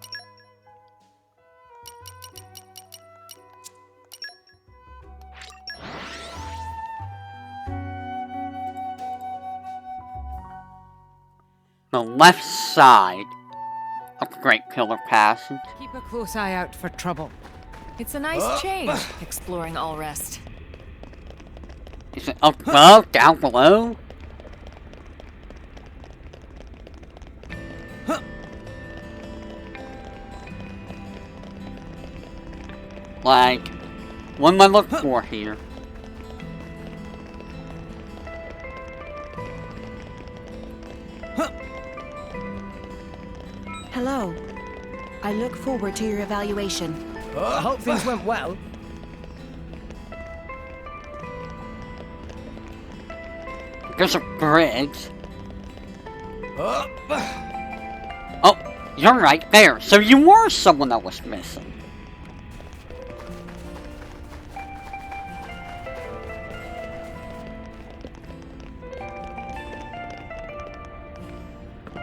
the left side of the Great Pillar Passage. Keep a close eye out for trouble. It's a nice change, exploring all rest. Is it up above, down below? Like, what am I looking for here? Hello. I look forward to your evaluation. I hope things went well. There's a bridge. Oh, you're right there. So you were someone that was missing.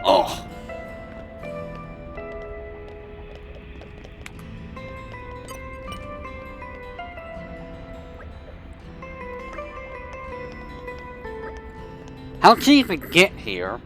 Oh. How'd she even get here?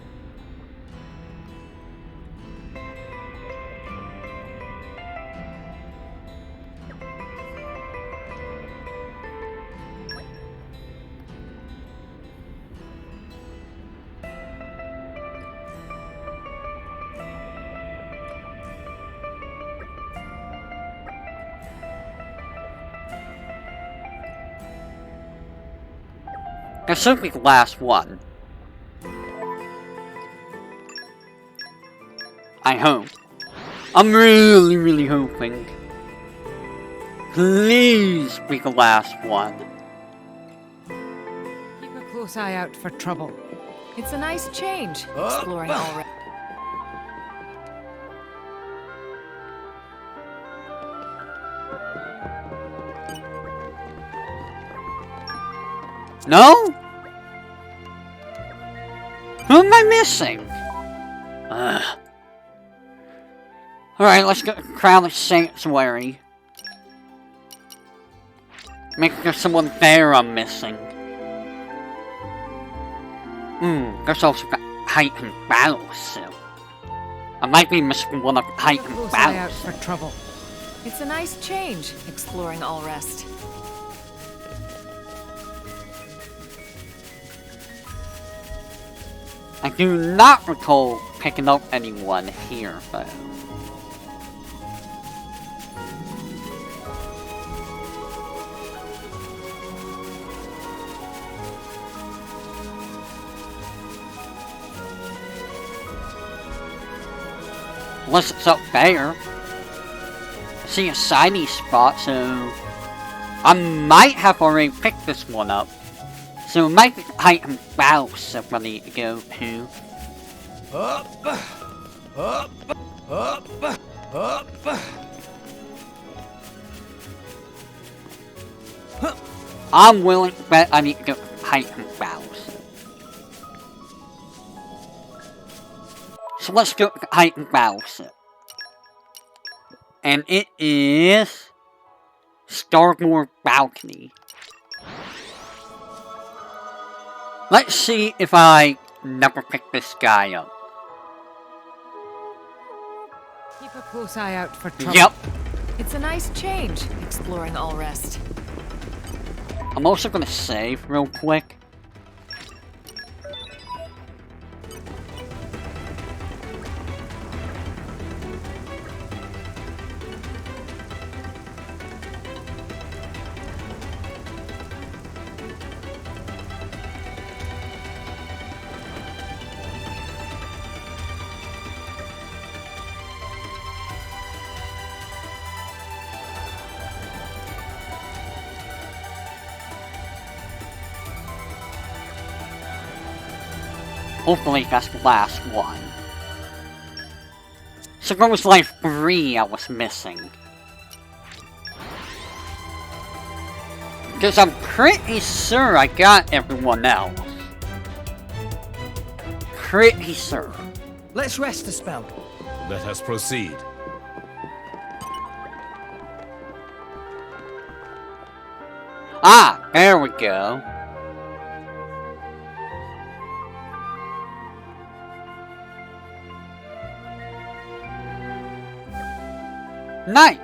This should be the last one. I hope. I'm really hoping. Please be the last one. Keep a close eye out for trouble. It's a nice change, exploring all rest. No? Who am I missing? Alright, let's go to Crowley Sanctuary. Maybe there's someone there I'm missing. There's also the heightened battle suit. I might be missing one of the heightened Close eye battle out for trouble. It's a nice change, exploring all rest. I do not recall picking up anyone here, though. Unless it's up there. I see a shiny spot, so I might have already picked this one up. So it might be heightened battle stuff I need to go to. I'm willing to bet I need to go to heightened battle stuff. So let's go to heightened battle stuff. And it is Starboard Balcony. Let's see if I never pick this guy up. Keep a close eye out for trouble. Yep. It's a nice change, exploring all rest. I'm also gonna save real quick. Hopefully that's the last one. So there was like 3 I was missing. Because I'm pretty sure I got everyone else. Pretty sure. Let's rest a spell. Let us proceed. Ah, there we go. Nice.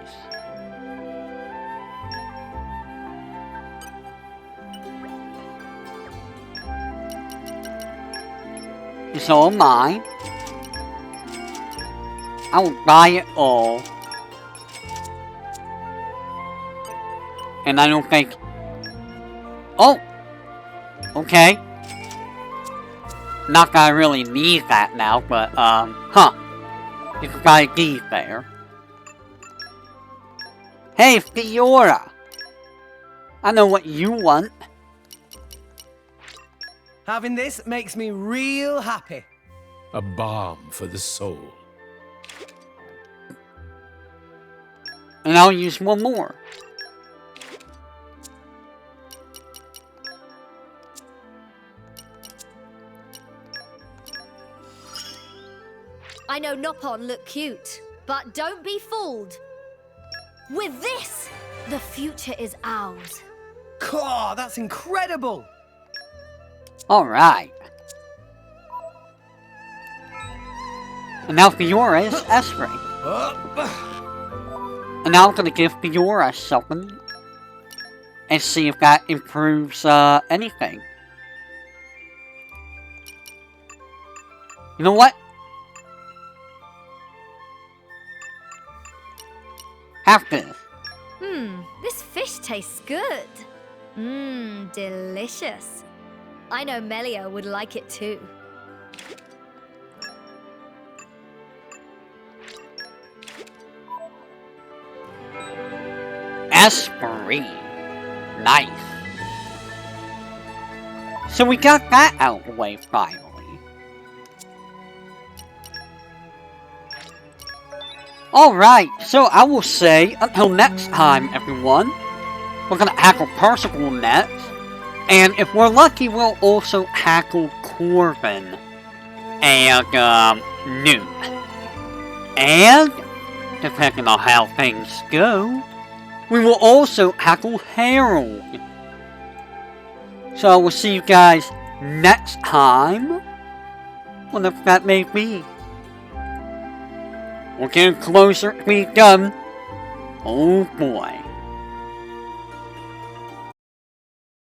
It's all mine. I will buy it all. And I don't think... Oh! Okay. Not that I really need that now, but, huh. You can buy a key there. Hey, Fiora! I know what you want. Having this makes me real happy. A balm for the soul. And I'll use one more. I know Nopon look cute, but don't be fooled. With this, the future is ours. Caw, that's incredible! Alright. And now Fiora is Esprit. And now I'm gonna give Fiora something. And see if that improves, anything. You know what? Have this. This fish tastes good. Delicious. I know Melia would like it too. Esprit. Nice. So we got that out of the way finally. Alright, so I will say, until next time, everyone, we're gonna tackle Percival next, and if we're lucky, we'll also tackle Corvin and, Newt. And, depending on how things go, we will also tackle Harold. So I will see you guys next time, whenever that may be. We're getting closer to being done. Oh boy.